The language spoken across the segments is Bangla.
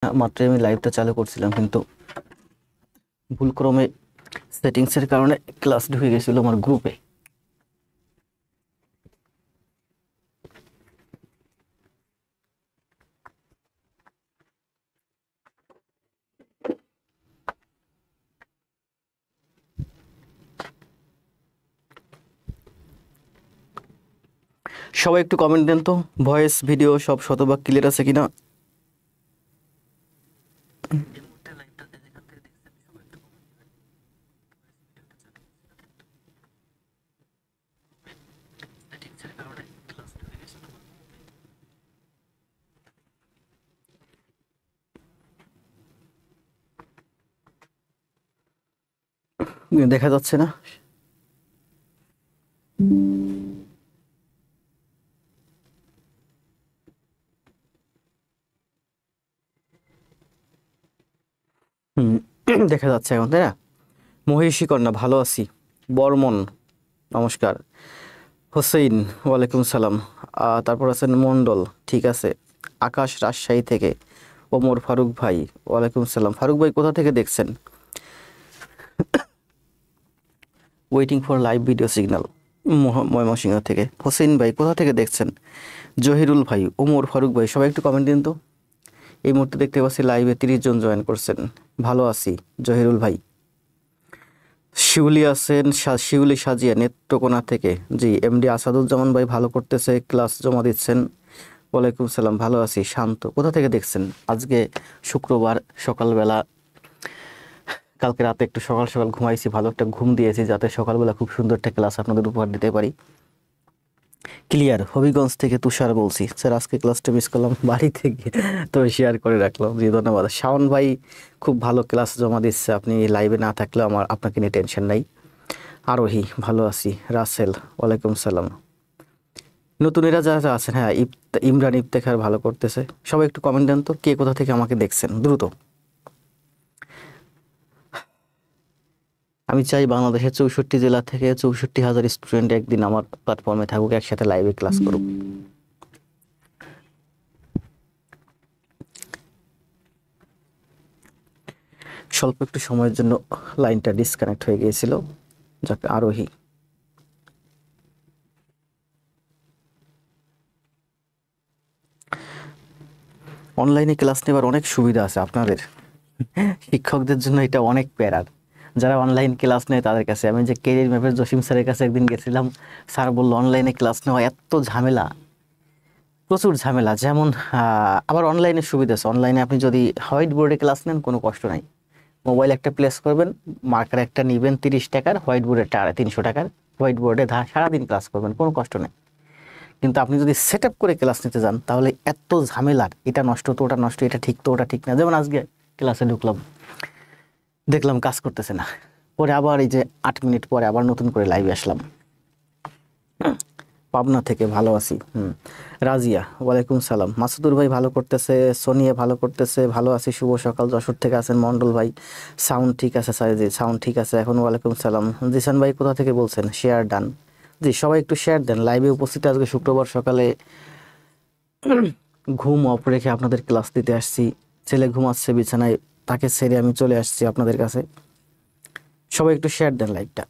মাত্র আমি লাইভটা চালু করছিলাম, কিন্তু ভুলক্রমে সেটিংসের কারণে ক্লাস ঢুকে গেছিল আমার গ্রুপে। সবাই একটু কমেন্ট দেন তো, ভয়েস ভিডিও সব শতভাগ ক্লিয়ার আছে কিনা। দেখা যাচ্ছে না? দেখা যাচ্ছে এখন, তাই না? মহিষী কন্যা, ভালো আছি। বর্মন, নমস্কার। হোসেইন, ওয়ালাইকুম সালাম। তারপর আছেন মন্ডল, ঠিক আছে। আকাশ, রাজশাহী থেকে। ওমর ফারুক ভাই, ওয়ালাইকুম সালাম। ফারুক ভাই কোথা থেকে দেখছেন? Waiting for live video signal, Mymensingh থেকে। হোসেন ভাই কোথা থেকে দেখছেন? জহিরুল ভাই, ওমর ফারুক ভাই, সবাই একটু কমেন্ট দিন তো। এই মুহূর্তে দেখতে পাচ্ছি লাইভে 30 জন জয়েন করছেন। ভালো আছি জহিরুল ভাই। শিউলি আছেন, শিউলি সাজিয়া নেত্রকোনা থেকে। জি, এমডি আসাদুজ্জামান ভাই ভালো করতেছে, ক্লাস জমা দিচ্ছেন। ওয়ালাইকুম সালাম, ভালো আছি। শান্ত, কোথা থেকে দেখছেন? আজকে শুক্রবার সকালবেলা, কালকে রাতে একটু সকাল সকাল ঘুমাইছি, ভালো একটা ঘুম দিয়েছি, যাতে সকালবেলা খুব সুন্দর একটা ক্লাস আপনাদের উপহার দিতে পারি। ক্লিয়ার। হবিগঞ্জ থেকে তুষার বলছি। স্যার আজকে ক্লাসটা মিস করলাম বাড়ি থেকে, তো শেয়ার করে রাখলাম। জি ধন্যবাদ। শাওন ভাই খুব ভালো ক্লাস জমা দিচ্ছে, আপনি লাইভে না থাকলেও আপনাকে নিয়ে টেনশন নাই। আরোহী, ভালো আছি। রাসেল, ওয়ালাইকুম সালাম। নতুনেরা যারা যারা আছেন, হ্যাঁ, ইমরান ইফতেখার ভালো করতেছে। সবাই একটু কমেন্ট দেন তো, কে কোথা থেকে আমাকে দেখছেন দ্রুত। আমি চাই বাংলাদেশের 64 জেলা থেকে 64,000 স্টুডেন্ট একদিন আমার প্ল্যাটফর্মে থাকুক, একসাথে লাইভে ক্লাস করুক। স্বল্প একটু সময়ের জন্য লাইনটা ডিসকানেক্ট হয়ে গিয়েছিল। যাকে আরোহী, অনলাইনে ক্লাস নেবার অনেক সুবিধা আছে আপনাদের। শিক্ষকদের জন্য এটা অনেক প্যারার। যারা অনলাইন ক্লাস নেয় তাদের কাছে, আমি যে কেরিয়ার ম্যাপের জসিম স্যারের কাছে একদিন গেছিলাম, স্যার বললো অনলাইনে ক্লাস নেওয়া এত ঝামেলা, প্রচুর ঝামেলা। যেমন আবার অনলাইনে সুবিধা আছে, অনলাইনে আপনি যদি হোয়াইট বোর্ডে ক্লাস নেন কোনো কষ্ট নাই। মোবাইল একটা প্লেস করবেন, মার্কার একটা নেবেন 30 টাকার, হোয়াইট বোর্ডের 350 টাকার, হোয়াইট বোর্ডে সারাদিন ক্লাস করবেন, কোনো কষ্ট নেই। কিন্তু আপনি যদি সেট আপ করে ক্লাস নিতে যান, তাহলে এত ঝামেলার, এটা নষ্ট তো ওটা নষ্ট, এটা ঠিক তো ওটা ঠিক না। যেমন আজকে ক্লাসে ঢুকলাম, দেখলাম কাজ করতেছে না, পরে আবার এই যে 8 মিনিট পরে আবার নতুন করে লাইভে আসলাম। পাবনা থেকে, ভালো আছি। রাজিয়া, ওয়ালাইকুম সালাম। মাসুদুর ভাই ভালো করতেছে, সোনিয়া ভালো করতেছে, ভালো আছি। শুভ সকাল। যশোর থেকে আছেন মন্ডল ভাই, সাউন্ড ঠিক আছে স্যার? জি সাউন্ড ঠিক আছে এখন। ওয়ালাইকুম সালাম। জিসান ভাই কোথা থেকে বলছেন? Share done. জি সবাই একটু শেয়ার দেন। লাইভে উপস্থিত আজকে শুক্রবার সকালে ঘুম অফ রেখে আপনাদের ক্লাস দিতে আসছি। ছেলে ঘুমাচ্ছে বিছানায়, তাকে ছেড়ে আমি চলে আসছি আপনাদের কাছে। সবাই একটু শেয়ার দেন লাইভটা।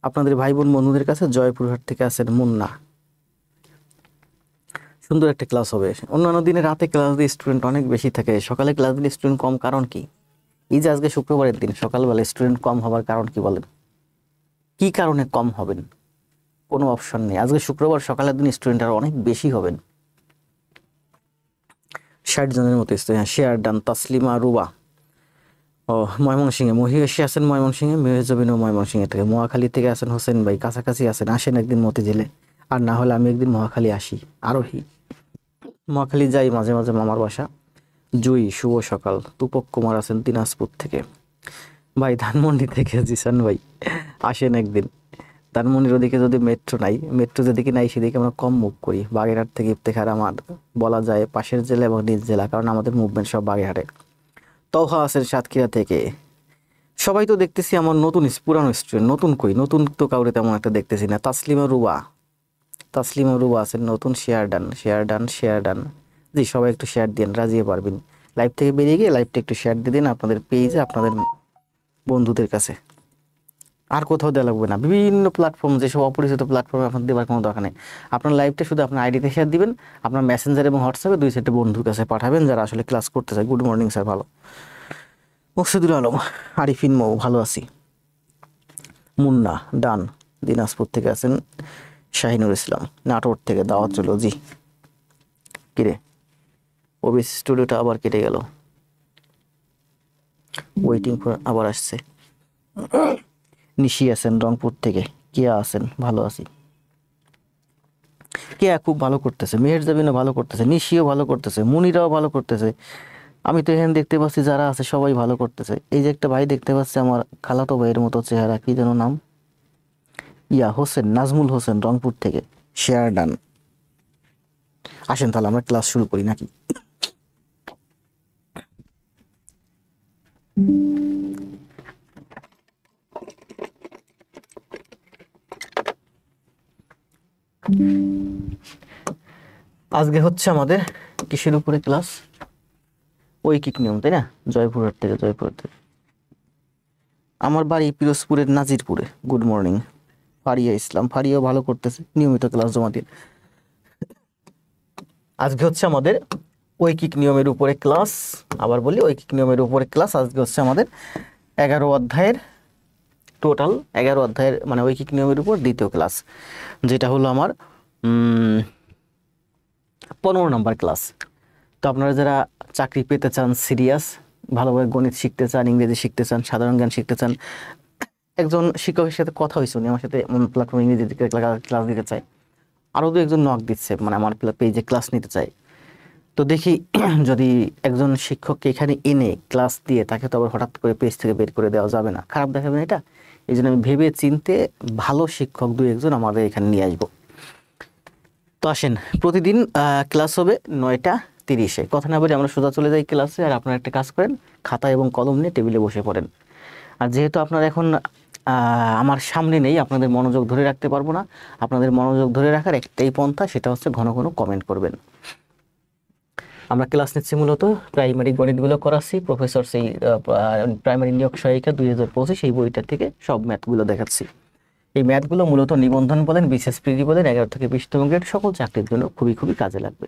আপনাদের ভাই বোন বন্ধুদের কাছে। জয়পুরহাট থেকে আছেন মুন্না। সুন্দর একটা ক্লাস হবে। অন্যান্য দিনে রাতে ক্লাস দিয়ে স্টুডেন্ট অনেক বেশি থাকে, সকালে ক্লাস দিলে স্টুডেন্ট কম, কারণ কি? এই যে আজকে শুক্রবারের দিন, সকালবেলা স্টুডেন্ট কম হবার কারণ কি বলেন? কি কারণে কম হবেন? কোনো অপশন নেই। আজকে শুক্রবার সকালের দিন স্টুডেন্ট আর অনেক বেশি হবেন, 60 জনের মতো student. Share done. Taslima Ruba, ও ময়মনসিংহে। মহিষী আছেন ময়মনসিংহে, মেহজবিনও ময়মনসিংহে থেকে। মহাখালী থেকে আছেন হোসেন ভাই, কাছাকাছি আছেন, আসেন একদিন মতিঝিলে। আর না হলে আমি একদিন মহাখালী আসি। আরোহী, মহাখালী যাই মাঝে মাঝে, মামার বাসা। জুই, শুভ সকাল। তুপক কুমার আছেন দিনাজপুর থেকে। ভাই ধানমন্ডি থেকে জিসান ভাই, আসেন একদিন। ধানমন্ডির ওদিকে যদি মেট্রো নাই, মেট্রো যেদিকে নাই সেদিকে আমরা কম মুভ করি। বাগেরহাট থেকে ইফতেখার আমার বলা যায় পাশের জেলা এবং নিজ জেলা, কারণ আমাদের মুভমেন্ট সব বাগেরহাটে। তৌহা আছেন সাতক্ষীরা থেকে। সবাই তো দেখতেছি আমার নতুন পুরানো স্টুডেন্ট, নতুন কই? নতুন তো কাউরে তেমন একটা দেখতেছি না। তাসলিমা রুবা, তাসলিমা রুবা আছেন নতুন। Share done, share done, share done. জি সবাই একটু শেয়ার দিন। রাজিয়ে পারবেন। লাইভ থেকে বেরিয়ে গিয়ে লাইভটা একটু শেয়ার দিয়ে দিন আপনাদের পেজে, আপনাদের বন্ধুদের কাছে। আর কোথাও দেওয়া লাগবে না, বিভিন্ন প্ল্যাটফর্ম, যেসব অপরিচিত প্ল্যাটফর্মে আপনার দেওয়ার কোনো দরকার নেই। আপনার লাইভটা শুধু আপনার আইডিতে শেয়ার দিবেন, আপনার মেসেঞ্জার এবং হোয়াটসঅ্যাপে 2-4টা বন্ধুর কাছে পাঠাবেন যারা আসলে ক্লাস করতে চায়। গুড মর্নিং স্যার, ভালো। মুকসিদুল আলম, আরিফিন মৌ, ভালো আছি। মুন্না ডান, দিনাজপুর থেকে আছেন। শাহিনুর ইসলাম নাটোর থেকে দাওয়াত চল। জি কিরে ওবিস স্টুডিওটা আবার কেটে গেল, ওয়েটিং ফর আবার আসছে। নিশি আছেন রংপুর থেকে। কেয়া আছেন, ভালো আছি। কেয়া খুব ভালো করতেছে, মেহের জাবিনও ভালো করতেছে, নিশিও ভালো করতেছে, মুনিরাও ভালো করতেছে। আমি তো এখানে দেখতে পাচ্ছি যারা আছে সবাই ভালো করতেছে। এই যে একটা ভাই দেখতে পাচ্ছি আমার খালাতো ভাইয়ের মতো চেহারা, কি যেন নাম, হোসেন, নাজমুল হোসেন রংপুর থেকে, শেয়ার ডান। আসেন তাহলে আমরা ক্লাস শুরু করি নাকি? আজকে হচ্ছে আমাদের কিসের উপরে ক্লাস? ঐকিক নিয়ম, তাই না? জয়পুরহাট থেকে, জয়পুরহাট থেকে। আমার বাড়ি পিরোজপুরের নাজিরপুরে। Good morning. ফারিয়া ইসলাম, ফারিয়াও ভালো করতেছে, নিয়মিত ক্লাস জমা দিয়ে। আজকে হচ্ছে আমাদের ঐকিক নিয়মের উপরে ক্লাস। আবার বলি, ঐকিক নিয়মের উপরে ক্লাস। আজকে হচ্ছে আমাদের 11 অধ্যায়ের, টোটাল 11 অধ্যায়ের মানে ঐকিক নিয়মের উপর দ্বিতীয় ক্লাস, যেটা হলো আমার 15 নম্বর ক্লাস। তো আপনারা যারা চাকরি পেতে চান, সিরিয়াস, ভালোভাবে গণিত শিখতে চান, ইংরেজি শিখতে চান, সাধারণ জ্ঞান শিখতে চান, একজন শিক্ষকের সাথে কথা হয়েছে, উনি আমার সাথে প্ল্যাটফর্ম ইংরেজি ক্লাস দিতে চায়। আরও দু একজন নক দিচ্ছে, মানে আমার পেজে ক্লাস নিতে চায়। তো দেখি যদি একজন শিক্ষককে এখানে এনে ক্লাস দিয়ে তাকে তো আবার হঠাৎ করে পেজ থেকে বের করে দেওয়া যাবে না, খারাপ দেখাবে না এটা। এই জন্য আমি ভেবে চিনতে ভালো শিক্ষক 2-1জন আমাদের এখানে নিয়ে আসবো। তো আসেন, প্রতিদিন ক্লাস হবে 9টা 30-এ। কথা না বলে আমরা সোজা চলে যাই ক্লাসে। আর আপনারা একটা কাজ করেন, খাতা এবং কলম নিয়ে টেবিলে বসে পড়েন। আর যেহেতু আপনারা এখন আমার সামনে নেই, আপনাদের মনোযোগ ধরে রাখতে পারবো না। আপনাদের মনোযোগ ধরে রাখার একটাই পন্থা, সেটা হচ্ছে ঘন ঘন কমেন্ট করবেন। আমরা ক্লাস নিচ্ছি মূলত প্রাইমারি গণিতগুলো করাচ্ছি, প্রফেসর সেই প্রাইমারি নিয়োগ সহায়িকা 2025 এই বইটা থেকে সব ম্যাথগুলো দেখাচ্ছি। এই ম্যাথগুলো মূলত নিবন্ধন বলেন, বিশেষ প্রিলি বলেন, 11 থেকে 20তম গ্রেড সকল চাকরির জন্য খুবই খুবই কাজে লাগবে।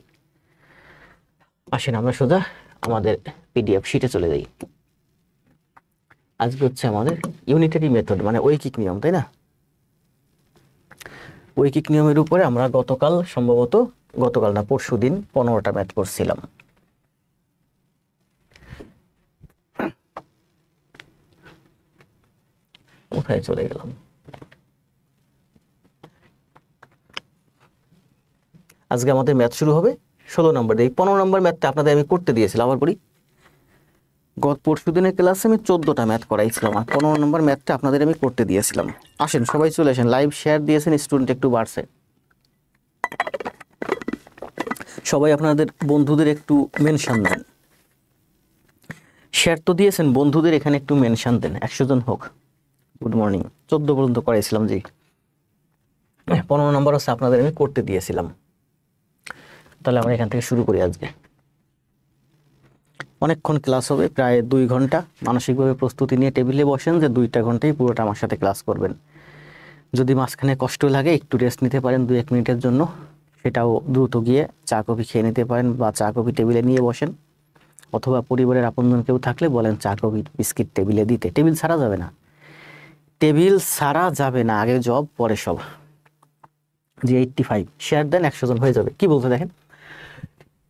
আসেন আমরা সোজা আমাদের পিডিএফ শিটে চলে যাই। আজকে হচ্ছে আমাদের ইউনিটারি মেথড, মানে ঐকিক নিয়ম, তাই না? ঐকিক নিয়মের উপরে আমরা গতকাল না পরশুদিন 15টা ম্যাথ করছিলাম। কোথায় চলে গেলাম? আজকে আমাদের ম্যাথ শুরু হবে 16 নম্বর। এই 15 নম্বর ম্যাথটা আপনাদের আমি করতে দিয়েছিলাম। আবার বলি, পরশুদিনের ক্লাসে আমি 14টা ম্যাথ করাইছিলাম, আর 15 নম্বর ম্যাথটা আপনাদের আমি করতে দিয়েছিলাম। আসেন সবাই চলে আসেন, লাইভ শেয়ার দিয়েছেন, স্টুডেন্ট একটু বাড়ছে। সবাই আপনাদের বন্ধুদের একটু মেনশন দেন। শেয়ার তো দিয়েছেন, বন্ধুদের এখানে একটু মেনশন দেন, 100 জন হোক। Good morning. 14 পর্যন্ত করাইছিলাম, জি। 15 নম্বর হচ্ছে আপনাদের আমি করতে দিয়েছিলাম। তাহলে আমরা এখান থেকে শুরু করি। আজকে অনেকক্ষণ ক্লাস হবে, প্রায় 2 ঘন্টা। মানসিকভাবে প্রস্তুতি নিয়ে টেবিলে বসেন যে 2টা ঘন্টাই পুরোটা আমার সাথে ক্লাস করবেন। যদি মাঝখানে কষ্ট লাগে একটু রেস্ট নিতে পারেন 2-1 মিনিটের জন্য, সেটাও দ্রুত গিয়ে চা কফি খেয়ে নিতে পারেন, বা চা কফি টেবিলে নিয়ে বসেন। অথবা পরিবারের আপনজন কেউ থাকলে বলেন চা কফি বিস্কিট টেবিলে দিতে। টেবিল ছাড়া যাবে না, টেবিল ছাড়া যাবে না। আগে জব পরে সব। যে 85 শেয়ার দেন, 100 জন হয়ে যাবে। কি বলতে দেখেন,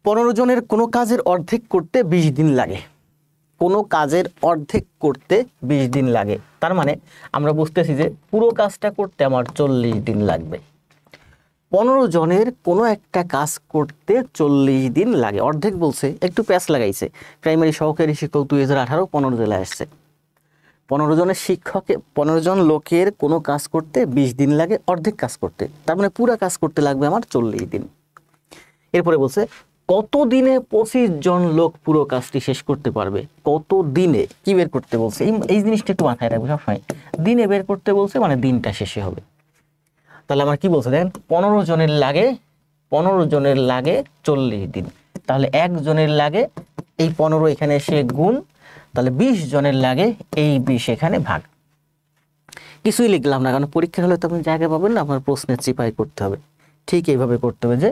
15 জনের কোনো কাজের অর্ধেক করতে 20 দিন লাগে। কোনো কাজের অর্ধেক করতে 20 দিন লাগে, তার মানে আমরা বুঝতেছি যে পুরো কাজটা করতে আমার 40 দিন লাগবে। 15 জনের কোনো একটা কাজ করতে 40 দিন লাগে। অর্ধেক বলছে, একটু প্যাচ লাগাইছে। প্রাইমারি সহকারী শিক্ষক 2018 15 জেলায় আসছে। 15 জনের শিক্ষকে 15 জন লোকের কোনো কাজ করতে 20 দিন লাগে অর্ধেক কাজ করতে, তার মানে পুরো কাজ করতে লাগবে আমার 40 দিন। এরপরে বলছে কত দিনে 25 জন লোক পুরো কাজটি শেষ করতে পারবে। কত দিনে কি বের করতে বলছে, এই জিনিসটা একটু মাথায় রাখবে সবসময়। দিনে বের করতে বলছে, মানে দিনটা শেষে হবে। তাহলে আমার কি বলছে দেখেন, 15 জনের লাগে 40 দিন। তাহলে একজনের লাগে এই 15 এখানে এসে গুণ, তাহলে 20 জনের লাগে এই 20 এখানে ভাগ। কিছুই লিখলাম না, কারণ পরীক্ষা হলে তো আপনি জায়গা পাবেন না, আপনার প্রশ্নের চিপাই করতে হবে। ঠিক এইভাবে করতে হবে যে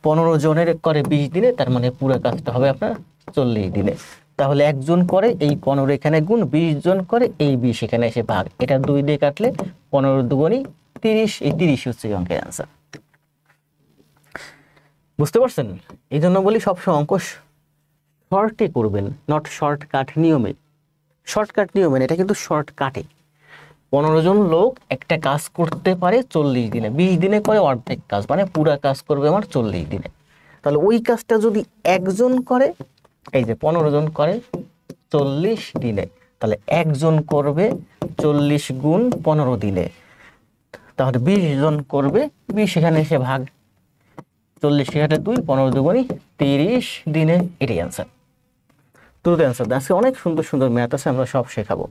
15 জনের করে 20 দিনে, তার মানে পুরো কাজটা হবে আপনার 40 দিনে। তাহলে একজন করে এই 15 এখানে গুণ, 20 জন করে এই 20 এখানে এসে ভাগ। এটা 2 দিয়ে কাটলে 15 দুগুণী 30, এই 30 হচ্ছে এই অঙ্কের অ্যান্সার। বুঝতে পারছেন? এই জন্য বলি সবসময় অঙ্ক শর্টে করবেন, নট শর্টকাট নিয়মে। শর্টকাট নিয়মে এটা কিন্তু শর্টকাটে। 15 জন লোক একটা কাজ করতে পারে 40 দিনে, 20 দিনে করে অর্ধেক কাজ, মানে পুরা কাজ করবে আমার 40 দিনে। তাহলে ওই কাজটা যদি একজন করে, এই যে 15 জন করে 40 দিনে, তাহলে একজন করবে 40 গুণ 15 দিনে, তাহলে 20 জন করবে 20 এখানে এসে ভাগ, 40 এখানে 2, 15 দুগুণী 30 দিনে। এটাই অ্যান্সার। দ্রুত অ্যান্সার। আজকে অনেক সুন্দর সুন্দর ম্যাথ আছে, আমরা সব শেখাবো।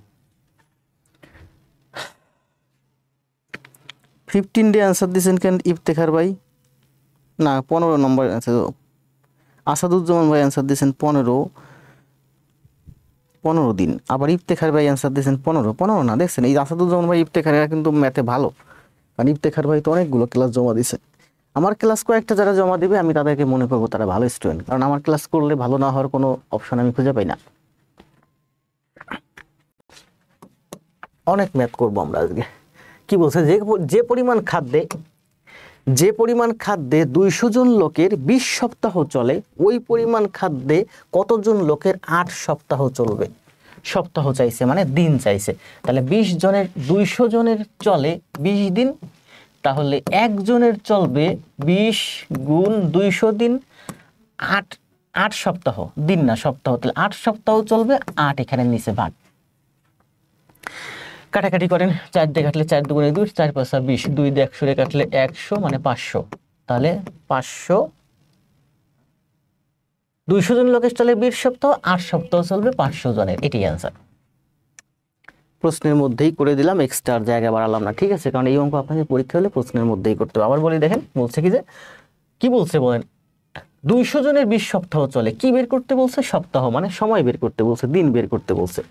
15 ডে অ্যান্সার দিয়েছেন কেন ইফতেখার ভাই? না, 15 নম্বর অ্যান্সার। আসাদুজ্জামান ভাই অ্যান্সার দিয়েছেন 15 দিন। আবার ইফতেখার ভাই অ্যান্সার দিয়েছেন 15 না, দেখছেন এই আসাদুজ্জামান ভাই ইফতেখার এরা কিন্তু ম্যাথে ভালো, কারণ ইফতেখার ভাই তো অনেকগুলো ক্লাস জমা দিছে। আমার ক্লাস কয়েকটা যারা জমা দিবে আমি তাদেরকে মনে করবো তারা ভালো স্টুডেন্ট, কারণ আমার ক্লাস করলে ভালো না হওয়ার কোনো অপশন আমি খুঁজে পাই না। অনেক ম্যাথ করবো আমরা আজকে। কি বলছে, যে পরিমাণ খাদ্যে 200 জন লোকের 20 সপ্তাহ চলে, ওই পরিমাণ খাদ্যে কতজন লোকের 8 সপ্তাহ চলবে? সপ্তাহ চাইছে মানে দিন চাইছে। তাহলে 20 জনের 200 জনের চলে 20 দিন, তাহলে একজনের চলবে 20 গুণ 200 দিন, 8 সপ্তাহ, দিন না সপ্তাহ, তাহলে 8 সপ্তাহ চলবে, 8 এখানে নিচে ভাগ। কাটাকাটি করেন, 4 দিয়ে কাটলে 4 দুগুণে 2, 4 5 20, 2 দিয়ে 100 কাটলে 100 মানে 500, তাহলে 500, 200 জন লোকের চলে 20 সপ্তাহ, 8 সপ্তাহ চলবে 500 জনের। এটাই অ্যান্সার। প্রশ্নের মধ্যেই করে দিলাম, এক্সট্রা জায়গা বাড়ালাম না, ঠিক আছে? কারণ এই অঙ্ক আপনাকে পরীক্ষা হলে প্রশ্নের মধ্যেই করতে হবে। আবার বলি, দেখেন বলছে কি যে, কি বলছে বলেন, 200 জনের 20 সপ্তাহ চলে, কি বের করতে বলছে? সপ্তাহ, মানে সময় বের করতে বলছে, দিন বের করতে বলছে।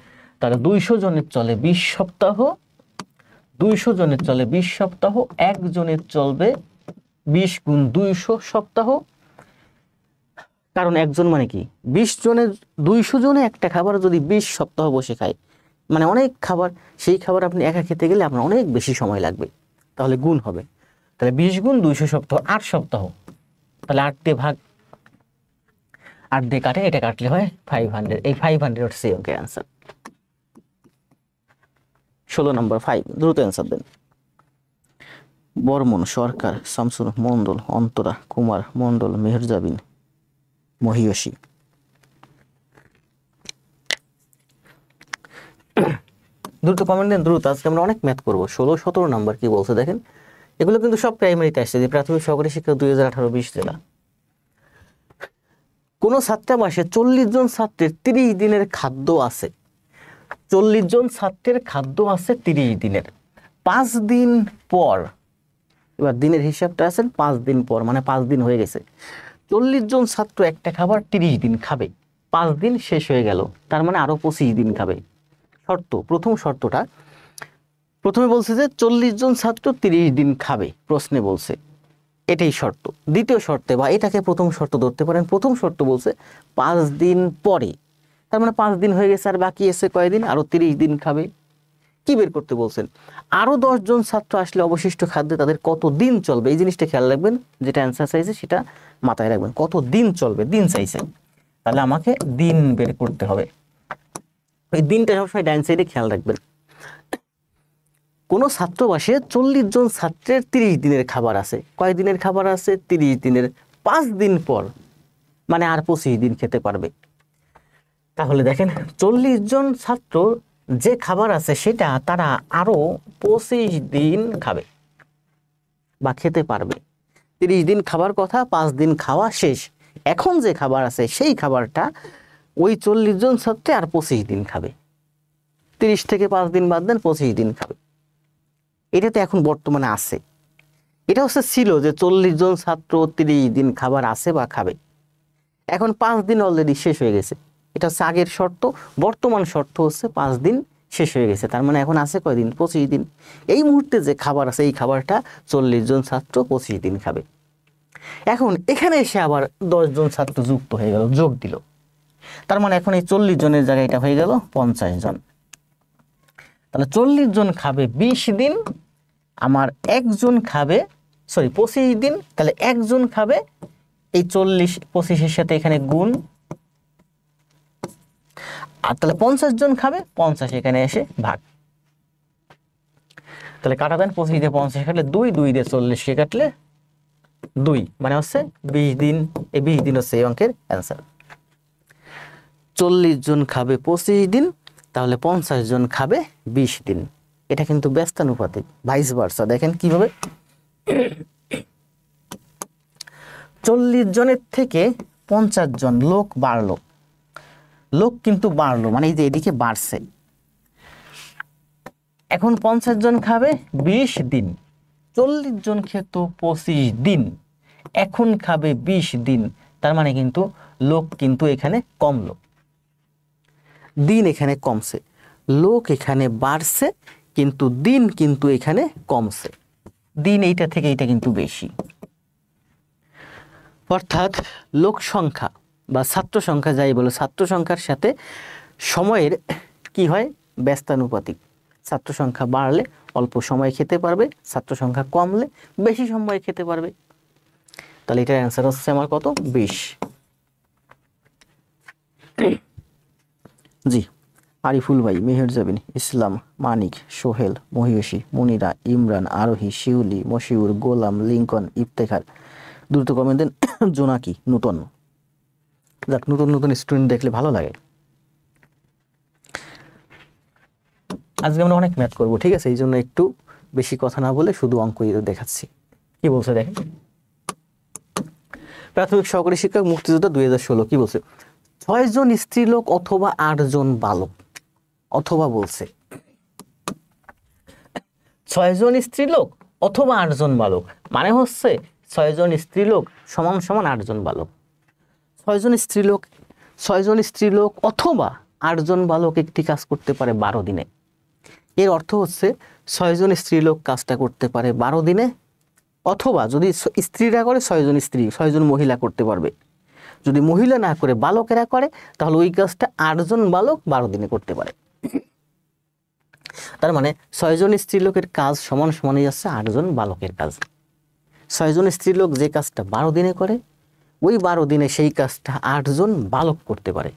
তাহলে 200 জনের চলে 20 সপ্তাহ, 200 জনের চলে 20 সপ্তাহ, একজনের চলবে 20 গুণ 200 সপ্তাহ। কারণ একজন মানে কি, 20 জনের 200 জনে একটা খাবার যদি 20 সপ্তাহ বসে খায়, মানে অনেক খাবার, সেই খাবার আপনি একা খেতে গেলে আপনার অনেক বেশি সময় লাগবে, তাহলে গুণ হবে। তাহলে 20 গুণ 200 সপ্তাহ, 8 সপ্তাহ, তাহলে 8 দিয়ে ভাগ, 8 দিয়ে কাটে, এটা কাটলে হয় 500। এই 500 হচ্ছে এই অঙ্কের অ্যান্সার। 16 নম্বর 5, দ্রুত অ্যান্সার দেন। বর্মন, সরকার, শামসুর, মন্ডল, অন্তরা, কুমার, মন্ডল, মেহরজাবিন, মহিয়সী। দ্রুত কমেন্ট দেন, দ্রুত। আজকে আমরা অনেক ম্যাথ করবো। 16, 17 নাম্বার কি বলছে দেখেন, এগুলো কিন্তু সব প্রাইমারিতে আসছে, যে প্রাথমিক সহকারী শিক্ষা 2018-20 জেলা। কোন ছাত্রাবাসে 40 জন ছাত্রের 30 দিনের খাদ্য আছে। 40 জন ছাত্রের খাদ্য আছে 30 দিনের। 5 দিন পর, এবার দিনের হিসাবটা আছেন 5 দিন পর, মানে 5 দিন হয়ে গেছে। 40 জন ছাত্র একটা খাবার 30 দিন খাবে, 5 দিন শেষ হয়ে গেল, তার মানে আরো 25 দিন খাবে। শর্ত, প্রথম শর্তটা, প্রথমে বলছে যে 40 জন ছাত্র 30 দিন খাবে, প্রশ্নে বলছে এটাই শর্ত। দ্বিতীয় শর্তে, বা এটাকে প্রথম শর্ত ধরতে পারেন, প্রথম শর্ত বলছে 5 দিন পরে, তার মানে 5 দিন হয়ে গেছে, আর বাকি এসে কয়দিন, আরো 30 দিন খাবে। কি বের করতে বলছেন? আরো 10 জন ছাত্র আসলে অবশিষ্ট খাদ্যে তাদের কত দিন চলবে, এই জিনিসটা খেয়াল রাখবেন। যেটা অ্যান্সার চাইছে সেটা মাথায় রাখবেন, কত দিন চলবে, দিন চাইছে, তাহলে আমাকে দিন বের করতে হবে। এই দিনটা সবসময় ডাইন সাইডে খেয়াল রাখবেন। কোন ছাত্রাবাসে 40 জন ছাত্রের 30 দিনের খাবার আছে। কয় দিনের খাবার আছে? 30 দিনের। 5 দিন পর, মানে আর 25 দিন খেতে পারবে। তাহলে দেখেন 40 জন ছাত্র যে খাবার আছে সেটা তারা আরো 25 দিন খাবে বা খেতে পারবে। 30 দিন খাবার কথা, 5 দিন খাওয়া শেষ। এখন যে খাবার আছে সেই খাবারটা ওই 40 জন ছাত্রে আর 25 দিন খাবে। 30 থেকে 5 দিন বাদ দেন, 25 দিন খাবে। এটা তো এখন বর্তমানে আছে। এটা হচ্ছে ছিল যে 40 জন ছাত্র 30 দিন খাবার আছে বা খাবে। এখন 5 দিন অলরেডি শেষ হয়ে গেছে, এটা হচ্ছে আগের শর্ত। বর্তমান শর্ত হচ্ছে 5 দিন শেষ হয়ে গেছে, তার মানে এখন আছে কয়দিন? 25 দিন। এই মুহূর্তে যে খাবার আছে এই খাবারটা 40 জন ছাত্র 25 দিন খাবে। এখন এখানে এসে আবার 10 জন ছাত্র যুক্ত হয়ে গেল, যোগ দিল, তার মানে এখন এই 40 জনের জায়গায় এটা হয়ে গেল 50 জন। তাহলে 40 জন খাবে 20 দিন, আমার একজন খাবে 25 দিন, তাহলে একজন খাবে এই 40 25-এর সাথে এখানে গুণ, আর তাহলে 50 জন খাবে 50 এখানে এসে ভাগ। তাহলে কাটা দেন, 25 দিয়ে 50 কাটলে 2, 2 দিয়ে 40 কে কাটলে 2, মানে হচ্ছে 20 দিন। এই 20 দিন হচ্ছে এই অঙ্কের অ্যান্সার। 40 জন খাবে 25 দিন, তাহলে 50 জন খাবে 20 দিন। এটা কিন্তু ব্যস্তানুপাতিক, ভাইস ভার্সা। দেখেন কিভাবে, 40 জনের থেকে 50 জন লোক বাড়লো, লোক কিন্তু বাড়লো, মানে এই যে এদিকে বাড়ছে। এখন 50 জন খাবে 20 দিন, 40 জন খেত 25 দিন, এখন খাবে 20 দিন, তার মানে কিন্তু লোক কিন্তু এখানে কমলো, দিন এখানে কমছে। লোক এখানে বাড়ছে কিন্তু দিন কিন্তু এখানে কমছে, দিন এইটা থেকে এইটা কিন্তু বেশি। অর্থাৎ লোক সংখ্যা বা ছাত্র সংখ্যা যাই বলো, ছাত্র সংখ্যার সাথে সময়ের কি হয়? ব্যস্তানুপাতিক। ছাত্র সংখ্যা বাড়লে অল্প সময় খেতে পারবে, ছাত্র সংখ্যা কমলে বেশি সময় খেতে পারবে। তাহলে এটার অ্যান্সার হচ্ছে আমার কত? 20। জি, আরিফুল ভাই, মেহের জাবিন, ইসলাম, মানিক, সোহেল, মহিষী, মুনিরা, ইমরান, আরোহী, শিউলি, মশিউর, গোলাম, লিঙ্কন, ইফতেখার, দ্রুত কমেন্ট দেন। জোনাকি, নূতন। যাক, নতুন নতুন স্টুডেন্ট দেখলে ভালো লাগে। আজকে আমরা অনেক ম্যাথ করবো, ঠিক আছে? এই জন্য একটু বেশি কথা না বলে শুধু অঙ্ক দেখাচ্ছি। কি বলছে দেখেন, প্রাথমিক সহকারী শিক্ষক মুক্তিযোদ্ধা 2016 কি বলছে? 6 জন স্ত্রীলোক অথবা 8 জন বালক, অথবা বলছে 6 জন স্ত্রীলোক অথবা 8 জন বালক, মানে হচ্ছে 6 জন স্ত্রীলোক সমান সমান 8 জন বালক। 6 জন স্ত্রীলোক অথবা 8 জন বালক একটি কাজ করতে পারে 12 দিনে। এর অর্থ হচ্ছে 6 জন স্ত্রীলোক কাজটা করতে পারে 12 দিনে, অথবা যদি স্ত্রীরা করে 6 জন স্ত্রী, 6 জন মহিলা করতে পারবে। যদি মহিলা না করে বালকেরা করে তাহলে ওই কাজটা 8 জন বালক 12 দিনে করতে পারে। তার মানে 6 জন স্ত্রীলোকের কাজ সমান সমানই যাচ্ছে 8 জন বালকের কাজ। 6 জন স্ত্রীলোক যে কাজটা 12 দিনে করে, ওই 12 দিনে সেই কাজটা 8 জন বালক করতে পারে।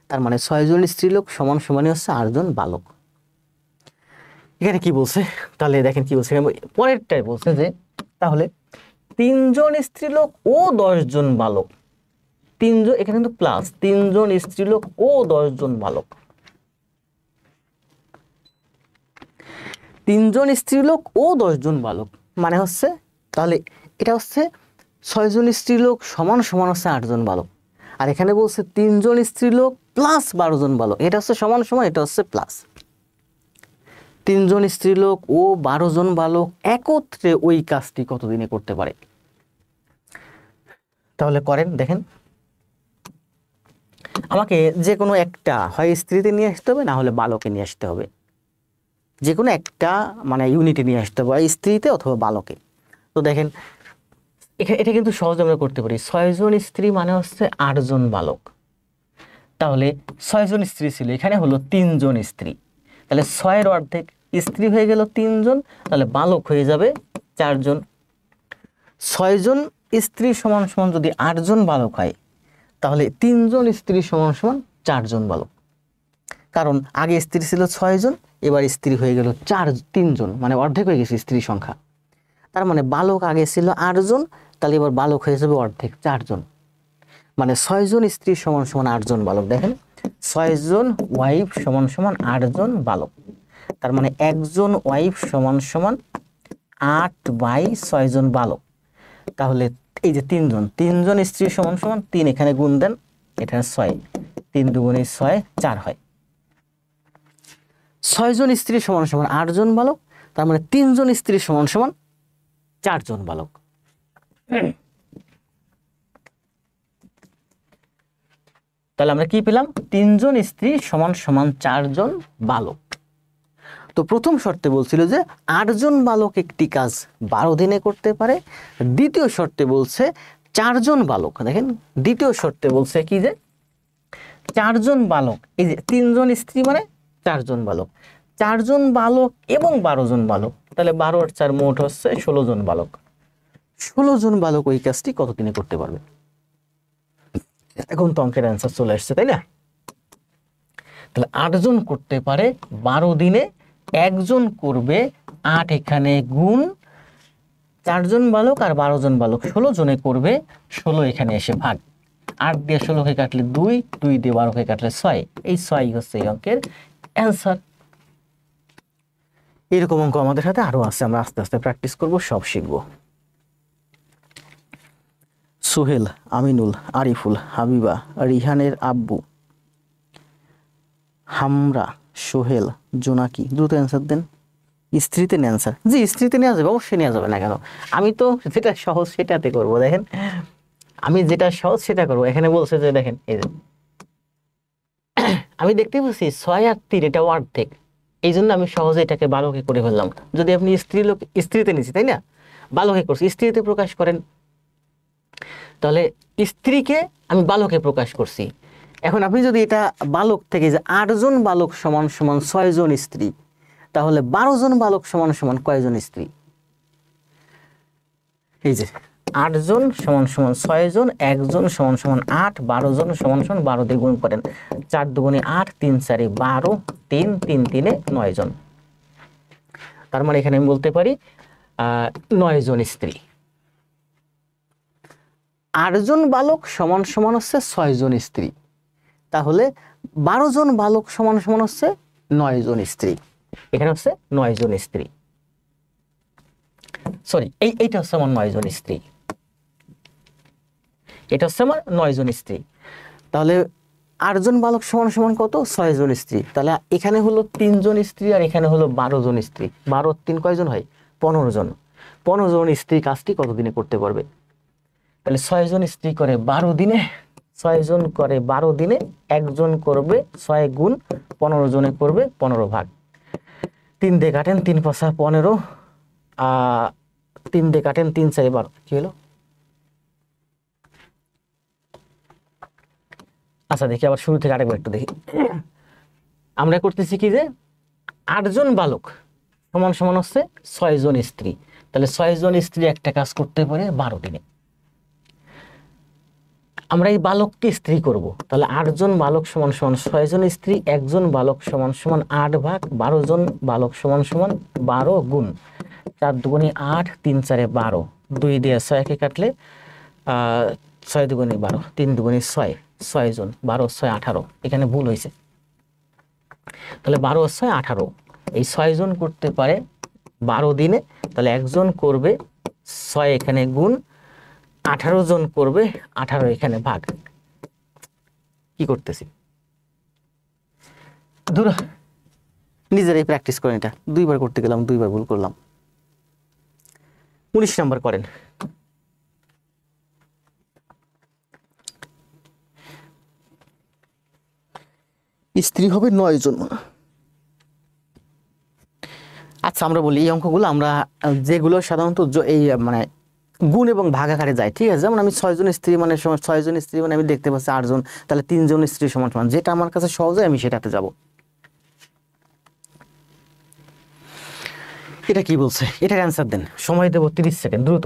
তার মানে 6 জন স্ত্রীলোক সমান সমানই হচ্ছে 8 জন বালক। এখানে কি বলছে তাহলে দেখেন কি বলছে, পরেরটাই বলছে যে তাহলে 3 জন স্ত্রীলোক ও 10 জন বালক, 3 জন, এখানে কিন্তু প্লাস 3 জন স্ত্রীলোক ও 10 জন বালক, 3 জন স্ত্রীলোক ও 10 জন বালক, মানে হচ্ছে তাহলে এটা হচ্ছে 6 জন স্ত্রীলোক সমান সমান হচ্ছে 8 জন বালক। আর এখানে বলছে 3 জন স্ত্রীলোক প্লাস 12 জন বালক, এটা হচ্ছে সমান সমান, এটা হচ্ছে প্লাস। 3 জন স্ত্রীলোক ও 12 জন বালক একত্রে ওই কাজটি কতদিনে করতে পারে? তাহলে করেন, দেখেন আমাকে যে কোনো একটা হয় স্ত্রীতে নিয়ে আসতে হবে, না হলে বালকে নিয়ে আসতে হবে। যে কোনো একটা মানে ইউনিটে নিয়ে আসতে হবে, স্ত্রীতে অথবা বালকে। তো দেখেন এটা কিন্তু সহজে আমরা করতে পারি। 6 জন স্ত্রী মানে হচ্ছে 8 জন বালক, তাহলে 6 জন স্ত্রী ছিল, এখানে হলো 3 জন স্ত্রী, তাহলে 6-এর অর্ধেক স্ত্রী হয়ে গেল 3 জন, তাহলে বালক হয়ে যাবে 4 জন। 6 জন স্ত্রী সমান সমান যদি 8 জন বালক হয়, তাহলে 3 জন স্ত্রী সমান সমান 4 জন বালক। কারণ আগে স্ত্রী ছিল 6 জন, এবার স্ত্রী হয়ে গেল 3 জন, মানে অর্ধেক হয়ে গেছে স্ত্রী সংখ্যা। তার মানে বালক আগে ছিল 8 জন, তাহলে এবার বালক হয়ে যাবে অর্ধেক 4 জন, মানে 6 জন স্ত্রী সমান সমান 8 জন বালক। দেখেন 6 জন ওয়াইফ সমান সমান 8 জন বালক, তার মানে একজন ওয়াইফ সমান সমান 8/6 জন বালক। তাহলে এই যে 3 জন স্ত্রী সমান সমান 3, এখানে গুণ দেন, এটা 6, 3 দুগুণে 6, 4 হয়। 6 জন স্ত্রী সমান সমান 8 জন বালক, তার মানে 3 জন স্ত্রী সমান সমান 4 জন বালক। তাহলে আমরা কি পেলাম? 3 জন স্ত্রী সমান সমান 4 জন বালক। তো প্রথম শর্তে বলছিল যে 8 জন বালক একটি কাজ 12 দিনে করতে পারে। দ্বিতীয় শর্তে বলছে 4 জন বালক, দেখেন দ্বিতীয় শর্তে বলছে কি যে 4 জন বালক, এই যে 3 জন স্ত্রী মানে 4 জন বালক, 4 জন বালক এবং 12 জন বালক, তাহলে 12 আর 4 মোট হচ্ছে 16 জন বালক। 16 জন বালক ওই কাজটি কত দিনে করতে পারবে? এখন তো অঙ্কের অ্যান্সার চলে আসছে, তাই না? তাহলে 8 জন করতে পারে 12 দিনে, একজন করবে 8 এখানে গুণ 4 জন বালক আর 12 জন বালক 16 জনে করবে, 16 এখানে এসে ভাগ, 8 দিয়ে 16কে কাটলে 2, 2 দিয়ে 12কে কাটলে 6, এই 6 হচ্ছে এই অঙ্কের অ্যান্সার। এরকম অঙ্ক আমাদের হাতে আরো আছে, আমরা আস্তে আস্তে প্র্যাকটিস করব, সব শিখবো। সোহেল, আমিনুল, আরিফুল, হাবিবা, রিহানের আব্বু, হামরা, সোহেল, জোনাকি। দ্রুত অ্যান্সার দেন। স্ত্রীতে নেন স্যার। জি স্ত্রীতে নেওয়া যাবে, অবশ্যই নেওয়া যাবে না কেন? আমি তো যেটা সহজ সেটাতে করবো। দেখেন আমি যেটা সহজ সেটা করবো। এখানে বলছে যে দেখেন এই যে আমি দেখতে পাচ্ছি 6 আর 3 এটা অর্ধেক, এই জন্য আমি সহজে এটাকে বালকে করে ফেললাম। যদি আপনি স্ত্রীতে নিছি, তাই না, বালকে করছি, স্ত্রীতে প্রকাশ করেন, তাহলে স্ত্রীকে আমি বালকে প্রকাশ করছি। এখন আপনি যদি এটা বালক থেকে যে 8 জন বালক সমান সমান 6 জন স্ত্রী, তাহলে 12 জন বালক সমান সমান কয়জন স্ত্রী? এই যে 8 জন সমান সমান 6 জন, 1 জন সমান সমান 8, 12 জন সমান সমান 12 দিয়ে গুণ করেন, 4 দুগুণে 8, 3 4 12, 3 3 3 9 জন। তার মানে এখানে আমি বলতে পারি 9 জন স্ত্রী। 8 জন বালক সমান সমান হচ্ছে 6 জন স্ত্রী, তাহলে 12 জন বালক সমান সমান হচ্ছে 9 জন স্ত্রী। এখানে হচ্ছে 9 জন স্ত্রী, সরি এইটা হচ্ছে আমার 9 জন স্ত্রী, এটা হচ্ছে আমার 9 জন স্ত্রী। তাহলে 8 জন বালক সমান সমান কত? 6 জন স্ত্রী। তাহলে এখানে হলো 3 জন স্ত্রী আর এখানে হলো 12 জন স্ত্রী। 12 আর 3 কয়জন হয়? 15 জন। 15 জন স্ত্রী কাজটি কত দিনে করতে পারবে? তাহলে 6 জন স্ত্রী করে 12 দিনে, 6 জন করে 12 দিনে, একজন করবে 6 গুণ 15 জনে করবে 15 ভাগ। 3 দিয়ে কাটেন, 3 5 15, 3 দিয়ে কাটেন, 3 4 12, কি হলো? আচ্ছা দেখি আবার শুরু থেকে আরেকবার একটু দেখি। আমরা করতেছি কি যে 8 জন বালক সমান সমান হচ্ছে 6 জন স্ত্রী, তাহলে 6 জন স্ত্রী একটা কাজ করতে পারে 12 দিনে। আমরা এই বালককে স্ত্রী করব, তাহলে 8 জন বালক সমান সমান 6 জন স্ত্রী, একজন বালক সমান সমান 8 ভাগ, 12 জন বালক সমান সমান 12 গুণ 4 দুগুণে 8, 3 4 12, 2 দিয়ে 6কে কাটলে 6 দুগুণে 12, 3 দুগুণে 6, 6 জন, 12 6 18, এখানে ভুল হয়েছে। তাহলে 12 6 18, এই 6 জন করতে পারে 12 দিনে, তাহলে একজন করবে 6 এখানে গুণ, 18 জন করবে 18 এখানে ভাগ। কি করতেছি? ধরো নিজেরাই প্র্যাকটিস করেন, এটা 2 বার করতে গেলাম, 2 বার ভুল করলাম। 19 নাম্বার করেন। স্ত্রী হবে 9 জন। আচ্ছা আমরা বলি এই অঙ্কগুলো আমরা যেগুলো সাধারণত এই মানে গুণ এবং ভাগ আকারে যায়, ঠিক আছে? যেমন আমি 6 জন স্ত্রী মানে 6 জন স্ত্রী মানে আমি দেখতে পাচ্ছি 8 জন, তাহলে 3 জন স্ত্রী সমান সমান, যেটা আমার কাছে সহজ হয় আমি সেটাতে যাব। এটা কি বলছে? এটার অ্যান্সার দেন, সময় দেব 30 সেকেন্ড, দ্রুত।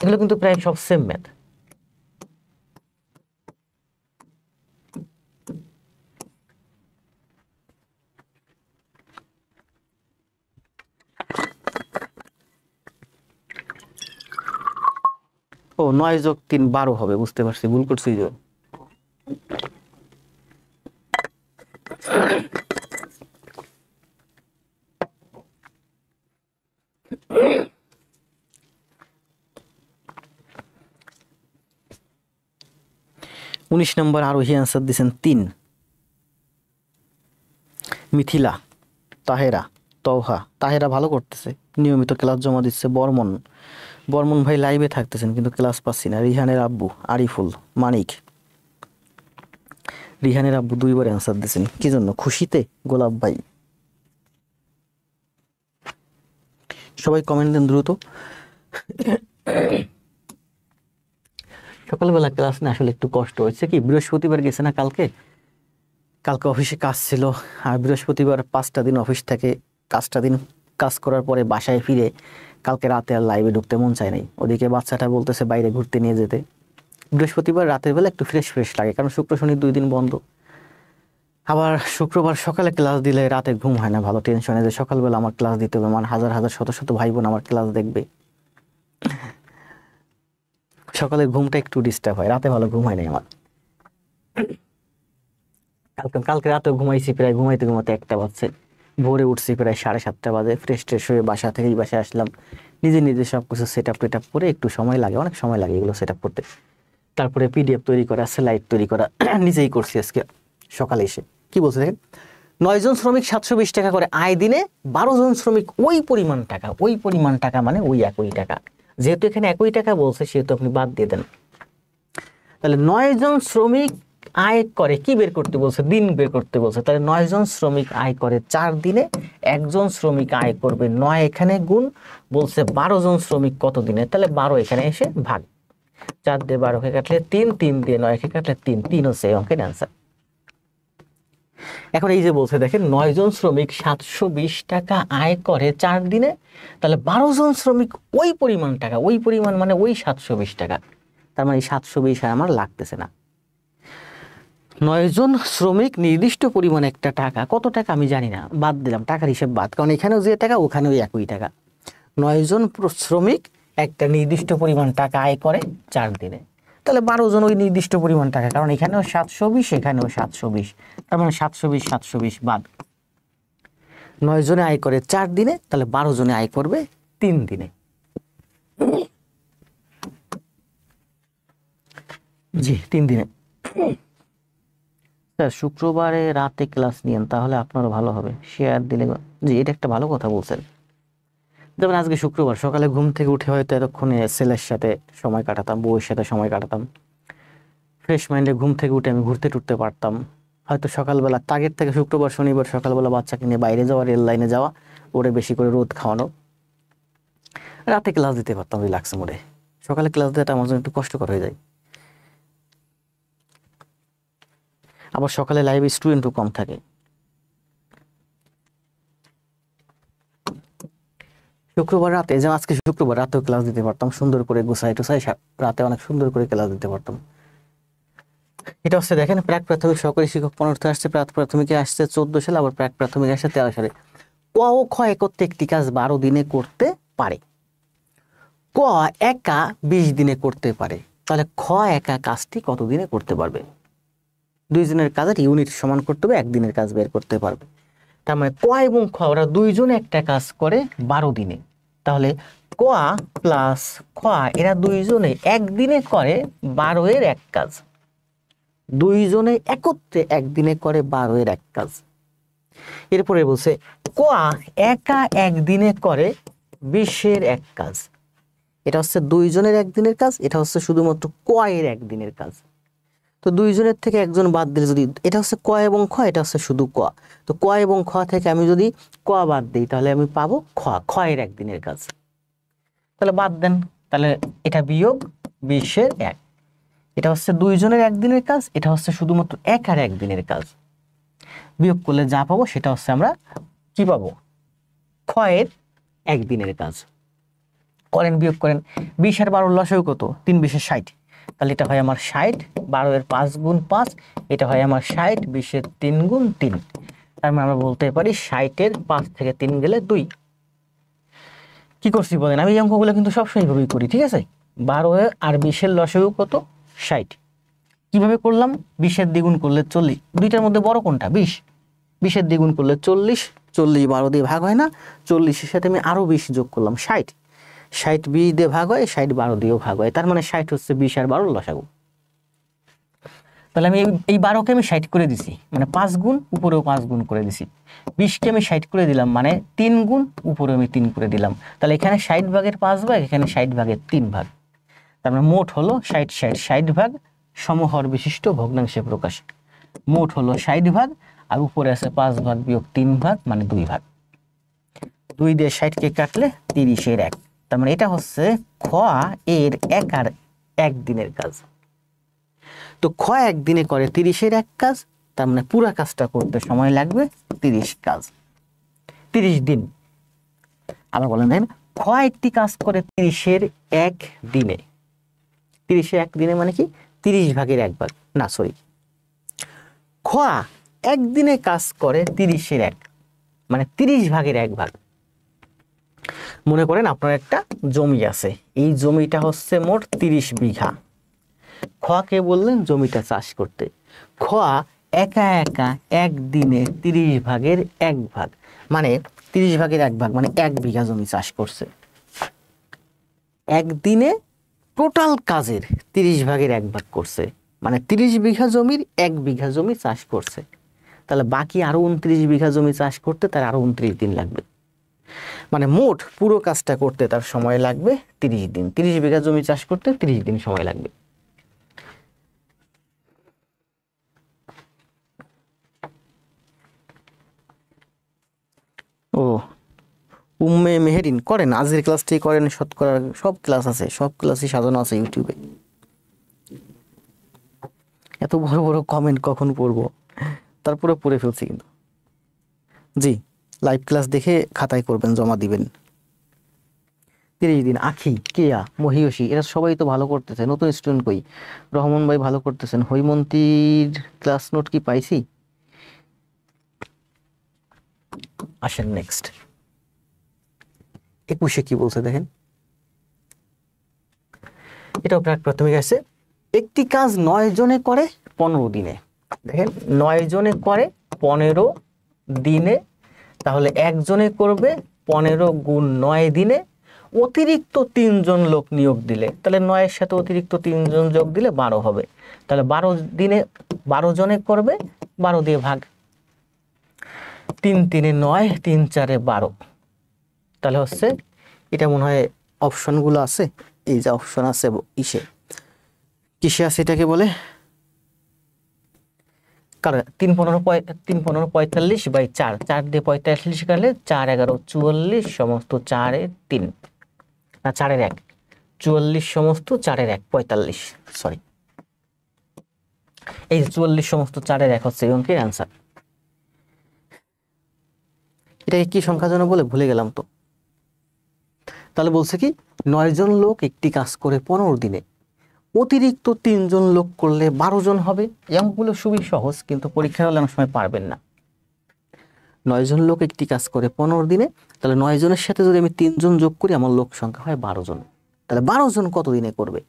এগুলো কিন্তু প্রায় সব সেম ম্যাথ। ও 9 যোগ 3 12 হবে, বুঝতে পারছি, ভুল করছি। যে 19 নম্বর আরোহী অ্যান্সার দিয়েছেন 3। মিথিলা, তাহেরা, তৌহা। তাহেরা ভালো করতেছে, নিয়মিত ক্লাস জমা দিচ্ছে। বর্মন ভাই লাইভে থাকতেছেন কিন্তু ক্লাস পাচ্ছি না। রিহানের আব্বু, আরিফুল, মানিক, রিহানের আব্বু 2বার অ্যান্সার দিয়েছেন, কি জন্য? খুশিতে গোলাপ ভাই? সবাই কমেন্ট দেন দ্রুত। সকালবেলা ক্লাস না আসলে একটু কষ্ট হয়েছে, কি বৃহস্পতিবার গেছে না কালকে অফিসে কাজ ছিল, আর বৃহস্পতিবার 5টা দিন অফিস থাকে, 5টা দিন কাজ করার পরে বাসায় ফিরে কালকে রাতে আর লাইভে ঢুকতে মন চায় নাই। ওদিকে বাচ্চাটা বলতেছে বাইরে ঘুরতে নিয়ে যেতে। বৃহস্পতিবার রাতের বেলা একটু ফ্রেশ লাগে, কারণ শুক্র শনি 2 দিন বন্ধ। আবার শুক্রবার সকালে ক্লাস দিলে রাতে ঘুম হয় না, ভালো টেনশনে যে সকালবেলা আমার ক্লাস দিতে হবে, আমার হাজার হাজার শত শত ভাই বোন আমার ক্লাস দেখবে। সকালে ঘুমটা একটু ডিস্টার্ব হয়, রাতে ভালো ঘুম হয় নাই আমার। কালকে রাতে ঘুমাইছি প্রায়, ঘুমাইতে 1টা বাজছে। ভোরে উঠছি প্রায় 7:30 বাজে, ফ্রেশ হয়ে বাসা থেকেই বাসায় আসলাম। নিজে সবকিছু সেট আপ করে একটু সময় লাগে, অনেক সময় লাগে এগুলো সেট আপ করতে। তারপরে পিডিএফ তৈরি করা, স্লাইড তৈরি করা নিজেই করছি আজকে সকালে এসে। কি বলছে দেখেন, 9 জন শ্রমিক 720 টাকা করে আয় দিনে, 12 জন শ্রমিক ওই পরিমাণ টাকা মানে ওই একই টাকা। যেহেতু এখানে একই টাকা বলছে সেহেতু আপনি বাদ দিয়ে দেন। তাহলে 9 জন শ্রমিক আয় করে, কি বের করতে বলছে? দিন বের করতে বলছে। তাহলে 9 জন শ্রমিক আয় করে 4 দিনে, একজন শ্রমিক আয় করবে 9, এখানে গুণ বলছে 12 জন শ্রমিক কত দিনে, তাহলে 12 এখানে এসে ভাগ। 4 দিয়ে 12কে কাটলে 3, 3 দিয়ে 9কে কাটলে 3, 3 হচ্ছে এই অঙ্কের অ্যান্সার। এখন এই যে বলছে দেখেন, 9 জন শ্রমিক 720 টাকা আয় করে 4 দিনে, তাহলে 12 জন শ্রমিক ওই পরিমাণ টাকা, ওই পরিমাণ মানে ওই 720 টাকা। তার মানে 720 আর আমার লাগতেছে না। 9 জন শ্রমিক নির্দিষ্ট পরিমাণ একটা টাকা, কত টাকা আমি জানি না, বাদ দিলাম, টাকার হিসেব বাদ, কারণ এখানেও যে টাকা ওখানেও একই টাকা। 9 জন শ্রমিক একটা নির্দিষ্ট পরিমাণ টাকা আয় করে 4 দিনে, তাহলে 12 জন ওই নির্দিষ্ট পরিমাণ টাকা, কারণ এখানেও 720 এখানেও 720, তার মানে 720 বাদ। 9 জনে আয় করে 4 দিনে, তাহলে 12 জনে আয় করবে 3 দিনে। জি 3 দিনে। স্যার শুক্রবারে রাতে ক্লাস নিয়েন, তাহলে আপনারও ভালো হবে, শেয়ার দিলে। জি এটা একটা ভালো কথা বলছেন। যেমন আজকে শুক্রবার, সকালে ঘুম থেকে উঠে হয়তো এতক্ষণে ছেলের সাথে সময় কাটাতাম, বউয়ের সাথে সময় কাটাতাম, ফ্রেশ মাইন্ডে ঘুম থেকে উঠে আমি ঘুরতে টুরতে পারতাম। হয়তো সকালবেলা তাগের থেকে শুক্রবার শনিবার সকালবেলা বাচ্চাকে নিয়ে বাইরে যাওয়া, রেল লাইনে যাওয়া, ওরে বেশি করে রোদ খাওয়ানো, রাতে ক্লাস দিতে পারতাম রিল্যাক্স মোডে। সকালে ক্লাস দেওয়াটা আমার জন্য একটু কষ্টকর হয়ে যায়। আবার সকালে লাইভে স্টুডেন্টও কম থাকে। শুক্রবার রাতে, যেমন আজকে শুক্রবার রাতেও ক্লাস দিতে পারতাম, সুন্দর করে গুছাই টুছাই রাতে অনেক সুন্দর করে ক্লাস দিতে পারতাম। এটা হচ্ছে দেখেন, প্রাক প্রাথমিক সহকারী শিক্ষক 15 আসছে, প্রাক প্রাথমিকে আসছে 14 সালে, আবার প্রাক প্রাথমিক আসছে 13 সালে। ক ও খ একত্রে একটি কাজ 12 দিনে করতে পারে, ক একা 20 দিনে করতে পারে, তাহলে খ একা কাজটি কত দিনে করতে পারবে? 2 জনের কাজের ইউনিট সমান করতে হবে, 1 দিনের কাজ বের করতে পারবে। তার মানে ক এবং খ ওরা 2 জনে একটা কাজ করে 12 দিনে, তাহলে ক প্লাস খ এরা 2 জনে 1 দিনে করে 12 এর এক কাজ। 2 জনে একত্রে 1 দিনে করে 12 এর এক কাজ। এরপরে বলছে ক একা 1 দিনে করে 20 এর এক কাজ। এটা হচ্ছে 2 জনের 1 দিনের কাজ, এটা হচ্ছে শুধুমাত্র ক এর 1 দিনের কাজ। তো 2 জনের থেকে একজন বাদ দিলে, যদি এটা হচ্ছে ক এবং খ, এটা হচ্ছে শুধু ক, তো ক এবং খ থেকে আমি যদি ক বাদ দিই তাহলে আমি পাবো খ এর 1 দিনের কাজ। তাহলে বাদ দেন, তাহলে এটা বিয়োগ 20 এর 1, এটা হচ্ছে 2 জনের 1 দিনের কাজ, এটা হচ্ছে শুধুমাত্র এক আর 1 দিনের কাজ। বিয়োগ করলে যা পাবো সেটা হচ্ছে আমরা কি পাবো, খ এর 1 দিনের কাজ। করেন, বিয়োগ করেন, 20 আর 12 লসাগু কত? 3 20 60, তাহলে এটা হয় আমার 60, 12 এর 5 গুণ 5, এটা হয় আমার 60, 20 এর 3 গুণ 3, তার মানে আমরা বলতে পারি 60 এর 5 থেকে 3 গেলে 2। কি করছি বলেন, আমি এই অঙ্কগুলো কিন্তু সবসময় এইভাবেই করি, ঠিক আছে? 12 আর 20 এর লসাগু কত? 60। কিভাবে করলাম? 20 এর দ্বিগুণ করলে 40, দুইটার মধ্যে বড় কোনটা? 20। 20 এর দ্বিগুণ করলে 40, 40 12 দিয়ে ভাগ হয় না, 40 এর সাথে আমি আরো 20 যোগ করলাম 60, 60 20 দিয়ে ভাগ হয়, 60 12 দিয়েও ভাগ হয়, তার মানে 60 হচ্ছে 20 আর 12 লসাগু। তাহলে আমি এই 12কে আমি 60 করে দিছি, মানে 5 গুণ, উপরেও 5 গুণ করে দিছি। 20কে আমি 60 করে দিলাম, মানে 3 গুণ, উপরেও আমি 3 করে দিলাম। তাহলে এখানে 60 ভাগের 5 ভাগ, এখানে 60 ভাগের 3 ভাগ, তার মানে মোট হলো 60 60 60 ভাগ সমহর বিশিষ্ট ভগ্নাংশে প্রকাশ। মোট হলো 60 ভাগ, আর উপরে আছে 5 ভাগ বিয়োগ 3 ভাগ মানে 2 ভাগ। 2 দিয়ে 60কে কাটলে 30-এর 1। তার মানে এটা হচ্ছে খ এর 1 আর 1 দিনের কাজ। তো খ 1 দিনে করে 30-এর 1 কাজ, তার মানে পুরো কাজটা করতে সময় লাগবে 30 কাজ, 30 দিন। আবার বলেন দেখেন, খ একটি কাজ করে 30-এর 1 দিনে। 30-এর 1 দিনে মানে কি 30 ভাগের 1 ভাগ, না সরি, খ 1 দিনে কাজ করে 30-এর 1 মানে 30 ভাগের 1 ভাগ। মনে করেন আপনার একটা জমি আছে, এই জমিটা হচ্ছে মোট 30 বিঘা। খকে বললেন জমিটা চাষ করতে, খ একা একা 1 দিনে 30 ভাগের 1 ভাগ মানে 30 ভাগের 1 ভাগ মানে 1 বিঘা জমি চাষ করছে। 1 দিনে টোটাল কাজের 30 ভাগের 1 ভাগ করছে, মানে 30 বিঘা জমির 1 বিঘা জমি চাষ করছে। তাহলে বাকি আরো 29 বিঘা জমি চাষ করতে তার আরো 29 দিন লাগবে। মানে মোট পুরো কাজটা করতে তার সময় লাগবে 30 দিন। 30 বিঘা জমি চাষ করতে 30 দিন সময় লাগবে। ও উম্মে মেহেরিন করেন, আজকের ক্লাসটাই করেন, শতকরা সব ক্লাস আছে, সব ক্লাসই সাজানো আছে ইউটিউবে। এত বড় বড় কমেন্ট কখন পড়বো, তারপরে পড়ে ফেলছি কিন্তু। জি, লাইভ ক্লাস দেখে খাতায় করবেন, জমা দিবেন। 30 দিন। আখি, কেয়া, মহিয়সী এরা সবাই তো ভালো করতেছে। নতুন স্টুডেন্ট কই? রহমান ভাই ভালো করতেছেন। হৈমন্তীর ক্লাস নোট কি পাইছি? আসেন নেক্সট। 21-এ কি বলছে দেখেন, এটাও প্রাক প্রাথমিক আছে। একটি কাজ 9 জনে করে 15 দিনে। দেখেন 9 জনে করে 15 দিনে, তাহলে একজনে করবে 15 গুণ 9 দিনে। অতিরিক্ত 3 জন লোক নিয়োগ দিলে, তাহলে 9-এর সাথে অতিরিক্ত 3 জন যোগ দিলে 12 হবে। তাহলে 12 দিনে 12 জনে করবে, 12 দিয়ে ভাগ, 3 3-এ 9, 3 4-এ 12। তাহলে হচ্ছে এটা মনে হয় অপশনগুলো আছে, এই যে অপশন আছে ইসে, কিসে আছে এটাকে বলে, কারণ 3 15 45/4, 4 দিয়ে 45 কাটলে 4 11 44 সমস্ত 4-এ 3 না 4-এর 1, 44 সমস্ত 4-এর 1 45, সরি এই 44 সমস্ত 4-এর 1 হচ্ছে এই অঙ্কের অ্যান্সার। এটাকে কি সংখ্যা যেন বলে ভুলে গেলাম তো। তাহলে বলছে কি 9 জন লোক একটি কাজ করে 15 দিনে, অতিরিক্ত 3 জন লোক করলে 12 জন হবে। এই অঙ্কগুলো খুবই সহজ, কিন্তু পরীক্ষা হলে অনেক সময় পারবেন না। 9 জন লোক একটি কাজ করে 15 দিনে, তাহলে 9 জনের সাথে যদি আমি 3 জন যোগ করি আমার লোক সংখ্যা হয় 12 জন। তাহলে 12 জন কত দিনে করবে?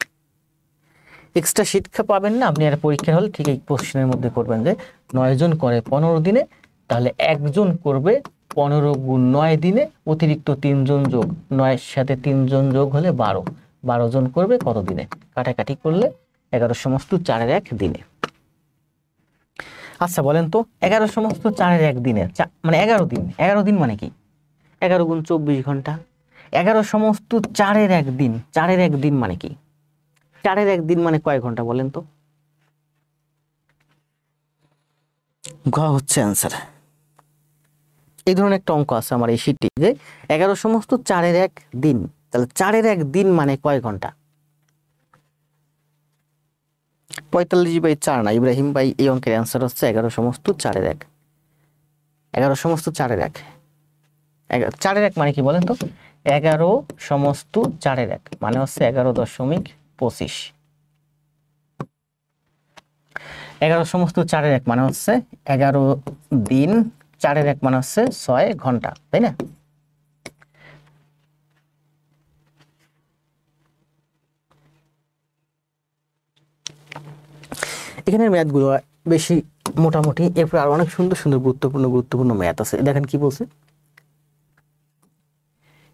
এক্সট্রা শিক্ষা পাবেন না আপনি, আর পরীক্ষা হলে ঠিক এই কোশ্চেনের মধ্যে করবেন যে 9 জন করে 15 দিনে, তাহলে একজন করবে 15 গুণ 9 দিনে, অতিরিক্ত 3 জন যোগ, 9-এর সাথে 3 জন যোগ হলে 12, 12 জন করবে কত দিনে? কাটাকাটি করলে 11 সমস্ত 4-এর 1 দিনে। আচ্ছা বলেন তো 11 সমস্ত 4-এর 1 দিনে মানে 11 দিন। 11 দিন মানে কি? 11 গুণ 24 ঘন্টা। 11 সমস্ত 4-এর 1 দিন। 4-এর 1 দিন মানে কি? 4-এর 1 দিন মানে কয় ঘন্টা বলেন তো? ঘ হচ্ছে অ্যান্সার। এই ধরনের একটা অঙ্ক আছে আমার এই শীটটি, যে 11 সমস্ত 4-এর 1 দিন, তাহলে 4-এর 1 দিন মানে কয় ঘন্টা? 45/4 না ইব্রাহিম ভাই, এই অঙ্কের অ্যান্সার হচ্ছে 11 সমস্ত 4-এর 1। 11 সমস্ত 4-এর 1, 4-এর 1 মানে কি বলেন তো? 11 সমস্ত 4-এর 1 মানে হচ্ছে 11.25। 11 সমস্ত 4-এর 1 মানে হচ্ছে 11 দিন, 4-এর 1 মানে হচ্ছে 6 ঘন্টা, তাই না? এখানের ম্যাথগুলো বেশি মোটামুটি, এরপর আর অনেক সুন্দর সুন্দর গুরুত্বপূর্ণ ম্যাথ আছে। দেখেন কি বলছে,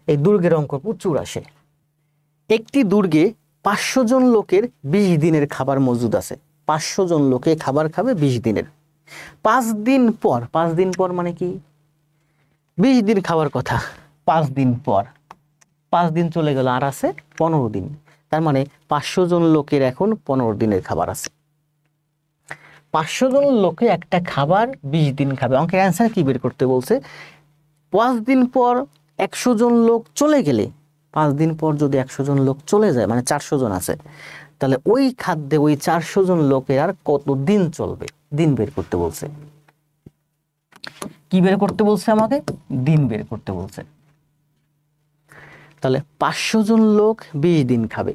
এই দুর্গের অঙ্ক প্রচুর আসে। একটি দুর্গে 500 জন লোকের 20 দিনের খাবার মজুদ আছে। 500 জন লোকে খাবার খাবে 20 দিনের। 5 দিন পর, 5 দিন পর মানে কি? 20 দিন খাবার কথা, 5 দিন পর, 5 দিন চলে গেল, আর আছে 15 দিন। তার মানে 500 জন লোকের এখন 15 দিনের খাবার আছে। 500 জন লোকে একটা খাবার 20 দিন খাবে। অঙ্কের অ্যান্সার কি বের করতে বলছে? 5 দিন পর 100 জন লোক চলে গেলে, 5 দিন পর যদি 100 জন লোক চলে যায়, মানে 400 জন আছে, তাহলে ওই খাদ্যে ওই 400 জন লোকের আর কত দিন চলবে? দিন বের করতে বলছে। কি বের করতে বলছে আমাকে? দিন বের করতে বলছে। তাহলে 500 জন লোক 20 দিন খাবে,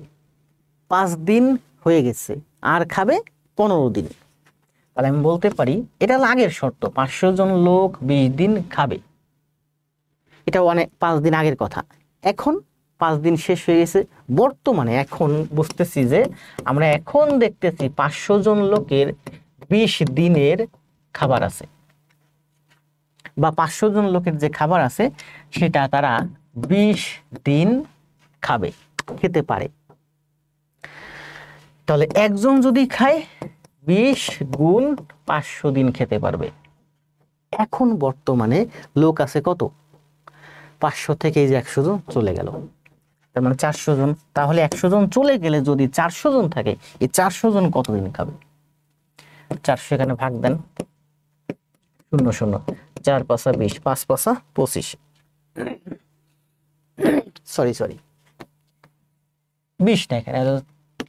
5 দিন হয়ে গেছে, আর খাবে 15 দিন। তাহলে আমি বলতে পারি, এটা আগের শর্ত, 500 জন লোক 20 দিন খাবে, এটা অনেক 5 দিন আগের কথা। এখন 5 দিন শেষ হয়ে গেছে, বর্তমানে এখন বুঝতেছি যে আমরা এখন দেখতেছি 500 জন লোকের 20 দিনের খাবার আছে, বা 500 জন লোকের যে খাবার আছে সেটা তারা 20 দিন খাবে, খেতে পারে। তাহলে একজন যদি খায় 20 গুণ 500 দিন খেতে পারবে। এখন বর্তমানে লোক আছে কত? 500 থেকে এই যে 100 জন চলে গেল, তার মানে 400 জন। তাহলে 100 জন চলে গেলে যদি 400 জন থাকে, এই 400 জন কতদিন খাবে? 400 এখানে ভাগ দেন, 0 0, 4 5 20, 5 5 25, সরি 20 না, এখানে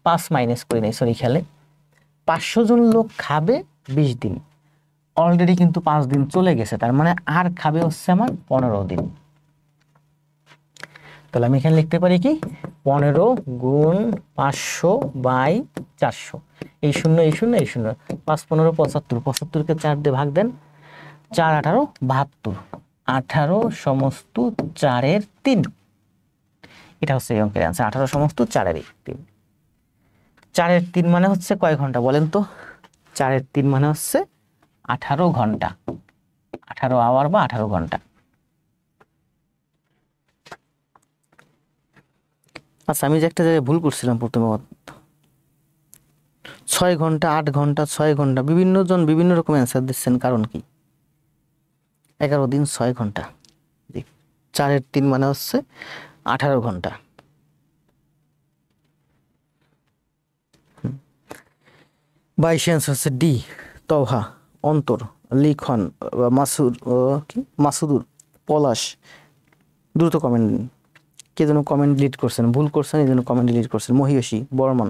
5 মাইনাস করে নেই, সরি খেয়ালে। 500 জন লোক খাবে 20 দিন, অলরেডি কিন্তু 5 দিন চলে গেছে, তার মানে আর খাবে হচ্ছে আমার 15 দিন। তাহলে আমি এখানে লিখতে পারি কি, 15 গুণ 500 বাই 400, এই 0 এই 0 এই 0, 5 15 75, 75কে 4 দিয়ে ভাগ দেন, 4 18 72, 18 সমস্ত 4 এর 3। এটা হচ্ছে এই অঙ্কের অ্যান্সার, 18 সমস্ত 4 এর 3। 4 এর 3 মানে হচ্ছে কয় ঘন্টা বলেন তো? 4 এর 3 মানে হচ্ছে 18 ঘন্টা, 18 আওয়ার বা 18 ঘন্টা। আচ্ছা, আমি যে একটা জায়গায় ভুল করছিলাম প্রথমে, 6 ঘন্টা 8 ঘন্টা 6 ঘন্টা, বিভিন্ন জন বিভিন্ন রকম অ্যান্সার দিচ্ছেন, কারণ কি? 11 দিন 6 ঘন্টা, 4 এর 3 মানে হচ্ছে 18 ঘন্টা। 22 অ্যান্সার হচ্ছে ডি, তৌহা, অন্তর, লিখন, মাসুদুর, পলাশ। দ্রুত কমেন্ট দিন, কে যেন কমেন্ট ডিলিট করছেন, ভুল করছেন, এই জন্য কমেন্ট ডিলিট করছেন। মহিয়সী, বর্মন,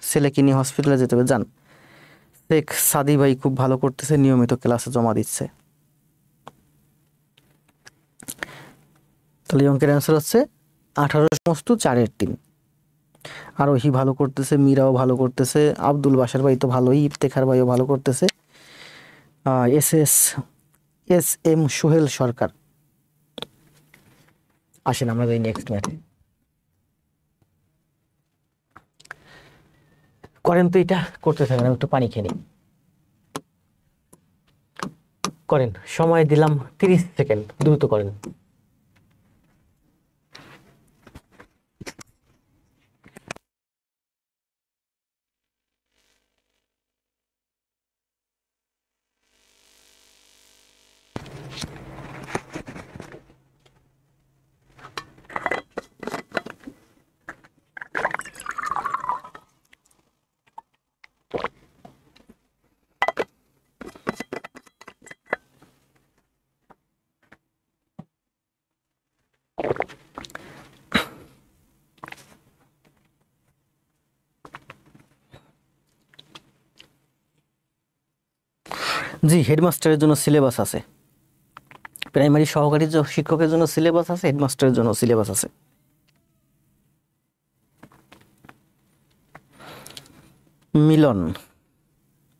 ছেলেকে নিয়ে হসপিটালে যেতে হবে, যান। শেখ সাদি ভাই খুব ভালো করতেছে, নিয়মিত ক্লাসে জমা দিচ্ছে। তাহলে অঙ্কের অ্যান্সার হচ্ছে 18 সমস্ত 4 এর 3। আরোহী ভালো করতেছে, মীরাও ভালো করতেছে, আব্দুল বাসার ভাই তো ভালোই, ইফতেখার ভাইও ভালো করতেছে, এস এম সোহেল সরকার। আসেন আমরা যাই নেক্সট ম্যাথে। করেন তো, এটা করতে থাকেন, আমি একটু পানি খেয়ে নিই। করেন, সময় দিলাম 30 সেকেন্ড, দ্রুত করেন। জি, হেডমাস্টারের জন্য সিলেবাস আছে, প্রাইমারি সহকারী শিক্ষকের জন্য সিলেবাস আছে, হেডমাস্টারের জন্য সিলেবাস আছে। মিলন,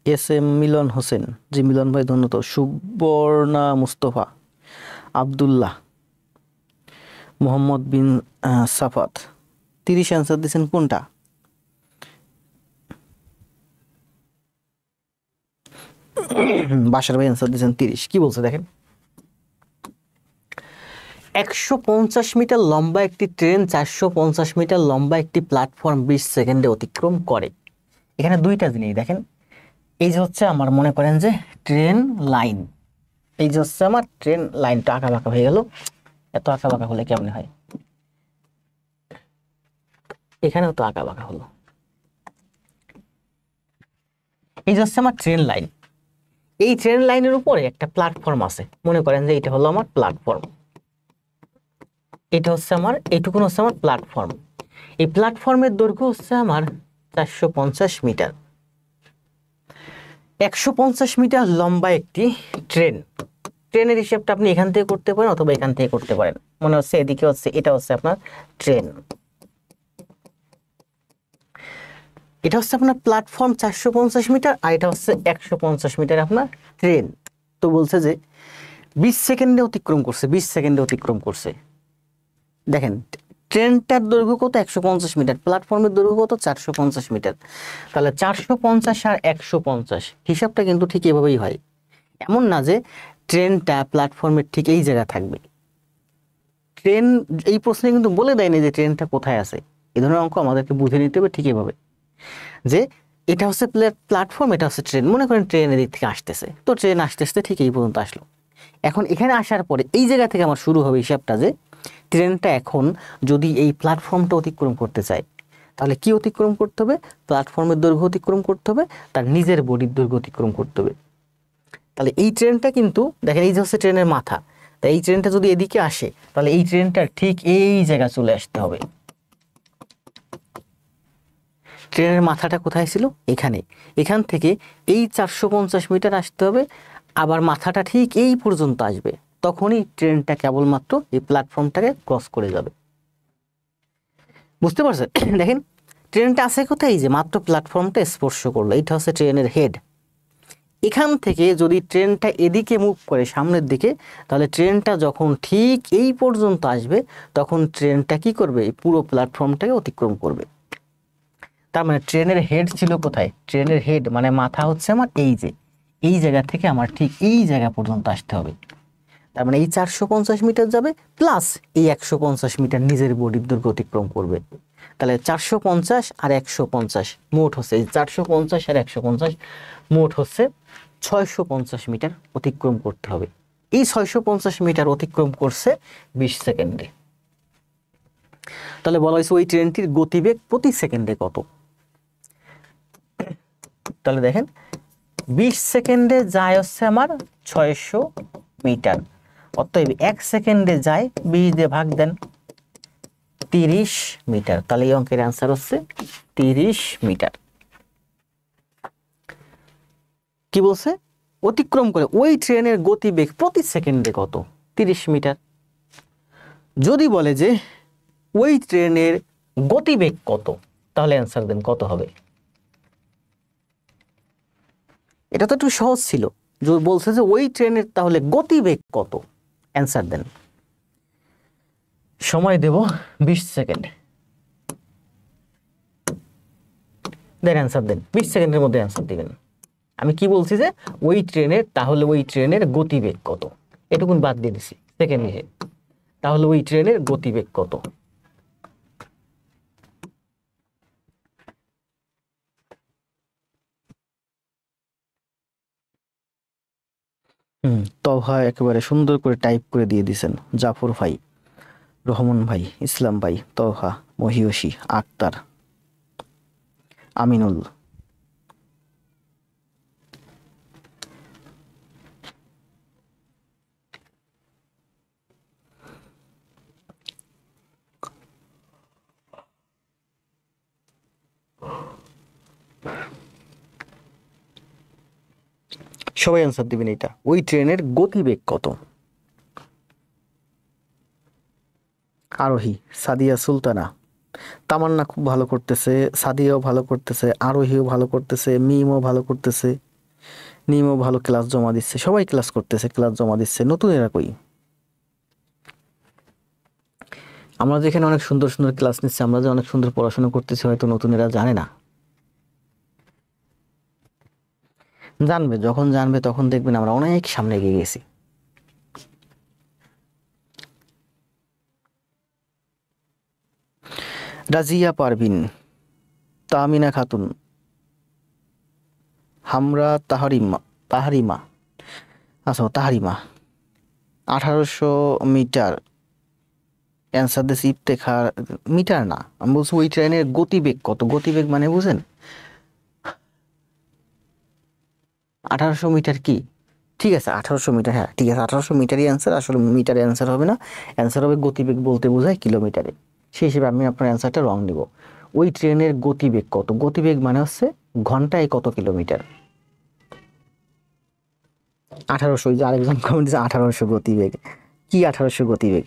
এস এম মিলন হোসেন, জি মিলন ভাই ধন্যবাদ। সুবর্ণা মুস্তফা, আবদুল্লাহ, মোহাম্মদ বিন সাফাত। 30 অ্যান্সার দিয়েছেন কোনটা? বাসার ভাই অ্যান্সার দিয়েছেন 30। কি বলছে দেখেন, 150 মিটার লম্বা একটি ট্রেন 450 মিটার লম্বা একটি প্ল্যাটফর্ম 20 সেকেন্ডে অতিক্রম করে। এখানে দুইটা জিনিস দেখেন, এই যে হচ্ছে আমার মনে করেন যে ট্রেন লাইন, এই যে হচ্ছে আমার ট্রেন লাইনটা আঁকা বাঁকা হয়ে গেল, এত আঁকা বাঁকা হলে কেমন হয়? এখানেও তো আঁকা বাঁকা হলো। এই যে হচ্ছে আমার ট্রেন লাইন, এই ট্রেন লাইনের উপরে একটা প্ল্যাটফর্ম আছে, মনে করেন যে এটা হলো আমার প্ল্যাটফর্ম, এটা হচ্ছে আমার এইটুকুন হচ্ছে আমার প্ল্যাটফর্ম। এই প্ল্যাটফর্মের দৈর্ঘ্য হচ্ছে আমার 450 মিটার। 150 মিটার লম্বা একটি ট্রেন। ট্রেনের হিসেবটা আপনি এখান থেকে করতে পারেন অথবা এখান থেকে করতে পারেন। মনে হচ্ছে এদিকে হচ্ছে, এটা হচ্ছে আপনার ট্রেন, এটা হচ্ছে আপনার প্ল্যাটফর্ম 450 মিটার, আর এটা হচ্ছে 150 মিটার আপনার ট্রেন। তো বলছে যে 20 সেকেন্ডে অতিক্রম করছে, 20 সেকেন্ডে অতিক্রম করছে। দেখেন ট্রেনটার দৈর্ঘ্য কত, 150 মিটার, প্ল্যাটফর্মের দৈর্ঘ্য কত, 450 মিটার। তাহলে 450 আর 150 হিসাবটা কিন্তু ঠিক এভাবেই হয়। এমন না যে ট্রেনটা প্ল্যাটফর্মের ঠিক এই জায়গা থাকবে। ট্রেন এই প্রশ্নে কিন্তু বলে দেয়নি যে ট্রেনটা কোথায় আছে। এই ধরনের অঙ্ক আমাদেরকে বুঝে নিতে হবে ঠিক এভাবে, যে এটা হচ্ছে প্ল্যাটফর্ম, এটা হচ্ছে ট্রেন। মনে করেন ট্রেনের দিক থেকে আসতেছে, তো ট্রেন আসতে আসতে ঠিক এই পর্যন্ত আসলো। এখন এখানে আসার পরে এই জায়গা থেকে আমার শুরু হবে হিসাবটা, যে ট্রেনটা এখন যদি এই প্ল্যাটফর্মটা অতিক্রম করতে চায়, তাহলে কি অতিক্রম করতে হবে, প্ল্যাটফর্মের দৈর্ঘ্য অতিক্রম করতে হবে, তার নিজের বডির দৈর্ঘ্য অতিক্রম করতে হবে। তাহলে এই ট্রেনটা কিন্তু দেখেন এই যে হচ্ছে ট্রেনের মাথা, তাই এই ট্রেনটা যদি এদিকে আসে তাহলে এই ট্রেনটার ঠিক এই জায়গা চলে আসতে হবে। ট্রেনের মাথাটা কোথায় ছিল, এখানে। এখান থেকে এই 450 মিটার আসতে হবে, আবার মাথাটা ঠিক এই পর্যন্ত আসবে, তখনই ট্রেনটা কেবলমাত্র এই প্ল্যাটফর্মটাকে ক্রস করে যাবে। বুঝতে পারছেন? দেখেন ট্রেনটা আছে কোথায়, যে মাত্র প্ল্যাটফর্মটা স্পর্শ করলো, এটা হচ্ছে ট্রেনের হেড। এখান থেকে যদি ট্রেনটা এদিকে মুভ করে সামনের দিকে, তাহলে ট্রেনটা যখন ঠিক এই পর্যন্ত আসবে, তখন ট্রেনটা কি করবে, এই পুরো প্ল্যাটফর্মটাকে অতিক্রম করবে। তার মানে ট্রেনের হেড ছিল কোথায়, ট্রেনের হেড মানে মাথা হচ্ছে আমার এই যে এই জায়গা থেকে আমার ঠিক এই জায়গা পর্যন্ত আসতে হবে। তার মানে এই 450 মিটার যাবে, প্লাস এই 150 মিটার নিজের বডির দৈর্ঘ্য অতিক্রম করবে। তাহলে 450 আর 150 মোট হচ্ছে, 450 আর 150 মোট হচ্ছে 650 মিটার অতিক্রম করতে হবে। এই 650 মিটার অতিক্রম করছে 20 সেকেন্ডে। তাহলে বলা হয়েছে ওই ট্রেনটির গতিবেগ প্রতি সেকেন্ডে কত। তাহলে দেখেন 20 সেকেন্ডে যায় হচ্ছে আমার 600 মিটার, অতএব 1 সেকেন্ডে যায় 20 দিয়ে ভাগ দেন, 30 মিটার। তাহলে এই অঙ্কের অ্যান্সার হচ্ছে 30 মিটার। কি বলছে, অতিক্রম করে ওই ট্রেনের গতিবেগ প্রতি সেকেন্ডে কত, 30 মিটার। যদি বলে যে ওই ট্রেনের গতিবেগ কত, তাহলে অ্যান্সার দেন কত হবে। এটা তো একটু সহজ ছিল, বলছে যে ওই ট্রেনের তাহলে গতিবেগ কত, অ্যান্সার দেন। সময় দেব 20 সেকেন্ড, দেন অ্যান্সার দেন, 20 সেকেন্ডের মধ্যে অ্যান্সার দিবেন। আমি কি বলছি যে ওই ট্রেনের, তাহলে ওই ট্রেনের গতিবেগ কত, এটুকুন বাদ দিয়ে দিছি সেকেন্ড নিয়ে, তাহলে ওই ট্রেনের গতিবেগ কত। তহা একেবারে সুন্দর করে টাইপ করে দিয়ে দিছেন, জাফর ভাই, রহমান ভাই, ইসলাম ভাই, তহা, মহিয়সী, আক্তার, আমিনুল। সবাই অ্যান্সার দিবেন এটা, ওই ট্রেনের গতিবেগ কত। আরোহী, সাদিয়া সুলতানা, তামান্না খুব ভালো করতেছে, সাদিয়াও ভালো করতেছে, আরোহীও ভালো করতেছে, মিমও ভালো করতেছে, নিমও ভালো ক্লাস জমা দিচ্ছে, সবাই ক্লাস করতেছে, ক্লাস জমা দিচ্ছে। নতুন এরা কই, আমরা যেখানে অনেক সুন্দর সুন্দর ক্লাস নিচ্ছি, আমরা যে অনেক সুন্দর পড়াশোনা করতেছি, হয়তো নতুন এরা জানে না। জানবে, যখন জানবে তখন দেখবেন আমরা অনেক সামনে এগিয়ে গেছি। রাজিয়া পারভিন, তামিনা খাতুন, হামরা তাহারিমা, আচ্ছা Tahrima, 1800 metre answer this Iftekhar. Metre না, আমি বলছি ওই ট্রেনের গতিবেগ কত, গতিবেগ মানে বুঝেন, 1800 মিটার কি? ঠিক আছে 1800 মিটার, হ্যাঁ ঠিক আছে 1800 মিটারই অ্যান্সার। আসলে মিটারে অ্যান্সার হবে না, অ্যান্সার হবে গতিবেগ বলতে বোঝায় কিলোমিটারে। সেই হিসেবে আমি আপনার অ্যান্সারটা রং নিব। ওই ট্রেনের গতিবেগ কত? গতিবেগ মানে হচ্ছে ঘন্টায় কত কিলোমিটার। 1800, যে আরেকজন কমেন্ট দিয়েছে 1800 গতিবেগ, কি 1800 গতিবেগ?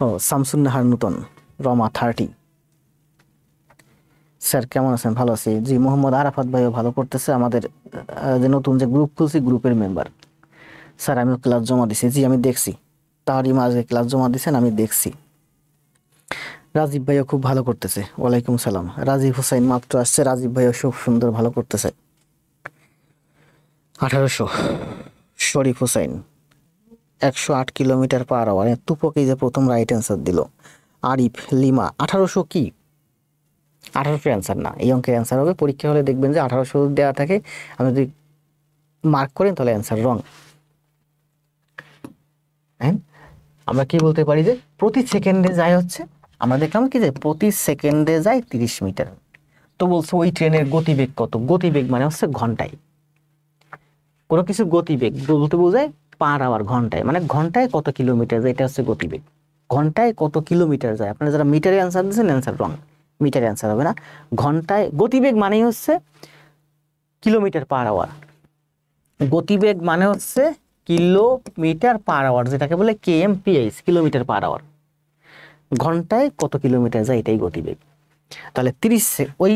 ও শামসুন নাহার নূতন, রমা 30। স্যার কেমন আছেন? ভালো আছি জি। মোহাম্মদ আরাফাত ভাইও ভালো করতেছে, আমাদের যে নতুন যে গ্রুপ খুলছি গ্রুপের মেম্বার। স্যার আমিও ক্লাস জমা দিছি, জি আমি দেখছি। তারই মাঝে ক্লাস জমা দিছেন, আমি দেখছি। রাজীব ভাইও খুব ভালো করতেছে, ওয়ালাইকুম সালাম। রাজীব হোসাইন মাত্র আসছে, রাজীব ভাইও খুব সুন্দর ভালো করতেছে। 1800। শরীফ হোসাইন 108 কিলোমিটার পার আওয়ার। তুপকেই যে প্রথম রাইট অ্যান্সার দিল। আরিফ লিমা 1800 কি? 1800 অ্যান্সার না, এই অঙ্কের অ্যান্সার হবে। পরীক্ষা হলে দেখবেন যে 1800 দেওয়া থাকে, আপনি যদি মার্ক করেন তাহলে অ্যান্সার রং। হ্যাঁ, আমরা কি বলতে পারি যে প্রতি সেকেন্ডে যায় হচ্ছে, আমরা দেখলাম কি যে প্রতি সেকেন্ডে যায় 30 মিটার। তো বলছো ওই ট্রেনের গতিবেগ কত? গতিবেগ মানে হচ্ছে ঘন্টায়। কোনো কিছু গতিবেগ বলতে বোঝায় পার আওয়ার, ঘন্টায়, মানে ঘন্টায় কত কিলোমিটার যায়, এটা হচ্ছে গতিবেগ। ঘন্টায় কত কিলোমিটার যায়। আপনারা যারা মিটারে অ্যান্সার দিচ্ছেন অ্যান্সার রং, মিটারে অ্যান্সার হবে না। ঘন্টায় গতিবেগ মানেই হচ্ছে কিলোমিটার পার আওয়ার। গতিবেগ মানে হচ্ছে কিলোমিটার পার আওয়ার, যেটাকে বলে কেএমপিএইচ, কিলোমিটার পার আওয়ার। ঘন্টায় কত কিলোমিটার যায় এটাই গতিবেগ। তাহলে 30, ওই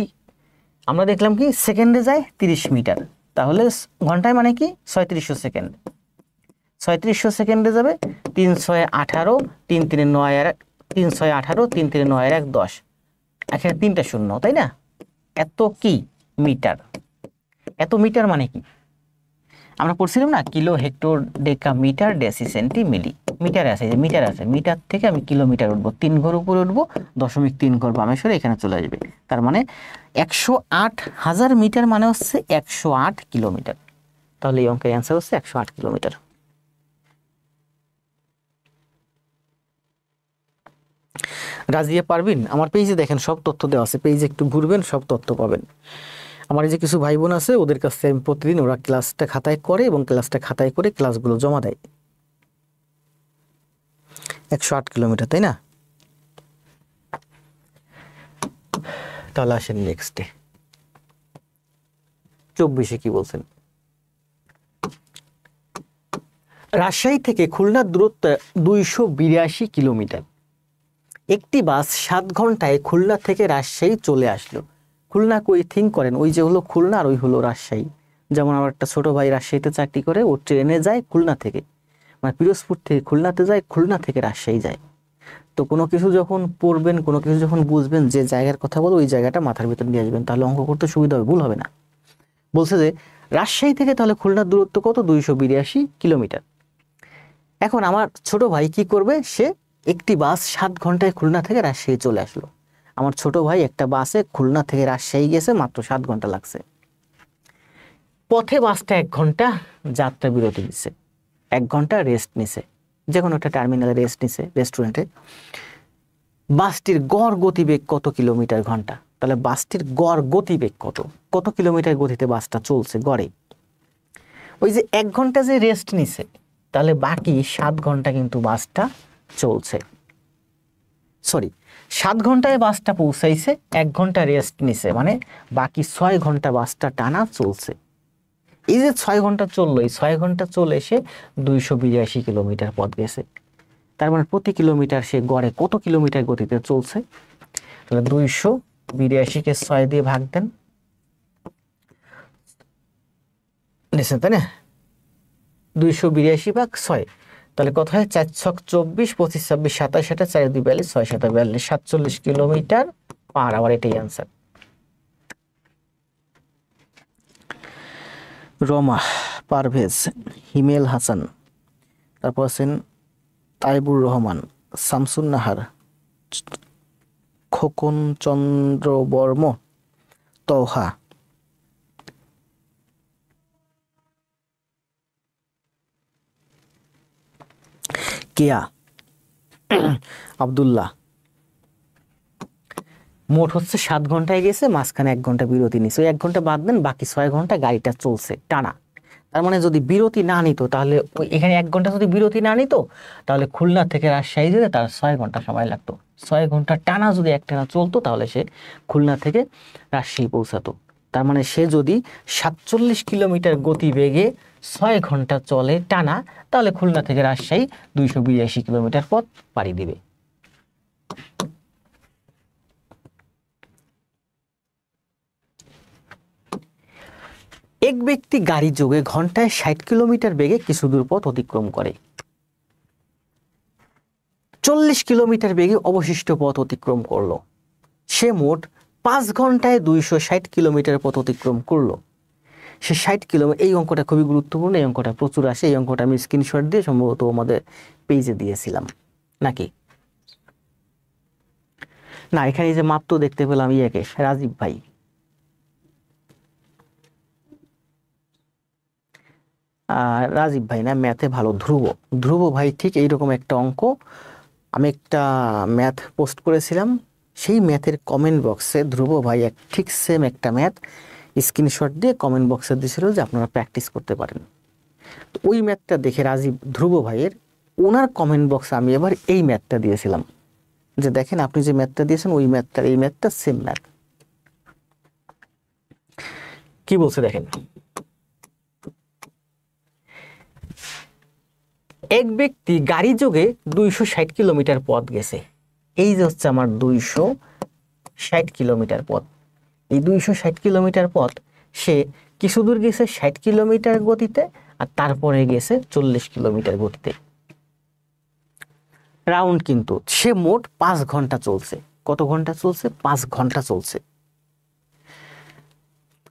আমরা দেখলাম কি সেকেন্ডে যায় 30 মিটার, তাহলে ঘন্টায় মানে কি 3700 সেকেন্ড। 3700 সেকেন্ডে যাবে 318, 3 3 9 আর 318, 3 3 9 আর 1 10, এখানে 3টা শূন্য, তাই না? এত কি মিটার, এত মিটার মানে কি? আমরা পড়ছিলাম না kilo hecto deca metre deci centi milli. Metre আছে, যে মিটার আছে, মিটার থেকে আমি কিলোমিটার উঠবো, 3 ঘর উপরে উঠবো, 0.3 ঘর বামে সরে এখানে চলে আসবে। তার মানে 108,000 মিটার মানে হচ্ছে 108 কিলোমিটার। তাহলে এই অঙ্কের অ্যান্সার হচ্ছে 108 কিলোমিটার। রাজিয়া পারবিন, আমার পেজে দেখেন সব তথ্য দেওয়া আছে, পেজে একটু ঘুরবেন সব তথ্য পাবেন। আমার এই যে কিছু ভাই বোন আছে, ওদের কাছে আমি প্রতিদিন, ওরা ক্লাসটা খাতায় করে এবং ক্লাসটা খাতায় করে ক্লাসগুলো জমা দেয়। 108 কিলোমিটার, তাই না? তাহলে আসেন নেক্সটে, 24-এ কি বলছেন? রাজশাহী থেকে খুলনার দূরত্ব 282 কিলোমিটার। একটি বাস 7 ঘন্টায় খুলনা থেকে রাজশাহী চলে আসলো। খুলনা কই থিঙ্ক করেন, ওই যে হলো খুলনা আর ওই হলো রাজশাহী। যেমন আমার একটা ছোট ভাই রাজশাহীতে চাকরি করে, ও ট্রেনে যায় খুলনা থেকে, মানে পিরোজপুর থেকে খুলনাতে যায়, খুলনা থেকে রাজশাহী যায়। তো কোনো কিছু যখন পড়বেন, কোনো কিছু যখন বুঝবেন, যে জায়গার কথা বলো ওই জায়গাটা মাথার ভিতর নিয়ে আসবেন, তাহলে অঙ্ক করতে সুবিধা হবে, ভুল হবে না। বলছে যে রাজশাহী থেকে তাহলে খুলনার দূরত্ব কত? 282 কিলোমিটার। এখন আমার ছোট ভাই কি করবে, সে একটি বাস 7 ঘন্টায় খুলনা থেকে রাজশাহী চলে আসলো। আমার ছোট ভাই একটা বাসে খুলনা থেকে রাজশাহী গেছে, মাত্র 7 ঘন্টা লাগছে। পথে বাসটা 1 ঘন্টা যাত্রা বিরতি দিচ্ছে, 1 ঘন্টা রেস্ট নিছে, যে কোনো একটা টার্মিনালে রেস্ট নিছে, রেস্টুরেন্টে। বাসটির গড় গতিবেগ কত কিলোমিটার ঘন্টা? তাহলে বাসটির গড় গতিবেগ কত, কত কিলোমিটার গতিতে বাসটা চলছে গড়ে। ওই যে 1 ঘন্টা যে রেস্ট নিছে, তাহলে বাকি 7 ঘন্টা কিন্তু বাসটা চলছে। সরি, 7 ঘন্টায় বাসটা পৌঁছাইছে, 1 ঘন্টা রেস্ট নিছে, মানে বাকি 6 ঘন্টা বাসটা টানা চলছে। এই যে 6 ঘন্টা চললো, এই 6 ঘন্টা চলে এসে 282 কিলোমিটার পথ গেছে। তার মানে প্রতি কিলোমিটার সে গড়ে কত কিলোমিটার গতিতে চলছে? তাহলে 282-কে 6 দিয়ে ভাগ দেন, নিশ্চয় তাই না? 282 ভাগ 6, তাহলে কত হয়? 4 ছক 24, 25 26 27, 4 2 42, 6 7 42, 47 কিলোমিটার পার আওয়ার, এটাই অ্যান্সার। রমা, পারভেজ, হিমেল হাসান, তারপর আছেন তাইবুর রহমান, শামসুন নাহার, খোকন চন্দ্র বর্ম, তৌহা, কেয়া, আব্দুল্লাহ, মোট হচ্ছে 7 ঘন্টায় গেছে, মাঝখানে 1 ঘন্টা বিরতি নিছে, ওই 1 ঘন্টা বাদ দেন, বাকি 6 ঘন্টা গাড়িটা চলছে টানা। তার মানে যদি বিরতি না নিত তাহলে এখানে 1 ঘন্টা যদি বিরতি না নিত তাহলে খুলনা থেকে রাজশাহী যেতে তার 6 ঘন্টা সময় লাগতো। 6 ঘন্টা টানা যদি একটানা চলতো তাহলে সে খুলনা থেকে রাজশাহী পৌঁছাতো। তার মানে সে যদি 47 কিলোমিটার গতিবেগে 6 ঘন্টা চলে টানা, তাহলে খুলনা থেকে রাজশাহী 282 কিলোমিটার পথ পাড়ি দিবে। এক ব্যক্তি গাড়ি যোগে ঘন্টায় 60 কিলোমিটার বেগে কিছু দূর পথ অতিক্রম করে। 40 কিলোমিটার বেগে অবশিষ্ট পথ অতিক্রম করলো। সে মোট 5 ঘন্টায় 260 কিলোমিটার পথ অতিক্রম করলো। সে 60 কিলোমিটার, এই অঙ্কটা খুবই গুরুত্বপূর্ণ, এই অঙ্কটা প্রচুর আসে, এই অঙ্কটা আমি স্ক্রিনশট দিয়ে সম্ভবত আমাদের পেজে দিয়েছিলাম নাকি না, এখানে যে মাত্র দেখতে পেলাম ইয়াকে রাজীব ভাই, রাজীব ভাই না, ম্যাথে ভালো ধ্রুব, ধ্রুব ভাই ঠিক এইরকম একটা অঙ্ক আমি একটা ম্যাথ পোস্ট করেছিলাম, সেই ম্যাথের কমেন্ট বক্সে ধ্রুব ভাই ঠিক সেম একটা ম্যাথ স্ক্রিনশট দিয়ে কমেন্ট বক্সে দিয়েছিল যে আপনারা প্র্যাকটিস করতে পারেন। তো ওই ম্যাথটা দেখে রাজীব ধ্রুব ভাইয়ের ওনার কমেন্ট বক্সে আমি এবার এই ম্যাথটা দিয়েছিলাম যে দেখেন আপনি যে ম্যাথটা দিয়েছেন ওই ম্যাথটার এই ম্যাথটা সেম ম্যাথ। কি বলছে দেখেন, এক ব্যক্তি গাড়ি যোগে 260 কিলোমিটার পথ গেছে। এই যে হচ্ছে আমার 260 কিলোমিটার পথ, এই 260 কিলোমিটার পথ সে কিছু দূর গেছে 60 কিলোমিটার গতিতে, আর তারপরে গেছে 40 কিলোমিটার গতিতে রাউন্ড। কিন্তু সে মোট 5 ঘন্টা চলছে। কত ঘন্টা চলছে? 5 ঘন্টা চলছে।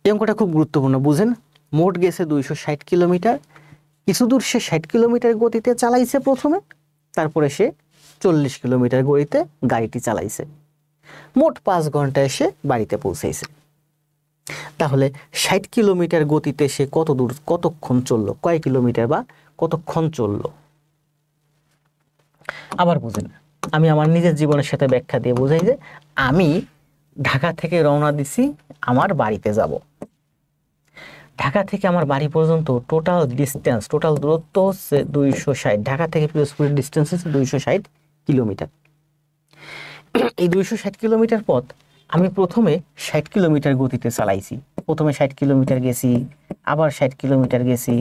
এই অঙ্কটা খুব গুরুত্বপূর্ণ, বুঝেন। মোট গেছে 260 কিলোমিটার, কিছু দূর সে 60 কিলোমিটার গতিতে চালাইছে প্রথমে, তারপরে সে 40 কিলোমিটার গতিতে গাড়িটি চালাইছে, মোট 5 ঘন্টায় সে বাড়িতে পৌঁছাইছে। তাহলে 60 কিলোমিটার গতিতে সে কত দূর কতক্ষণ চললো, কয় কিলোমিটার বা কতক্ষণ চললো। আবার বুঝেন, আমি আমার নিজের জীবনের সাথে ব্যাখ্যা দিয়ে বোঝাই যে আমি ঢাকা থেকে রওনা দিছি আমার বাড়িতে যাব। ঢাকা থেকে আমার বাড়ি পর্যন্ত টোটাল ডিস্টেন্স, টোটাল দূরত্ব হচ্ছে 260। ঢাকা থেকে পিরোজপুরের ডিস্টেন্স হচ্ছে 260 কিলোমিটার। এই 260 কিলোমিটার পথ আমি প্রথমে 60 কিলোমিটার গতিতে চালাইছি। প্রথমে 60 কিলোমিটার গেছি, আবার 60 কিলোমিটার গেছি,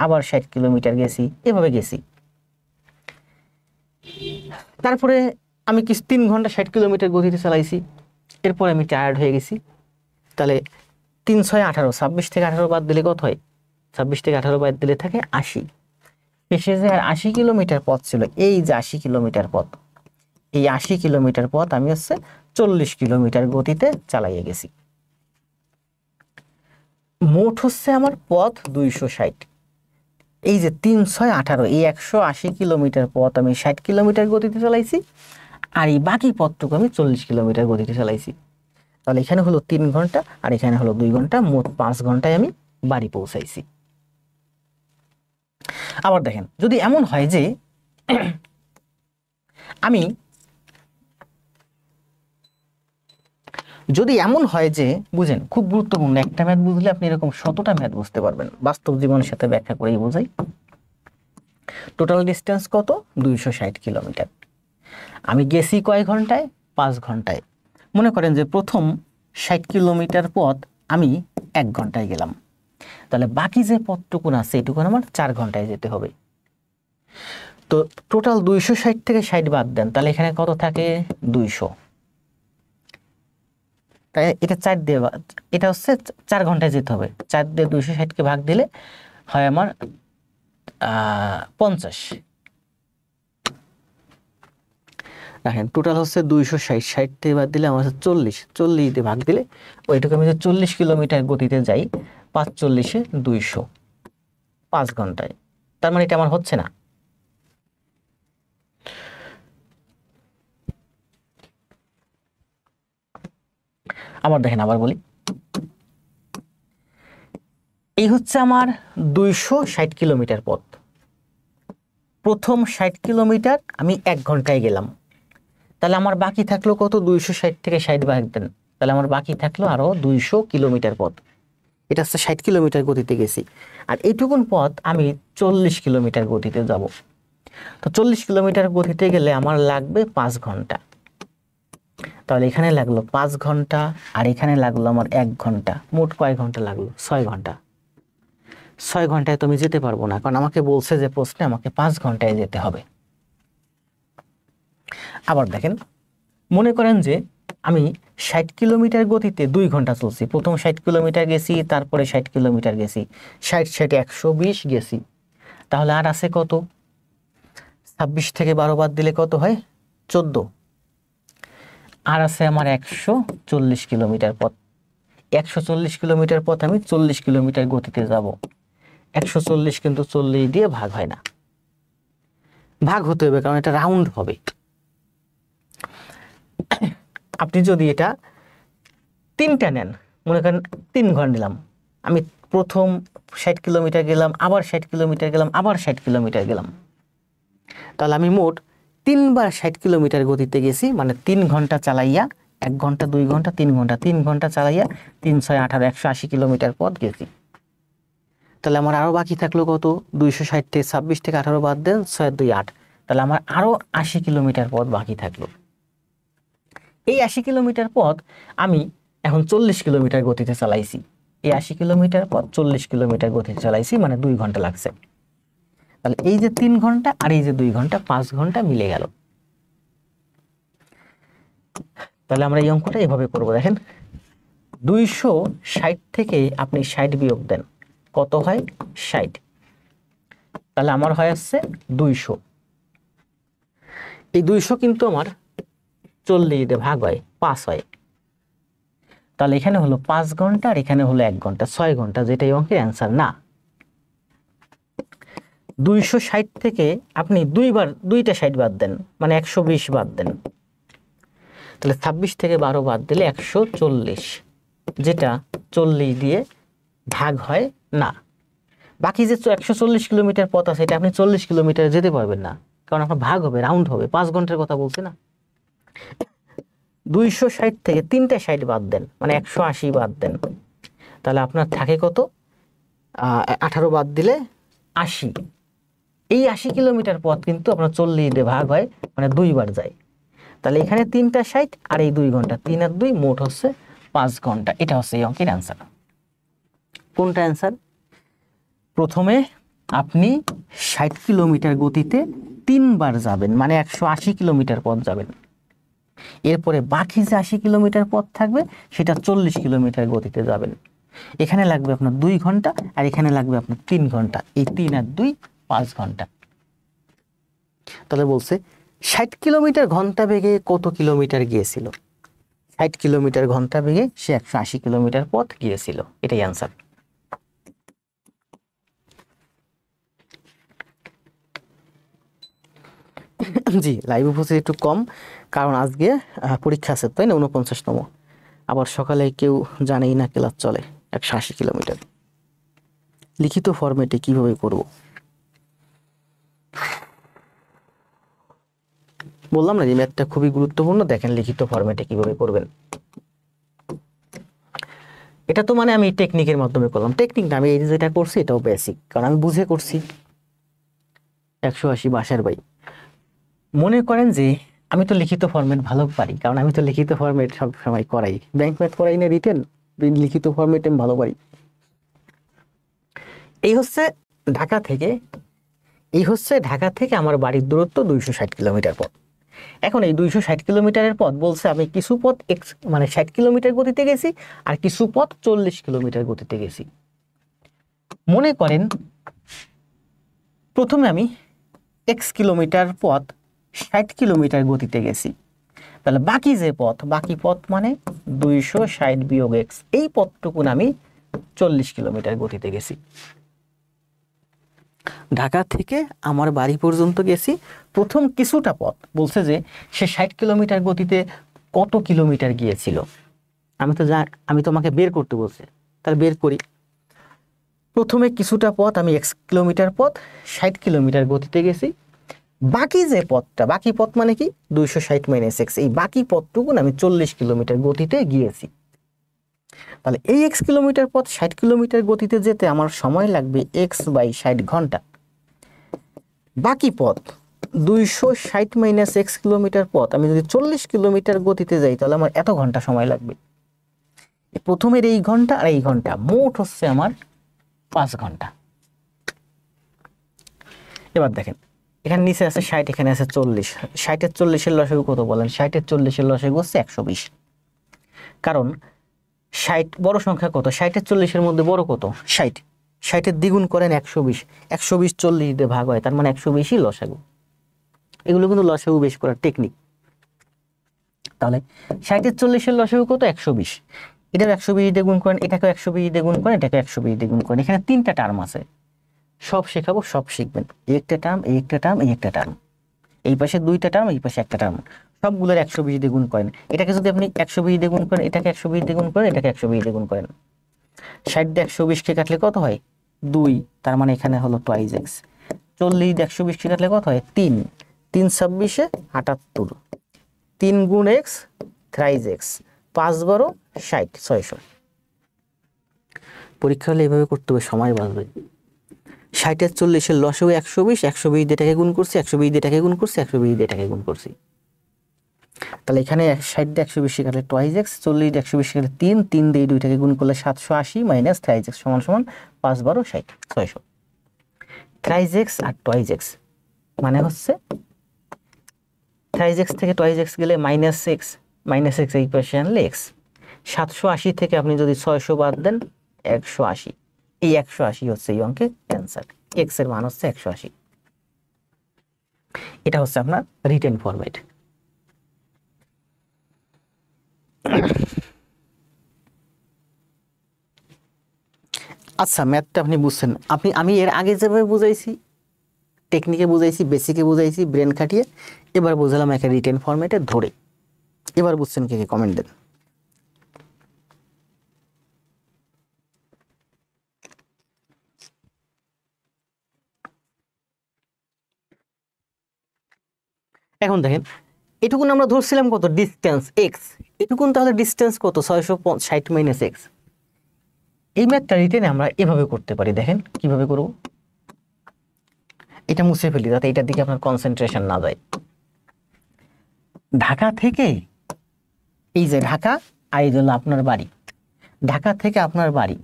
আবার 60 কিলোমিটার গেছি, এভাবে গেছি। তারপরে আমি 3 ঘন্টা 60 কিলোমিটার গতিতে চালাইছি, এরপর আমি টায়ার্ড হয়ে গেছি। তাহলে 3 6 18, 26 থেকে 18 বাদ দিলে কত হয়? 26 থেকে 18 বাদ দিলে থাকে 80। শেষে যে আর 80 কিলোমিটার পথ ছিল, এই যে 80 কিলোমিটার পথ, এই 80 কিলোমিটার পথ আমি হচ্ছে 40 কিলোমিটার গতিতে চালাইয়ে গেছি। মোট হচ্ছে আমার পথ 260। এই যে 3 6 18, এই 180 কিলোমিটার পথ আমি 60 কিলোমিটার গতিতে চালাইছি, আর এই বাকি পথটুকু আমি 40 কিলোমিটার গতিতে চালাইছি। তাহলে এখানে হলো 3 ঘন্টা আর এখানে হলো 2 ঘন্টা, মোট 5 ঘন্টায় আমি বাড়ি পৌঁছাইছি। আবার দেখেন, যদি এমন হয় যে আমি বুঝেন, খুব গুরুত্বপূর্ণ একটা ম্যাথ বুঝলে আপনি এরকম 100টা ম্যাথ বুঝতে পারবেন। বাস্তব জীবনের সাথে ব্যাখ্যা করেই বোঝাই। টোটাল ডিস্টেন্স কত? 260 কিলোমিটার। আমি গেছি কয় ঘন্টায়? 5 ঘন্টায়। মনে করেন যে প্রথম 60 কিলোমিটার পথ আমি 1 ঘন্টায় গেলাম, তাহলে বাকি যে পথটুকুন আছে এটুকুন আমার 4 ঘন্টায় যেতে হবে। তো টোটাল 260 থেকে 60 বাদ দেন, তাহলে এখানে কত থাকে? 200। তাই এটা 4 দিয়ে, এটা হচ্ছে 4 ঘন্টায় যেতে হবে। 4 দিয়ে 260কে ভাগ দিলে হয় আমার 50। দেখেন টোটাল হচ্ছে 260, 60 থেকে বাদ দিলে আমার হচ্ছে 40, 40 দিয়ে ভাগ দিলে ওইটুকু আমি যে 40 কিলোমিটার গতিতে যাই, 5 40 200, 5 ঘন্টায়। তার মানে এটা আমার হচ্ছে না। আবার দেখেন, আবার বলি, এই হচ্ছে আমার 260 কিলোমিটার পথ। প্রথম 60 কিলোমিটার আমি 1 ঘন্টায় গেলাম, তাহলে আমার বাকি থাকলো কত, 260 থেকে 60 ভাগ দেন, তাহলে আমার বাকি থাকলো আরো 200 কিলোমিটার পথ। এটা হচ্ছে 60 কিলোমিটার গতিতে গেছি, আর এইটুকুন পথ আমি 40 কিলোমিটার গতিতে যাব। তো 40 কিলোমিটার গতিতে গেলে আমার লাগবে 5 ঘন্টা। তাহলে এখানে লাগলো 5 ঘন্টা, আর এখানে লাগলো আমার 1 ঘন্টা, মোট কয় ঘন্টা লাগলো, 6 ঘন্টা। 6 ঘন্টায় তো আমি যেতে পারবো না, কারণ আমাকে বলছে যে প্রশ্নে আমাকে 5 ঘন্টায় যেতে হবে। আবার দেখেন, মনে করেন যে আমি 60 কিলোমিটার গতিতে 2 ঘন্টা চলছি, প্রথম 60 কিলোমিটার গেছি, তারপরে 60 কিলোমিটার গেছি, 60 60 120 গেছি। তাহলে আর আছে কত, 26 থেকে 12 বাদ দিলে কত হয়, 14। আর আছে আমার 140 কিলোমিটার পথ। 140 কিলোমিটার পথ আমি 40 কিলোমিটার গতিতে যাব। 140 কিন্তু 40 দিয়ে ভাগ হয় না, ভাগ হতে হবে, কারণ এটা রাউন্ড হবে। আপনি যদি এটা 3টা নেন, মনে করেন 3 ঘর নিলাম, আমি প্রথম 60 কিলোমিটার গেলাম, আবার 60 কিলোমিটার গেলাম, আবার 60 কিলোমিটার গেলাম, তাহলে আমি মোট 3 বার 60 কিলোমিটার গতিতে গেছি, মানে 3 ঘন্টা চালাইয়া, 1 ঘন্টা 2 ঘন্টা 3 ঘন্টা, 3 ঘন্টা চালাইয়া 3 6 18 180 কিলোমিটার পথ গেছি। তাহলে আমার আরো বাকি থাকলো কত, 260 থেকে 26 থেকে 18 বাদ দেন, 6 2 8, তাহলে আমার আরো 80 কিলোমিটার পথ বাকি থাকলো। এই 80 কিলোমিটার পথ আমি এখন 40 কিলোমিটার গতিতে চালাইছি। এই 80 কিলোমিটার পথ 40 কিলোমিটার গতিতে চালাইছি, মানে 2 ঘন্টা লাগছে। তাহলে এই যে 3 ঘন্টা আর এই যে 2 ঘন্টা, 5 ঘন্টা মিলে গেল। তাহলে আমরা এই অঙ্কটা এভাবে করব। দেখেন, 260 থেকে আপনি 60 বিয়োগ দেন, কত হয়, 60। তাহলে আমার হয় আসছে 200। এই 200 কিন্তু আমার 40 দিয়ে ভাগ হয়, 5 হয়। তাহলে এখানে হলো 5 ঘন্টা আর এখানে হলো 1 ঘন্টা, 6 ঘন্টা, যেটা এই অঙ্কের অ্যান্সার না। 260 থেকে আপনি 2টা 60 বাদ দেন, মানে 120 বাদ দেন, তাহলে 26 থেকে 12 বাদ দিলে 140, যেটা 40 দিয়ে ভাগ হয় না। বাকি যে 140 কিলোমিটার পথ আছে, এটা আপনি 40 কিলোমিটার যেতে পারবেন না, কারণ আপনার ভাগ হবে, রাউন্ড হবে, 5 ঘন্টার কথা বলছে না। 260 থেকে 3টা 60 বাদ দেন, মানে 180 বাদ দেন, তাহলে আপনার থাকে কত, 18 বাদ দিলে 80। এই 80 কিলোমিটার পথ কিন্তু আপনার 40 দিয়ে ভাগ হয়, মানে 2 বার যায়। তাহলে এখানে 3টা 60 আর এই 2 ঘন্টা, 3 আর 2 মোট হচ্ছে 5 ঘন্টা। এটা হচ্ছে এই অঙ্কের অ্যান্সার। কোনটা অ্যান্সার? প্রথমে আপনি 60 কিলোমিটার গতিতে 3 বার যাবেন, মানে 180 কিলোমিটার পথ যাবেন। এরপরে বাকি যে 80 কিলোমিটার পথ থাকবে সেটা 40 কিলোমিটার গতিতে যাবেন। এখানে লাগবে আপনার 2 ঘন্টা আর এখানে লাগবে আপনার 3 ঘন্টা। এই 3 আর 2 5 ঘন্টা। তাহলে বলছে 60 কিলোমিটার ঘন্টা বেগে কত কিলোমিটার গিয়েছিল? 60 কিলোমিটার ঘন্টা বেগে সে 180 কিলোমিটার পথ গিয়েছিল। এটাই অ্যান্সার। জি, লাইভ উপস্থিতি একটু কম, কারণ আজকে পরীক্ষা আছে, তাই না, 49তম। আবার সকালে কেউ জানেই না ক্লাস চলে 180 কিলোমিটার। লিখিত ফরম্যাটে কিভাবে করব? বললাম না যে ম্যাথটা খুবই গুরুত্বপূর্ণ। দেখেন লিখিত ফরম্যাটে কিভাবে করবেন। এটা তো মানে আমি টেকনিকের মাধ্যমে করলাম। টেকনিক না, আমি এই যেটা করছি এটাও বেসিক, কারণ আমি বুঝে করছি। 180 বাসার ভাই, মনে করেন যে আমি তো লিখিত ফরম্যাট ভালো পারি, কারণ আমি তো লিখিত ফরম্যাট সব সময় করাই। ব্যাংক ম্যাথ করাই না, রিটেন, লিখিত ফরম্যাট আমি ভালো পারি। এই হচ্ছে ঢাকা থেকে আমার বাড়ির দূরত্ব 260 কিলোমিটার পথ। এখন এই 260 কিলোমিটারের পথ বলছে আমি কিছু পথ মানে 60 কিলোমিটার গতিতে গেছি আর কিছু পথ 40 কিলোমিটার গতিতে গেছি। মনে করেন প্রথমে আমি x কিলোমিটার পথ 60 কিলোমিটার গতিতে গেছি, তাহলে বাকি পথ মানে 260 বিয়োগ x, এই পথটুকুন আমি 40 কিলোমিটার গতিতে গেছি। ঢাকা থেকে আমার বাড়ি পর্যন্ত গেছি। প্রথম কিছুটা পথ বলছে যে সে 60 কিলোমিটার গতিতে কত কিলোমিটার গিয়েছিল। আমি তো আমাকে বের করতে বলছে, তাহলে বের করি। প্রথমে কিছুটা পথ আমি x কিলোমিটার পথ 60 কিলোমিটার গতিতে গেছি, বাকি যে পথটা, বাকি পথ মানে কি 260 মাইনাস এক্স, এই বাকি পথটুকুন আমি 40 কিলোমিটার গতিতে গিয়েছি। তাহলে এই এক্স কিলোমিটার পথ 60 কিলোমিটার গতিতে যেতে আমার সময় লাগবে এক্স বাই 60 ঘন্টা। বাকি পথ 260 মাইনাস এক্স কিলোমিটার পথ আমি যদি 40 কিলোমিটার গতিতে যাই তাহলে আমার এত ঘন্টা সময় লাগবে। প্রথমের এই ঘন্টা আর এই ঘন্টা মোট হচ্ছে আমার 5 ঘন্টা। এবার দেখেন এখানে নিচে আছে 60, এখানে আছে 40, 60-এর 40-এর লসাগু কত বলেন? 60-এর 40-এর লসাগু হচ্ছে 120। কারণ 60 বড় সংখ্যা কত? 60-এর 40-এর মধ্যে বড় কত? 60। 60-এর দ্বিগুণ করেন 120, 120 40 দিয়ে ভাগ হয়, তার মানে 120ই লসাগু। এগুলো কিন্তু লসাগু বেশ করার টেকনিক। তাহলে 60-এর 40-এর লসাগু কত? 120। এটাকে 120 দিয়ে গুণ করেন, এটাকে 120 দিয়ে গুণ করেন, এটাকে 120 দিয়ে গুণ করেন। এখানে 3টা টার্ম আছে, সব শেখাবো, সব শিখবেন। এই একটা টার্ম, এই একটা টার্ম, এই একটা টার্ম, এই পাশে 2টা টার্ম, এই পাশে একটা টার্ম, সবগুলোর 120 দিয়ে গুণ করেন। এটাকে যদি আপনি 120 দিয়ে গুণ করেন, এটাকে 120 দিয়ে গুণ করেন, এটাকে 120 দিয়ে গুণ করেন। 60 দিয়ে 120 কে কাটলে কত হয়? 2, তার মানে এখানে হলো টুয়াইস এক্স। 40 দিয়ে 120 কে কাটলে কত হয়? 3, 3 26-এ 78, 3 গুণ এক্স থ্রাইস এক্স, 5 12 60, 600। পরীক্ষা হলে এভাবে করতে হবে, সময় বাঁচবে। 60-এর 40-এর লসাগু 120, 120 দিয়ে এটাকে গুণ করছি, 120 দিয়ে এটাকে গুণ করছি, 120 দিয়ে এটাকে গুণ করছি। তাহলে এখানে 60 দিয়ে 120 কাটলে টুয়াইস এক্স, 40 দিয়ে 120 কাটলে 3, 3 দিয়ে এই দুইটাকে গুণ করলে 780 মাইনাস থ্রাইস এক্স সমান সমান 5 12 60, 600। থ্রাইস এক্স আর টুয়াইস এক্স মানে হচ্ছে থ্রাইস এক্স থেকে টুয়াইস এক্স গেলে মাইনাস এক্স, মাইনাস এক্স এই পাশে আনলে এক্স। 780 থেকে আপনি যদি 600 বাদ দেন 180, এই 180 হচ্ছে এই অঙ্কের অ্যান্সার। এক্স এর মান হচ্ছে 180। এটা হচ্ছে আপনার রিটেন ফরম্যাট। আচ্ছা, ম্যাথটা আপনি বুঝছেন? আমি এর আগে যেভাবে বুঝাইছি, টেকনিকে বুঝাইছি, বেসিকে বুঝাইছি, ব্রেন খাটিয়ে, এবার বুঝালাম একটা রিটেন ফরম্যাটে ধরে। এবার বুঝছেন কে কে? কমেন্ট দেন। এখন দেখেন এটুকুন আমরা ধরছিলাম কত? Distance x. এটুকুন তাহলে ডিস্টেন্স কত? 660 মাইনাস এক্স। এই ম্যাথটা রিটেনে আমরা এভাবে করতে পারি। দেখেন কিভাবে করব। এটা মুছে ফেলি যাতে এটার দিকে আপনার কনসেন্ট্রেশন না যায়। ঢাকা থেকে, এই যে ঢাকা আর এই জন্য আপনার বাড়ি, ঢাকা থেকে আপনার বাড়ি,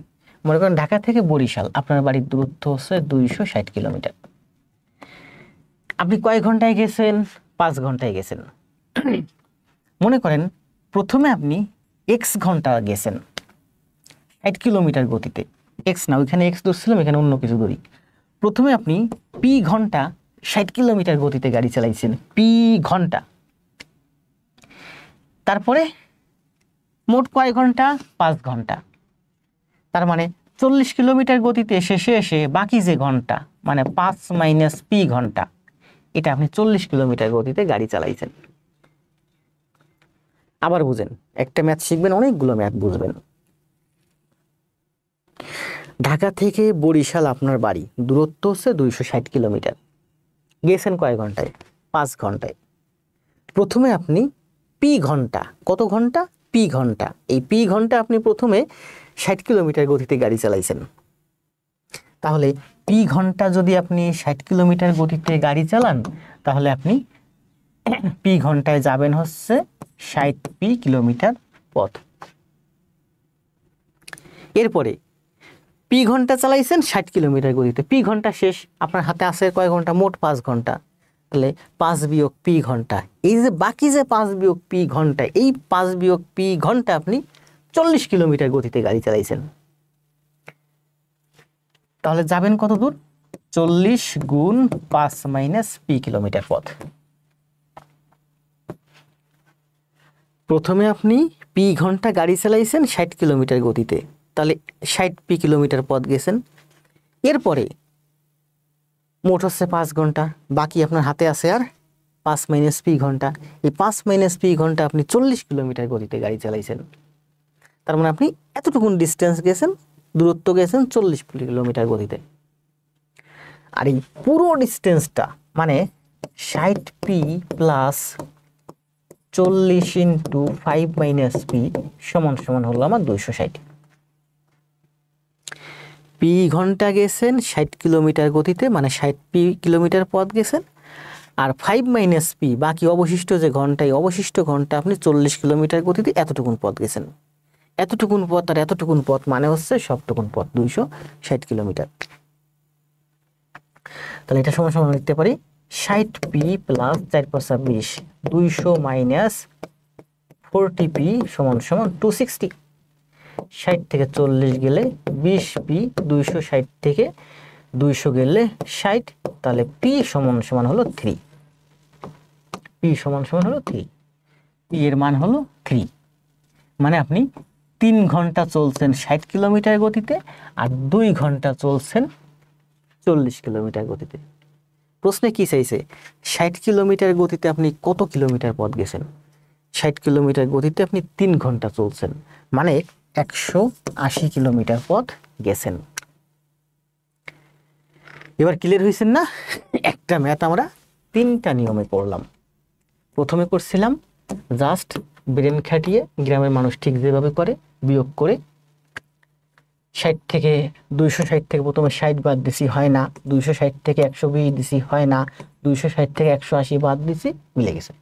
মনে করেন ঢাকা থেকে বরিশাল আপনার বাড়ির দূরত্ব হচ্ছে 260 কিলোমিটার। আপনি কয় ঘন্টায় গেছেন? 5 ঘন্টায় গেছেন। মনে করেন প্রথমে আপনি এক্স ঘন্টা গেছেন 60 কিলোমিটার গতিতে। এক্স না, ওইখানে এক্স ধরছিলাম, এখানে অন্য কিছু ধরি। প্রথমে আপনি পি ঘন্টা 60 কিলোমিটার গতিতে গাড়ি চালাইছেন, পি ঘন্টা। তারপরে মোট কয় ঘন্টা? 5 ঘন্টা। তার মানে 40 কিলোমিটার গতিতে শেষে এসে বাকি যে ঘন্টা মানে 5 মাইনাস পি ঘন্টা, এটা আপনি 40 কিলোমিটার গতিতে গাড়ি চালাইছেন। আবার বুঝেন, একটা ম্যাথ শিখবেন, অনেকগুলো ম্যাথ বুঝবেন। ঢাকা থেকে বরিশাল আপনার বাড়ি দূরত্ব হচ্ছে 260 কিলোমিটার। গেছেন কয় ঘন্টায়? 5 ঘন্টায়। প্রথমে আপনি পি ঘন্টা, কত ঘন্টা? পি ঘন্টা। এই পি ঘন্টা আপনি প্রথমে 60 কিলোমিটার গতিতে গাড়ি চালাইছেন। তাহলে পি ঘন্টা যদি আপনি 60 কিলোমিটার গতিতে গাড়ি চালান, তাহলে আপনি পি ঘন্টায় যাবেন হচ্ছে 60 পি কিলোমিটার পথ। এরপরে পি ঘন্টা চালাইছেন 60 কিলোমিটার গতিতে, পি ঘন্টা শেষ, আপনার হাতে আছে কয় ঘন্টা? মোট 5 ঘন্টা। তাহলে 5 বিয়োগ পি ঘন্টা, এই যে বাকি যে 5 বিয়োগ পি ঘন্টা, এই 5 বিয়োগ পি ঘন্টা আপনি 40 কিলোমিটার গতিতে গাড়ি চালাইছেন। তাহলে যাবেন কত দূর? 40 গুণ 5 মাইনাস পি কিলোমিটার পথ। প্রথমে আপনি পি ঘন্টা গাড়ি চালাইছেন 60 কিলোমিটার গতিতে, তাহলে 60 পি কিলোমিটার পথ গেছেন। এরপরে মোট হচ্ছে 5 ঘন্টা, বাকি আপনার হাতে আছে আর 5 মাইনাস পি ঘন্টা। এই 5 মাইনাস পি ঘন্টা আপনি 40 কিলোমিটার গতিতে গাড়ি চালাইছেন। তার মানে আপনি এতটুকুন ডিস্টেন্স গেছেন, দূরত্ব গেছেন 40 কিলোমিটার গতিতে। আর এই পুরো ডিস্টেন্সটা মানে 60p plus 40 into 5 minus P সমান সমান হলো আমার 260। পি ঘন্টা গেছেন 60 কিলোমিটার গতিতে, মানে 60p কিলোমিটার পথ গেছেন, আর 5 মাইনাস পি বাকি অবশিষ্ট যে ঘন্টায় অবশিষ্ট ঘন্টা আপনি 40 কিলোমিটার গতিতে এতটুকুন পথ গেছেন। এতটুকুন পথ আর এতটুকুন পথ মানে হচ্ছে সবটুকুন পথ 260 কিলোমিটার। তাহলে এটা সমান সমান লিখতে পারি 60p প্লাস 4 × 20 200 মাইনাস 40p সমান সমান 260। 60 থেকে 40 গেলে 20p, 260 থেকে 200 গেলে 60, তাহলে p সমান সমান হলো 3। p সমান সমান হলো 3, p এর মান হলো 3। মানে আপনি 3 ঘন্টা চলছেন 60 কিলোমিটার গতিতে আর 2 ঘন্টা চলছেন 40 কিলোমিটার গতিতে। প্রশ্নে কি চাইছে? 60 কিলোমিটার গতিতে আপনি কত কিলোমিটার পথ গেছেন? 60 কিলোমিটার গতিতে আপনি 3 ঘন্টা চলছেন, মানে 180 কিলোমিটার পথ গেছেন। এবার ক্লিয়ার হয়েছেন না? একটা ম্যাথ আমরা 3টা নিয়মে করলাম। প্রথমে করছিলাম জাস্ট ব্রেন খাটিয়ে, গ্রামের মানুষ ঠিক যেভাবে করে বিয়োগ করে 60 থেকে 260 থেকে প্রথমে 60 বাদ দিছি, হয় না। 260 থেকে 120 দিছি, হয় না। 260 থেকে 180 বাদ দিছি, মিলে গেছে।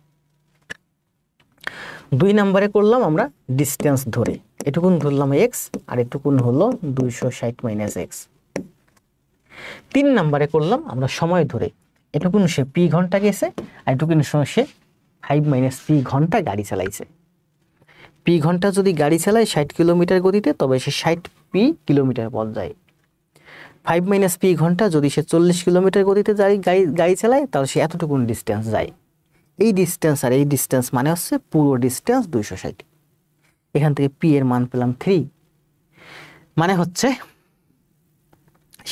2 নম্বরে করলাম আমরা ডিস্টেন্স ধরে, এটুকুন ধরলাম x আর এটুকুন হলো 260 মাইনাস x। 3 নম্বরে করলাম আমরা সময় ধরে, এটুকুন সে p ঘন্টা গেছে আর এটুকুন সে 5 মাইনাস p ঘন্টা গাড়ি চালাইছে। p ঘন্টা যদি গাড়ি চালায় 60 কিলোমিটার গতিতে, তবে সে 60p কিলোমিটার পথ যায়। 5 মাইনাস p ঘন্টা যদি সে 40 কিলোমিটার গতিতে গাড়ি চালায়, তাহলে সে এতটুকুন ডিস্টেন্স যায়। এই ডিস্টেন্স আর এই ডিস্টেন্স মানে হচ্ছে পুরো ডিস্টেন্স 260। এখান থেকে p এর মান পেলাম 3, মানে হচ্ছে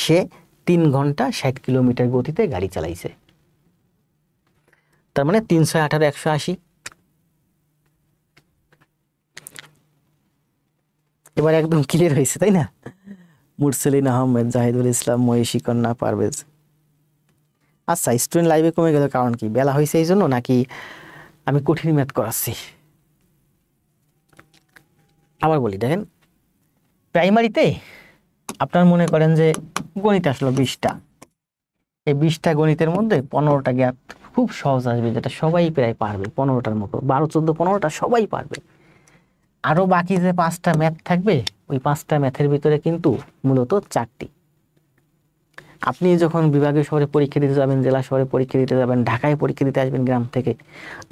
সে 3 ঘন্টা 60 কিলোমিটার গতিতে গাড়ি চালাইছে। তার মানে 318 180। এবার একদম ক্লিয়ার হয়েছে, তাই না? মুরসেলিন আহমেদ, জাহিদুল ইসলাম, মহিষী কন্যা, পারভেজ। আচ্ছা, স্টুডেন্ট লাইভে কমে গেল কারণ কি? বেলা হয়েছে এই জন্য, নাকি আমি কঠিন ম্যাথ করাচ্ছি? আবার বলি, দেখেন প্রাইমারিতে আপনার মনে করেন যে গণিত আসলো 20টা, এই 20টা গণিতের মধ্যে 15টা গ্যাপ খুব সহজ আসবে, যেটা সবাই প্রায় পারবে। 15টার মতো 12 14 15টা সবাই পারবে। আরো বাকি যে 5টা ম্যাথ থাকবে, ওই 5টা ম্যাথের ভিতরে কিন্তু মূলত 4টি। আপনি যখন বিভাগীয় শহরে পরীক্ষা দিতে যাবেন, জেলা শহরে পরীক্ষা দিতে যাবেন, ঢাকায় পরীক্ষা দিতে আসবেন গ্রাম থেকে,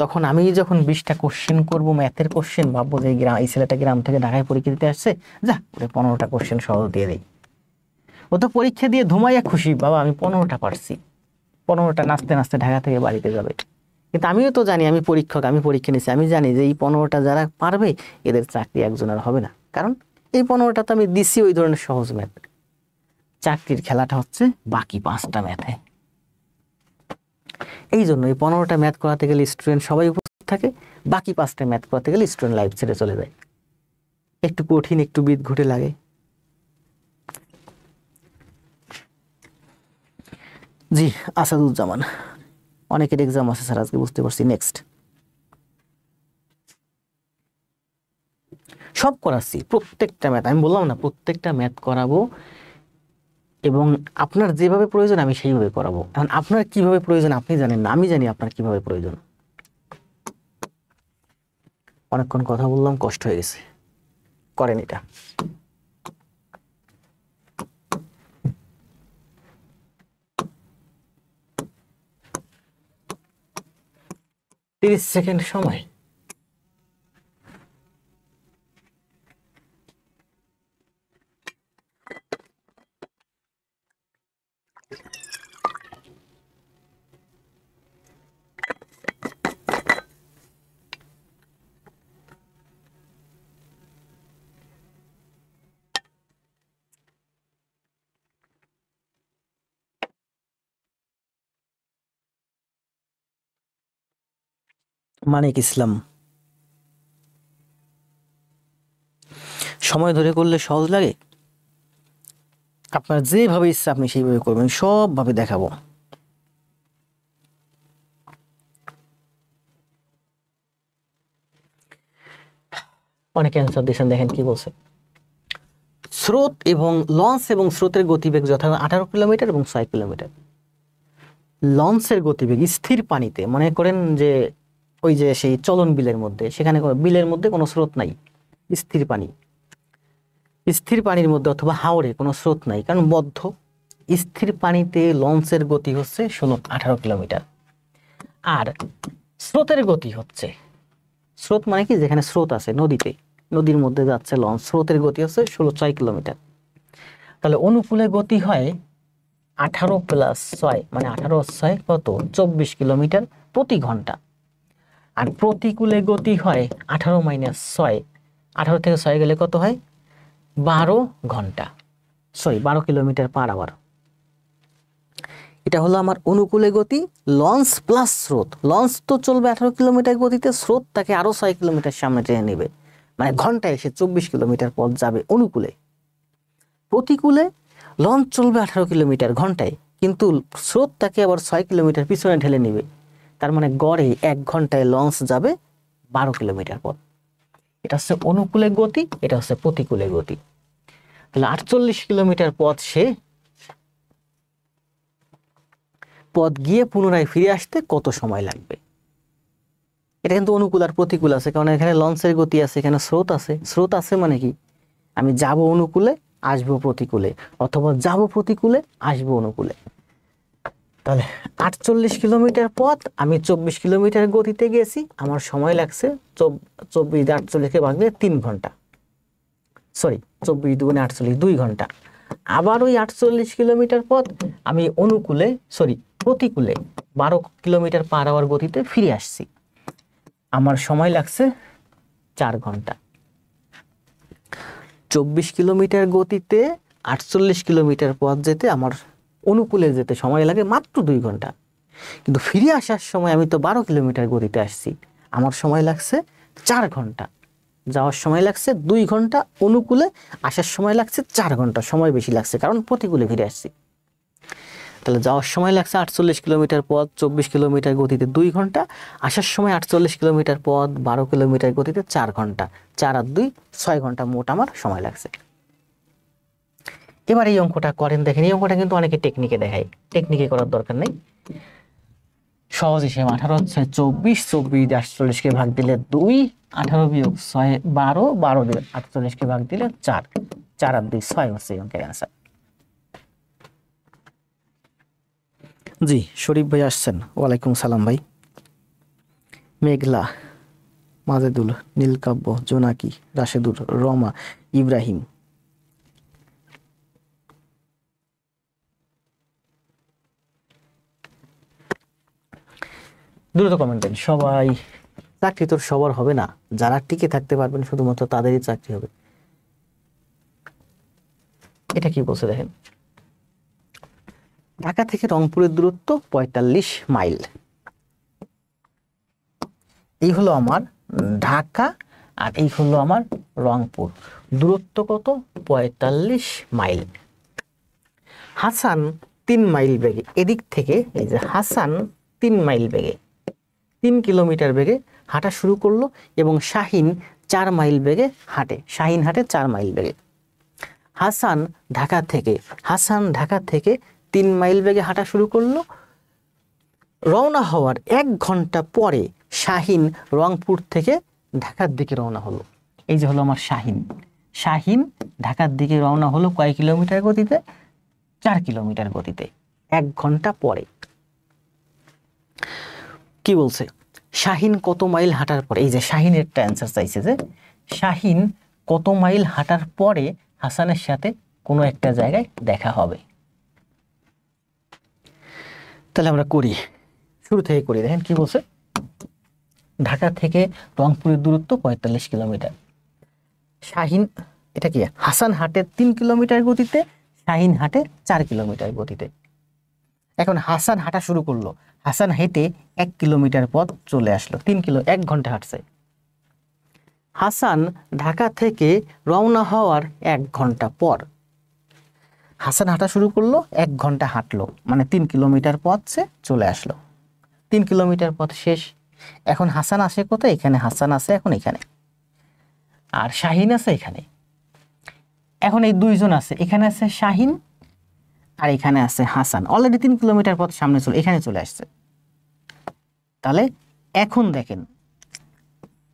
তখন আমি যখন 20টা কোশ্চেন করবো ম্যাথের কোশ্চেন, ভাববো যে এই ছেলেটা গ্রাম থেকে ঢাকায় পরীক্ষা দিতে আসছে, যা ওরে 15টা কোশ্চেন সহজ দিয়ে দেয়। ও তো পরীক্ষা দিয়ে ধুমাইয়া খুশি, বাবা আমি 15টা পারছি। 15টা নাচতে নাচতে ঢাকা থেকে বাড়িতে যাবে। কিন্তু আমিও তো জানি, আমি পরীক্ষক, আমি পরীক্ষা নিচ্ছি, আমি জানি যে এই 15টা যারা পারবে এদের চাকরি একজনের হবে না, কারণ এই 15টা তো আমি দিচ্ছি ওই ধরনের সহজ ম্যাথ। চাকরির খেলাটা হচ্ছে বাকি 5টা ম্যাথে। এই জন্য এই 15টা ম্যাথ করাতে গেলে স্টুডেন্ট সবাই উপস্থিত থাকে, বাকি 5টা ম্যাথ করাতে গেলে স্টুডেন্ট লাইফ ছেড়ে চলে যায়। একটু কঠিন, একটু বিদঘুটে লাগে। জি আসাদুজ্জামান, অনেকের এক্সাম আছে স্যার আজকে, বুঝতে পারছি। নেক্সট সব করাচ্ছি, প্রত্যেকটা ম্যাথ, আমি বললাম না প্রত্যেকটা ম্যাথ করাবো, এবং আপনার যেভাবে প্রয়োজন আমি সেইভাবে করাবো। এখন আপনার কিভাবে প্রয়োজন আপনি জানেন না, আমি জানি আপনার কিভাবে প্রয়োজন। অনেকক্ষণ কথা বললাম, কষ্ট হয়ে গেছে, করেন এটা। সেকেন্ড সময়। মানিক ইসলাম, সময় ধরে করলে সহজ লাগে? আপনার যেভাবে ইচ্ছা আপনি সেইভাবে করবেন, সবভাবে দেখাবো। অনেকে অ্যান্সার দিয়েছেন, দেখেন কি বলছে। স্রোত এবং লঞ্চ এবং স্রোতের গতিবেগ যথাক্রমে 18 কিলোমিটার এবং 6 কিলোমিটার। লঞ্চের গতিবেগ স্থির পানিতে, মনে করেন যে ওই যে সেই চলন বিলের মধ্যে, সেখানে বিলের মধ্যে কোনো স্রোত নাই, স্থির পানি, স্থির পানির মধ্যে অথবা হাওরে কোনো স্রোত নাই, কারণ বদ্ধ। স্থির পানিতে লঞ্চের গতি হচ্ছে 18 কিলোমিটার। আর স্রোতের গতি হচ্ছে, স্রোত মানে কি, যেখানে স্রোত আছে নদীতে, নদীর মধ্যে যাচ্ছে লঞ্চ, স্রোতের গতি হচ্ছে 6 কিলোমিটার। তাহলে অনুকূলে গতি হয় 18 প্লাস 6, মানে 18 6 কত, 24 কিলোমিটার প্রতি ঘন্টা। আর প্রতিকূলে গতি হয় 18 মাইনাস 6, 18 থেকে 6 গেলে কত হয়, 12 ঘন্টা, 12 কিলোমিটার পার আওয়ার। এটা হলো আমার অনুকূলে গতি, লঞ্চ প্লাস স্রোত। লঞ্চ তো চলবে 18 কিলোমিটার গতিতে, স্রোত তাকে আরো 6 কিলোমিটার সামনে টেনে নেবে, মানে ঘন্টায় এসে 24 কিলোমিটার পথ যাবে অনুকূলে। প্রতিকূলে লঞ্চ চলবে 18 কিলোমিটার ঘন্টায়, কিন্তু স্রোত তাকে আবার 6 কিলোমিটার পিছনে ঠেলে নেবে, তার মানে গড়ে 1 ঘন্টায় লঞ্চ যাবে 12 কিলোমিটার পথ। এটা হচ্ছে অনুকূলে গতি, এটা হচ্ছে প্রতিকূলে গতি। তাহলে 48 কিলোমিটার পথ গিয়ে পুনরায় ফিরে আসতে কত সময় লাগবে। এটা কিন্তু অনুকূল আর প্রতিকূল আছে, কারণ এখানে লঞ্চের গতি আছে, এখানে স্রোত আছে। স্রোত আছে মানে কি, আমি যাব অনুকূলে আসবো প্রতিকূলে, অথবা যাব প্রতিকূলে আসবো অনুকূলে। তাহলে 48 কিলোমিটার পথ আমি 24 কিলোমিটার গতিতে গেছি, আমার সময় লাগছে 24 ভাগ দিয়ে 3 ঘন্টা, 24 দুগুণে 48, 2 ঘন্টা। আবার ওই 48 কিলোমিটার পথ আমি প্রতিকূলে 12 কিলোমিটার পার আওয়ার গতিতে ফিরে আসছি, আমার সময় লাগছে 4 ঘন্টা। 24 কিলোমিটার গতিতে 48 কিলোমিটার পথ যেতে আমার অনুকূলে যেতে সময় লাগে মাত্র 2 ঘন্টা, কিন্তু ফিরে আসার সময় আমি তো 12 কিলোমিটার গতিতে আসছি, আমার সময় লাগছে 4 ঘন্টা। যাওয়ার সময় লাগছে 2 ঘন্টা অনুকূলে, আসার সময় লাগছে 4 ঘন্টা, সময় বেশি লাগছে কারণ প্রতিকূলে ফিরে আসছি। তাহলে যাওয়ার সময় লাগছে 48 কিলোমিটার পথ 24 কিলোমিটার গতিতে 2 ঘন্টা, আসার সময় 48 কিলোমিটার পথ 12 কিলোমিটার গতিতে 4 ঘন্টা, 4 আর 2 6 ঘন্টা মোট আমার সময় লাগছে। এবার এই অঙ্কটা করেন, দেখেন এই অঙ্কটা কিন্তু অনেকে টেকনিকে দেখায়, টেকনিকে করার দরকার নেই, সহজ হিসেবে। 18 হচ্ছে 24, 24 48 কে ভাগ দিলে 2, 18 বিয়োগ 6 12, 12 দিয়ে 48 কে ভাগ দিলে 4, 4 আর 2 6 হচ্ছে এই অঙ্কের অ্যান্সার। জি শরীফ ভাই আসছেন, ওয়ালাইকুম সালাম ভাই। মেঘলা, মাজেদুল, নীলকাব্য, জোনাকি, রাশেদুর, রমা, ইব্রাহিম। দ্রুত কমেন্ট দেন সবাই। চাকরি তো সবার হবে না, যারা টিকে থাকতে পারবেন শুধুমাত্র তাদেরই চাকরি হবে। এটা কি বলছে দেখেন, ঢাকা থেকে রংপুরের দূরত্ব 45 মাইল। এই হলো আমার ঢাকা আর এই হলো আমার রংপুর, দূরত্ব কত, 45 মাইল। হাসান 3 মাইল বেগে, এদিক থেকে এই যে হাসান 3 মাইল বেগে, 3 কিলোমিটার বেগে হাঁটা শুরু করলো, এবং শাহিন 4 মাইল বেগে হাঁটে, শাহিন হাঁটে 4 মাইল বেগে। হাসান ঢাকা থেকে 3 মাইল বেগে হাঁটা শুরু করলো, রওনা হওয়ার 1 ঘন্টা পরে শাহিন রংপুর থেকে ঢাকার দিকে রওনা হলো। এই যে হলো আমার শাহিন ঢাকার দিকে রওনা হলো কয় কিলোমিটার গতিতে, 4 কিলোমিটার গতিতে 1 ঘন্টা পরে। কি বলছে, শাহিন কত মাইল হাঁটার পরে, এই যে শাহিনের একটা অ্যান্সার চাইছে, যে শাহিন কত মাইল হাঁটার পরে হাসানের সাথে কোনো একটা জায়গায় দেখা হবে। তাহলে আমরা করি, শুরু থেকে করি। দেখেন কি বলছে, ঢাকা থেকে রংপুরের দূরত্ব 45 কিলোমিটার। শাহিন, এটা কি, হাসান হাঁটে 3 কিলোমিটার গতিতে, শাহিন হাঁটে 4 কিলোমিটার গতিতে। এখন হাসান হাঁটা শুরু করলো, হাসান হেঁটে 1 কিলোমিটার পথ চলে আসলো, 1 ঘন্টা হাঁটছে। হাসান ঢাকা থেকে রওনা হওয়ার 1 ঘন্টা পর হাসান হাঁটা শুরু করলো, 1 ঘন্টা হাঁটলো, মানে 3 কিলোমিটার পথ সে চলে আসলো, 3 কিলোমিটার পথ শেষ। এখন হাসান আসে কোথায়, এখানে হাসান আসে এখন এখানে। আর শাহিন আছে এখানে। এখন এই দুইজন আছে, এখানে আছে শাহিন আর এখানে আছে হাসান। অলরেডি 3 কিলোমিটার পথ সামনে এখানে চলে আসছে। তাহলে এখন দেখেন,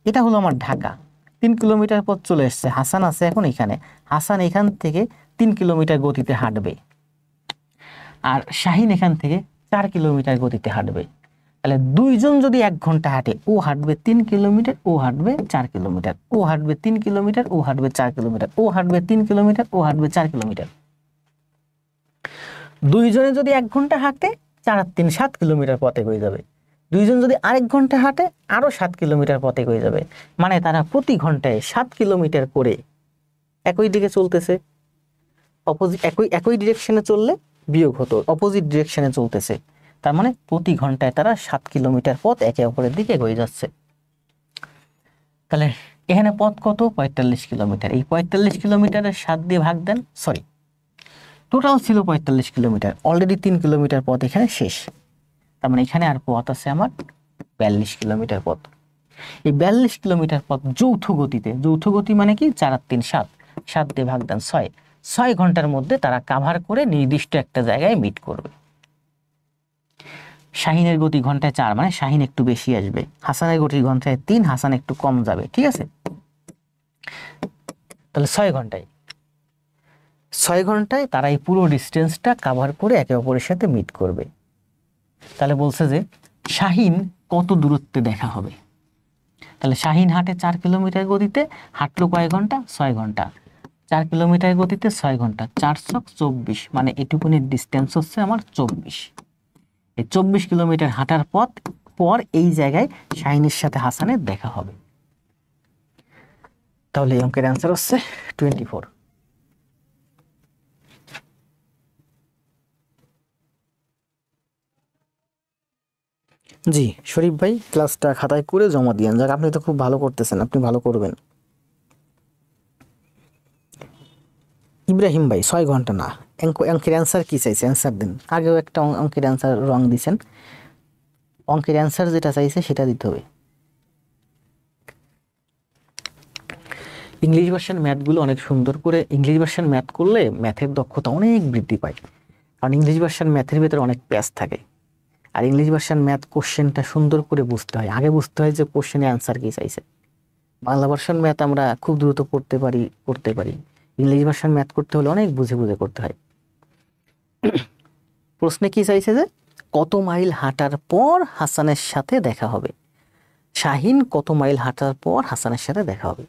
এটা হলো আমার ঢাকা, 3 কিলোমিটার পথ চলে এসছে, হাসান আছে এখন এখানে। হাসান এখান থেকে 3 কিলোমিটার গতিতে হাঁটবে, আর শাহিন এখান থেকে 4 কিলোমিটার গতিতে হাঁটবে। তাহলে দুইজন যদি 1 ঘন্টা হাঁটে, ও হাঁটবে 3 কিলোমিটার, ও হাঁটবে 4 কিলোমিটার, ও হাঁটবে 3 কিলোমিটার, ও হাঁটবে 4 কিলোমিটার, ও হাঁটবে 3 কিলোমিটার, ও হাঁটবে 4 কিলোমিটার। দুইজনে যদি 1 ঘন্টা হাঁটে, 4 আর 3 7 কিলোমিটার পথে হয়ে যাবে। দুইজন যদি আরেক ঘন্টা হাঁটে, আরো 7 কিলোমিটার পথে হয়ে যাবে। মানে তারা প্রতি ঘন্টায় 7 কিলোমিটার করে একই দিকে চলতেছে। একই ডিরেকশনে চললে বিয়োগ হতো, অপোজিট ডিরেকশনে চলতেছে। তার মানে প্রতি ঘন্টায় তারা 7 কিলোমিটার পথ একে অপরের দিকে এগিয়ে যাচ্ছে। তাহলে এখানে পথ কত? 45 কিলোমিটার। এই 45 কিলোমিটারের 7 দিয়ে ভাগ দেন, সরি, টোটাল ছিল 45 কিলোমিটার, অলরেডি 3 কিলোমিটার পথ এখানে শেষ। তার মানে এখানে আর পথ আছে আমার 42 কিলোমিটার পথ। এই 42 কিলোমিটার পথ যৌথ গতিতে, যৌথ গতি মানে কি? 4 আর 3 7, 7 দিয়ে ভাগ দেন 6, 6 ঘন্টার মধ্যে তারা কাভার করে নির্দিষ্ট একটা জায়গায় মিট করবে। শাহিনের গতি ঘন্টায় 4, মানে শাহিন একটু বেশি আসবে। হাসানের গতি ঘন্টায় 3, হাসান একটু কম যাবে, ঠিক আছে? তাহলে 6 ঘন্টায় তারা এই পুরো ডিস্টেন্সটা কাভার করে একে অপরের সাথে মিট করবে। তাহলে বলছে যে শাহিন কত দূরত্বে দেখা হবে। তাহলে শাহিন হাঁটে 4 কিলোমিটার গতিতে, হাঁটলো কয় ঘন্টা? 6 ঘন্টা। 4 কিলোমিটার গতিতে 6 ঘন্টা, 4 ছক 24, মানে এটুকুনি ডিস্টেন্স হচ্ছে আমার 24। এই 24 কিলোমিটার হাঁটার পর এই জায়গায় শাহিনের সাথে হাসানের দেখা হবে। তাহলে এই অঙ্কের অ্যান্সার হচ্ছে 24। জি শরীফ ভাই, ক্লাসটা খাতায় করে জমা দিয়েন। যাক, আপনি তো খুব ভালো করতেছেন, আপনি ভালো করবেন। ইব্রাহিম ভাই 6 ঘন্টা না, অঙ্কের অ্যান্সার কি চাইছে? অ্যান্সার দিন। আগেও একটা অঙ্কের অ্যান্সার রং দিছেন, অঙ্কের অ্যান্সার যেটা চাইছে সেটা দিতে হবে। ইংলিশ ভার্সন ম্যাথগুলো অনেক সুন্দর করে, ইংলিশ ভার্সন ম্যাথ করলে ম্যাথের দক্ষতা অনেক বৃদ্ধি পায়। কারণ ইংলিশ ভার্সন ম্যাথের ভেতরে অনেক প্যাচ থাকে। আর ইংলিশ ভার্সন ম্যাথ কোশ্চেনটা সুন্দর করে বুঝতে হয়, আগে বুঝতে হয় যে কোশ্চেনে অ্যান্সার কি চাইছে। বাংলা ভার্সন ম্যাথ আমরা খুব দ্রুত করতে পারি। ইংলিশ ভার্সন ম্যাথ করতে হলে অনেক বুঝে বুঝে করতে হয়। প্রশ্নে কি চাইছে যে কত মাইল হাঁটার পর হাসানের সাথে দেখা হবে। শাহিন কত মাইল হাঁটার পর হাসানের সাথে দেখা হবে।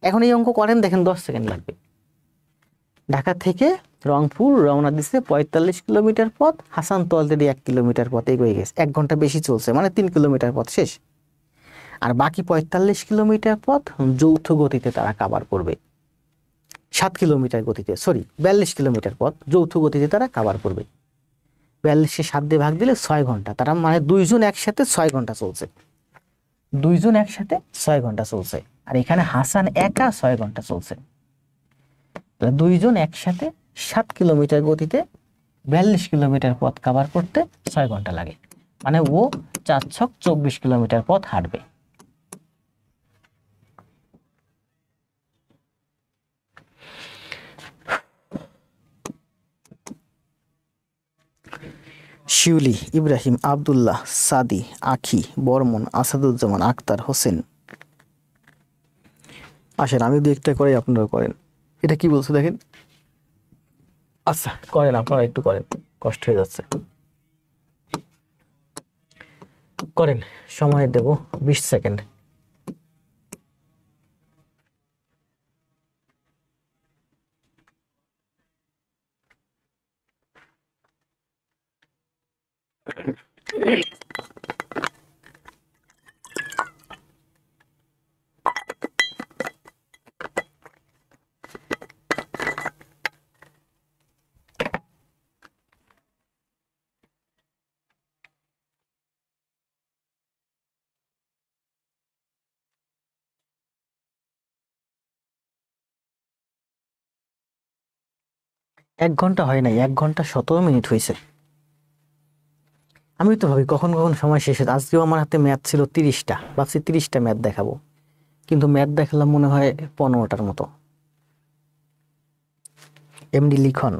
এখন এই অঙ্ক করেন, দেখেন 10 সেকেন্ড লাগবে। ঢাকা থেকে রংপুর রওনা দিচ্ছে 45 কিলোমিটার পথ, হাসান তো অলরেডি 1 কিলোমিটার পথ এগিয়ে গেছে, 1 ঘন্টা বেশি চলছে, মানে 3 কিলোমিটার পথ শেষ। আর বাকি 45 কিলোমিটার পথ যৌথ গতিতে তারা কাভার করবে। 7 কিলোমিটার গতিতে, সরি 42 কিলোমিটার পথ যৌথ গতিতে তারা কাভার করবে। 42-এ 7 দিয়ে ভাগ দিলে 6 ঘন্টা, তারা মানে দুইজন একসাথে 6 ঘন্টা চলছে, দুইজন একসাথে 6 ঘন্টা চলছে। আর এখানে হাসান একা 6 ঘন্টা চলছে। দুইজন একসাথে 7 কিলোমিটার গতিতে 42 কিলোমিটার পথ কাভার করতে 6 ঘন্টা লাগে, মানে ও 4 ছক 24 কিলোমিটার পথ হাঁটবে। শিউলি, ইব্রাহিম, আব্দুল্লাহ, সাদি, আখি, বর্মন, আসাদুজ্জামান, আক্তার, হোসেন। আসেন আমি দু একটা করে আপনারা করেন। এটা কি বলছে দেখেন। আচ্ছা করেন, আপনারা একটু করেন, কষ্ট হয়ে যাচ্ছে। করেন, সময় দেব 20 সেকেন্ড। এক ঘন্টা হয় নাই, 1 ঘন্টা 17 মিনিট হয়েছে। আমি তো ভাবি কখন কখন সময় শেষ হচ্ছে। আজকেও আমার হাতে ম্যাথ ছিল 30টা, ভাবছি 30টা ম্যাথ দেখাবো, কিন্তু ম্যাথ দেখালাম মনে হয় 15টার মতো। এমডি লিখন,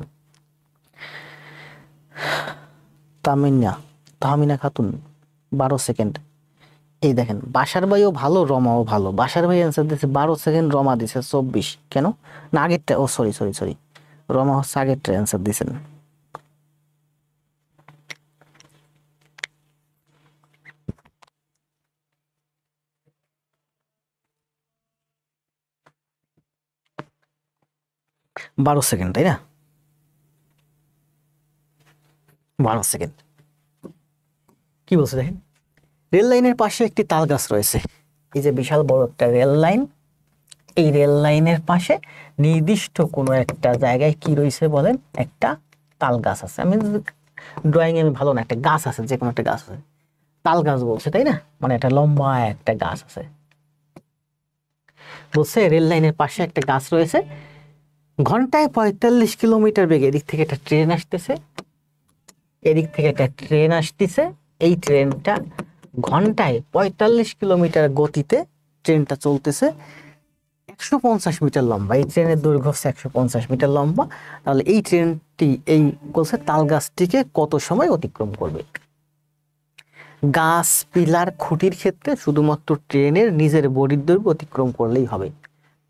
তাহমিনা খাতুন 12 সেকেন্ড। এই দেখেন বাসার ভাইও ভালো, রমাও ভালো। বাসার ভাই অ্যান্সার দিয়েছে 12 সেকেন্ড, রমা দিছে 24। কেন না আগেরটা, ও সরি, রমা হচ্ছে আগেরটা অ্যান্সার দিয়েছেন। বারো সেকেন্ড, তাই না? 12 সেকেন্ড। কি বলছে দেখেন, রেল লাইনের পাশে একটি তাল গাছ রয়েছে। এই যে বিশাল বড় একটা রেল লাইন, এই রেল লাইনের পাশে নির্দিষ্ট কোনো একটা জায়গায় কি রয়েছে বলেন, একটা তাল গাছ আছে। আমি ড্রয়িং এ আমি ভালো না, একটা গাছ আছে, যে কোনো একটা গাছ আছে, তাল গাছ বলছে, তাই না? মানে একটা লম্বা একটা গাছ আছে। বলছে রেল লাইনের পাশে একটা গাছ রয়েছে, ঘন্টায় 45 কিলোমিটার বেগে এদিক থেকে একটা ট্রেন আসতেছে, এদিক থেকে একটা ট্রেন আসতেছে। এই ট্রেনটা ঘন্টায় 45 কিলোমিটার গতিতে ট্রেনটা চলতেছে, 150 মিটার লম্বা। এই ট্রেনের দৈর্ঘ্য হচ্ছে 150 মিটার লম্বা। তাহলে এই ট্রেনটি এই বলছে তাল গাছটিকে কত সময় অতিক্রম করবে? গাছ, পিলার, খুঁটির ক্ষেত্রে শুধুমাত্র ট্রেনের নিজের বডির দৈর্ঘ্য অতিক্রম করলেই হবে।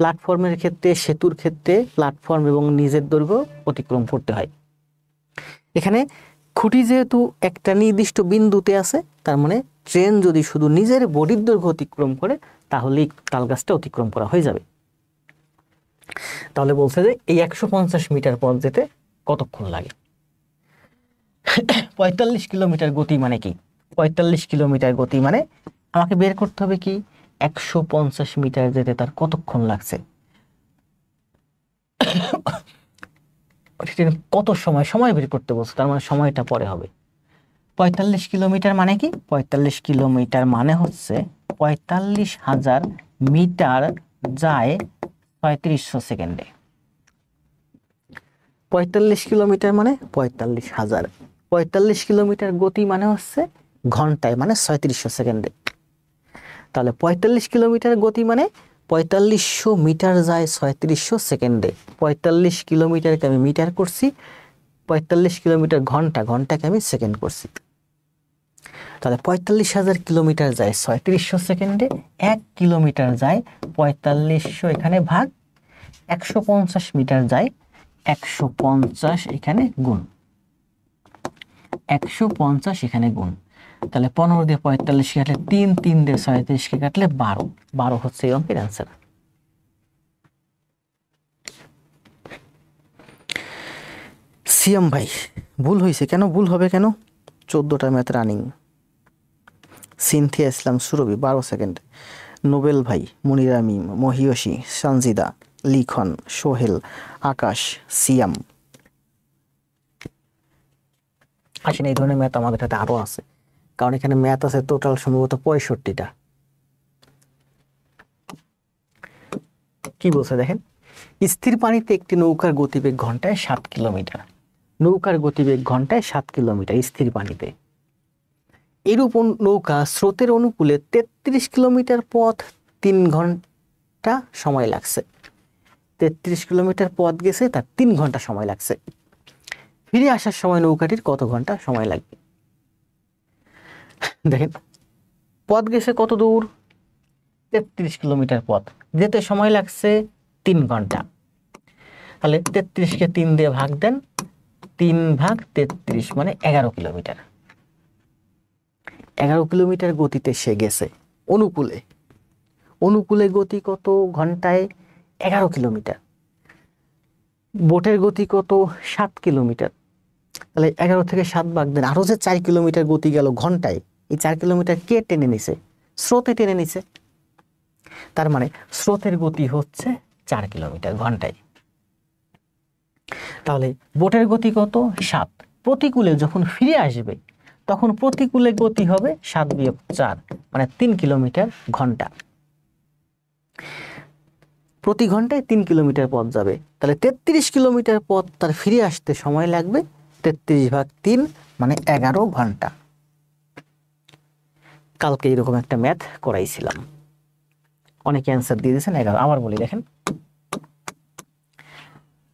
প্ল্যাটফর্মের ক্ষেত্রে, সেতুর ক্ষেত্রে প্ল্যাটফর্ম এবং নিজের দৈর্ঘ্য অতিক্রম করতে হয়। এখানে খুঁটি যেহেতু একটা নির্দিষ্ট বিন্দুতে আছে, তার মানে ট্রেন যদি শুধু নিজের বডির দৈর্ঘ্য অতিক্রম করে তাহলেই তাল গাছটা অতিক্রম করা হয়ে যাবে। তাহলে বলছে যে এই 150 মিটার পথ যেতে কতক্ষণ লাগে? 45 কিলোমিটার গতি মানে কি? 45 কিলোমিটার গতি মানে আমাকে বের করতে হবে কি 150 মিটার যেতে তার কতক্ষণ লাগছে, কত সময় বের করতে বলছে, তার মানে সময়টা পরে হবে। 45 কিলোমিটার মানে কি? 45 কিলোমিটার মানে হচ্ছে 45,000 মিটার যায় 3500 সেকেন্ডে। 45 কিলোমিটার মানে 45,000, 45 কিলোমিটার গতি মানে হচ্ছে ঘন্টায়, মানে 3600 সেকেন্ডে। তাহলে 45 কিলোমিটার গতি মানে 4500 মিটার যায় 3600 সেকেন্ডে। 45 কিলোমিটারকে আমি মিটার করছি, 45 কিলোমিটার ঘন্টাকে আমি সেকেন্ড করছি। তাহলে 45,000 কিলোমিটার যায় 3600 সেকেন্ডে, 1 কিলোমিটার যায় 4500 এখানে ভাগ, 150 মিটার যায় 150 এখানে গুণ, 150 এখানে গুণ। তাহলে 15 দিয়ে 45 কাটলে 3, 3 দিয়ে 37 কে কাটলে 12, 12 হচ্ছে এই অঙ্কের অ্যান্সার। সিয়াম ভাই ভুল হয়েছে, কেন ভুল হবে কেন? 14টা ম্যাথ রানিং। সিনথিয়া ইসলাম সুরভি 12 সেকেন্ড। নোবেল ভাই, মনিরা মিম, মহিয়সী, সঞ্জিদা, লিখন, সোহেল, আকাশ, সিয়াম। আসেন এই ধরনের ম্যাথ আমাদের হাতে আরো আছে, কারণ এখানে ম্যাথ আছে টোটাল সম্ভবত 65টা। কি বলছে দেখেন, স্থির পানিতে একটি নৌকার গতিবেগ ঘন্টায় 7 কিলোমিটার। নৌকার গতিবেগ ঘন্টায় 7 কিলোমিটার স্থির পানিতে। এরূপ নৌকা স্রোতের অনুকূলে 33 কিলোমিটার পথ 3 ঘন্টা সময় লাগছে। 33 কিলোমিটার পথ গেছে, তার 3 ঘন্টা সময় লাগছে। ফিরে আসার সময় নৌকাটির কত ঘন্টা সময় লাগবে? দেখেন পথ গেছে কত দূর, 33 কিলোমিটার পথ, যেতে সময় লাগছে 3 ঘন্টা। তাহলে 33কে 3 দিয়ে ভাগ দেন, 3 ভাগ 33 মানে 11 কিলোমিটার। 11 কিলোমিটার গতিতে সে গেছে অনুকূলে। অনুকূলে গতি কত ঘন্টায়? 11 কিলোমিটার। বোটের গতি কত? 7 কিলোমিটার। তাহলে 11 থেকে 7 ভাগ দেন, আরো যে 4 কিলোমিটার গতি গেল ঘন্টায়, এই 4 কিলোমিটার কে টেনে নিছে? স্রোতে টেনে নিছে। তার মানে স্রোতের গতি হচ্ছে 4 কিলোমিটার ঘন্টায়। তাহলে বোটের গতি কত? 7। প্রতিকূলে যখন ফিরে আসবে তখন প্রতিকূলে গতি হবে 7 বিয়োগ 4 মানে 3 কিলোমিটার ঘন্টা। প্রতি ঘন্টায় 3 কিলোমিটার পথ যাবে, তাহলে 33 কিলোমিটার পথ তার ফিরে আসতে সময় লাগবে 33 ভাগ 3 মানে 11 ঘন্টা। কালকে এরকম একটা ম্যাথ করাইছিলাম, অনেকে অ্যান্সার দিয়ে দিয়েছেন 11। আবার বলি দেখেন,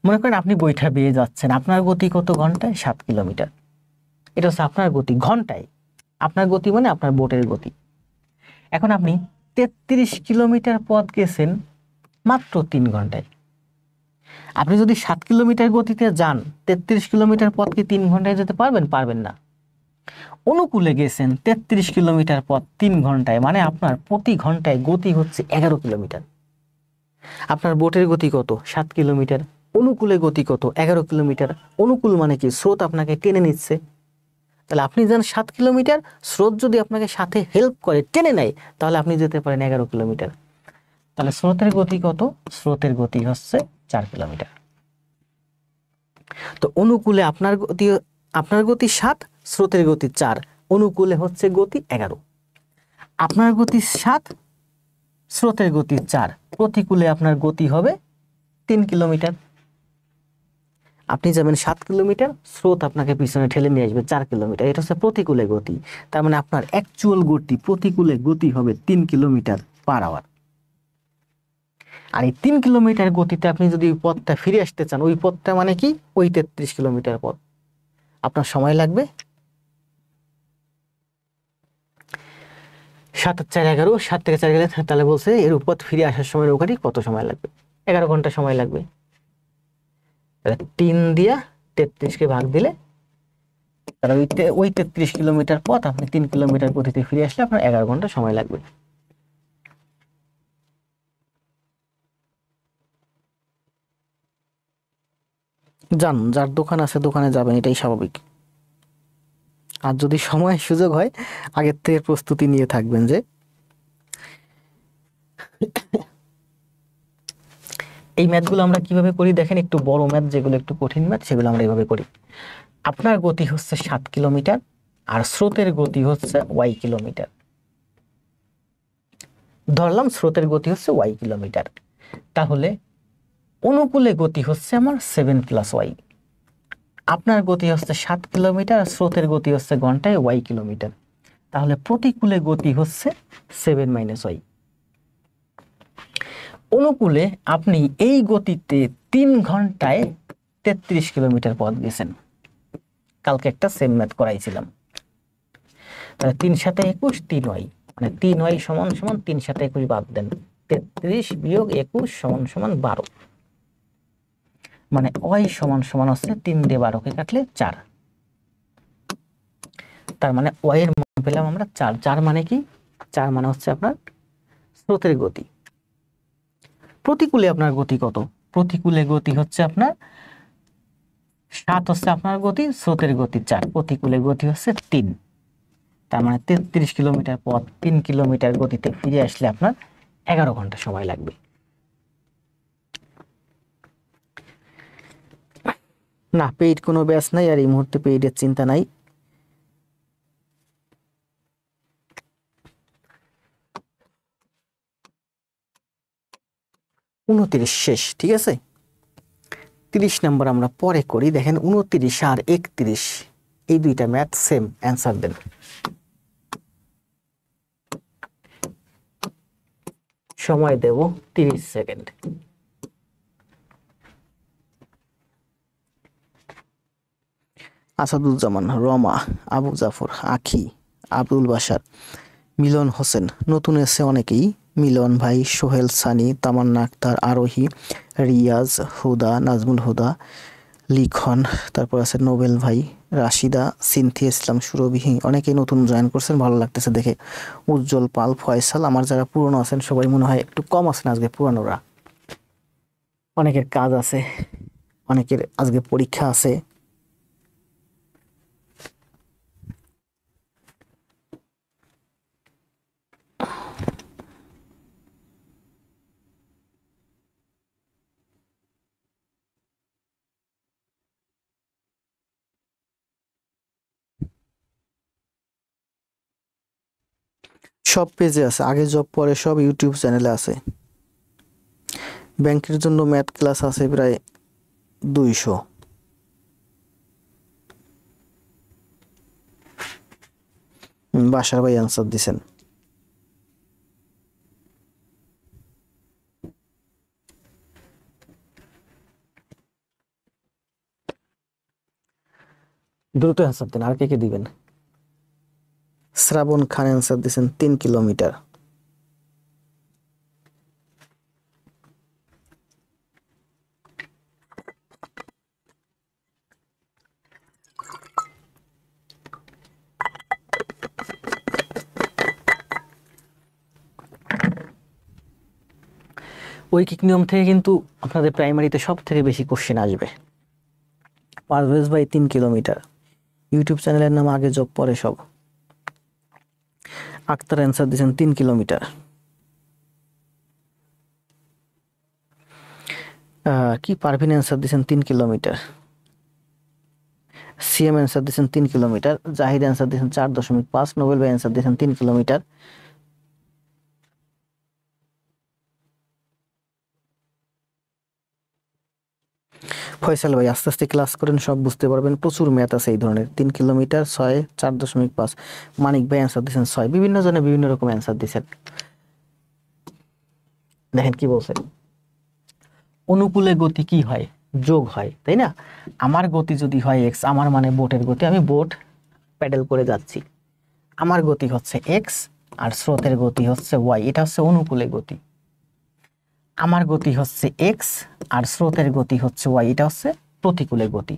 মনে করেন আপনি বৈঠা বেয়ে যাচ্ছেন, আপনার গতি কত ঘন্টায়? 7 কিলোমিটার। এটা হচ্ছে আপনার গতি ঘন্টায়, আপনার গতি মানে আপনার বোটের গতি। এখন আপনি 33 কিলোমিটার পথ গেছেন মাত্র 3 ঘন্টায়। আপনি যদি 7 কিলোমিটার গতিতে যান, 33 কিলোমিটার পথ কি 3 ঘন্টায় যেতে পারবেন? পারবেন না। অনুকূলে গেছেন 33 কিলোমিটার পথ 3 ঘন্টায়, মানে আপনার প্রতি ঘন্টায় গতি হচ্ছে 11 কিলোমিটার। আপনার বোটের গতি কত? 7 কিলোমিটার। অনুকূলে গতি কত? 11 কিলোমিটার। অনুকূল মানে কি? স্রোত আপনাকে টেনে নিচ্ছে। তাহলে আপনি যান 7 কিলোমিটার, স্রোত যদি আপনাকে সাথে হেল্প করে, টেনে নেয়, তাহলে আপনি যেতে পারেন 11 কিলোমিটার। তাহলে স্রোতের গতি কত? স্রোতের গতি হচ্ছে 4 কিলোমিটার। তো অনুকূলে আপনার গতি 7, স্রোতের গতি 4, অনুকূলে হচ্ছে গতি 11। আপনার গতি 7, স্রোতের গতি 4, প্রতিকূলে আপনার গতি হবে 3 কিলোমিটার। আপনি যাবেন 7 কিলোমিটার, স্রোত আপনাকে পিছনে ঠেলে নিয়ে আসবে 4 কিলোমিটার। এটা হচ্ছে প্রতিকূলে গতি। তার মানে আপনার অ্যাকচুয়াল গতি, প্রতিকূলে গতি হবে 3 কিলোমিটার পার আওয়ার। আর এই 3 কিলোমিটার গতিতে আপনি যদি ওই পথটা ফিরে আসতে চান, ওই পথটা মানে কি? ওই 33 কিলোমিটার পথ। আপনার সময় লাগবে 7 আর 4 11, 7 থেকে 4 গেলে তাহলে বলছে এর পথ ফিরে আসার সময় নৌকাটি কত সময় লাগবে? 11 ঘন্টা সময় লাগবে। তাহলে 3 দিয়া 33-কে ভাগ দিলে, তাহলে ওই 33 কিলোমিটার পথ আপনি 3 কিলোমিটার গতিতে ফিরে আসলে আপনার 11 ঘন্টা সময় লাগবে। যান, যার দোকান আছে দোকানে যাবেন, এটাই স্বাভাবিক। আর যদি সময় সুযোগ হয়, আগের থেকে প্রস্তুতি নিয়ে থাকবেন যে এই ম্যাথগুলো আমরা কিভাবে করি দেখেন। একটু বড় ম্যাথ, যেগুলো একটু কঠিন ম্যাথ, সেগুলো আমরা এইভাবে করি। আপনার গতি হচ্ছে 7 কিলোমিটার আর স্রোতের গতি হচ্ছে y কিলোমিটার। ধরলাম স্রোতের গতি হচ্ছে y কিলোমিটার। তাহলে অনুকূলে গতি হচ্ছে আমার 7 + y। আপনার গতি হচ্ছে 7 কিলোমিটার আর স্রোতের গতি হচ্ছে ঘন্টায় y কিলোমিটার। তাহলে প্রতিকূলে গতি হচ্ছে 7 - y। অনুকূলে আপনি এই গতিতে 3 ঘন্টায় 33 কিলোমিটার পথ গেছেন। কালকে একটা সেম ম্যাথ করাইছিলাম। তাহলে 3 × 7 = 21, 3y, মানে 3y = 3 × 7 = 21 বাদ দেন, 33 - 21 = 12। মানে y হচ্ছে 3 দিয়ে 12-কে কাটলে 4। তার মানে y এর মান পেলাম আমরা 4। 4 মানে কি? 4 মানে হচ্ছে আপনার স্রোতের গতি। প্রতিকূলে আপনার গতি কত? প্রতিকূলে গতি হচ্ছে আপনার 7 হচ্ছে আপনার গতি, স্রোতের গতি 4, প্রতিকূলে গতি হচ্ছে 3। তার মানে 33 কিলোমিটার পথ 3 কিলোমিটার গতিতে ফিরে আসলে আপনার 11 ঘন্টা সময় লাগবে। না, পেইড কোনো ব্যাচ নাই, আর এই মুহূর্তে পেইডের চিন্তা নাই। উনত্রিশ শেষ, ঠিক আছে। 30 নম্বর আমরা পরে করি। দেখেন 29 আর 31, এই দুইটা ম্যাথ সেম, অ্যান্সার দেন। সময় দেব 30 সেকেন্ড। আসাদুজ্জামান, রমা, আবু জাফর, আখি, আব্দুল বাশার, মিলন হোসেন, নতুন এসে অনেকেই, মিলন ভাই, সোহেল, সানি, তামান্না আক্তার, আরোহী, রিয়াজ, হুদা, নাজমুল হুদা, লিখন, তারপর আছে নোবেল ভাই, রাশিদা, সিনথিয়া ইসলাম, সুরভিহি, অনেকেই নতুন জয়েন করছেন, ভালো লাগতেছে দেখে। উজ্জ্বল পাল, ফয়সাল। আমার যারা পুরনো আছেন সবাই মনে হয় একটু কম আছেন আজকে, পুরানোরা। অনেকের কাজ আছে, অনেকের আজকে পরীক্ষা আছে। সব পেজে আছে, আগে জব পরে সব ইউটিউব চ্যানেলে আছে। ব্যাংকের জন্য ম্যাথ ক্লাস আছে প্রায় 200। বাসার ভাই অ্যান্সার দিছেন। দ্রুত অ্যান্সার দেন, আর কে কে দিবেন? শ্রাবণ খান অ্যান্সার দিয়েছেন 3 কিলোমিটার। ঐকিক নিয়ম থেকে কিন্তু আপনাদের প্রাইমারিতে সব থেকে বেশি কোশ্চেন আসবে। পারভেজ ভাই 3 কিলোমিটার। ইউটিউব চ্যানেলের নাম আগে যোগ পরে সব। আক্তার অ্যান্সার দিয়েছেন 3 কিলোমিটার। কি পারভিন অ্যান্সার দিয়েছেন 3 কিলোমিটার। সিএম অ্যান্সার দিয়েছেন 3 কিলোমিটার। জাহিদ অ্যান্সার দিয়েছেন 4.5। নোবেল ভাই অ্যান্সার দিয়েছেন 3 কিলোমিটার। ফয়সাল ভাই আস্তে আস্তে ক্লাস করেন, সব বুঝতে পারবেন, প্রচুর ম্যাথ আছে এই ধরনের। 3 কিলোমিটার 6 4.5। মানিক ভাই অ্যান্সার দিয়েছেন 6। বিভিন্ন জনে বিভিন্ন রকম অ্যান্সার দিয়েছেন। দেখেন কি বলছে, অনুকূলে গতি কি হয়? যোগ হয়, তাই না? আমার গতি যদি হয় এক্স, আমার মানে বোটের গতি, আমি বোট প্যাডেল করে যাচ্ছি, আমার গতি হচ্ছে এক্স আর স্রোতের গতি হচ্ছে ওয়াই, এটা হচ্ছে অনুকূলে গতি। আমার গতি হচ্ছে এক্স আর স্রোতের গতি হচ্ছে ওয়াই, এটা হচ্ছে প্রতিকূলে গতি।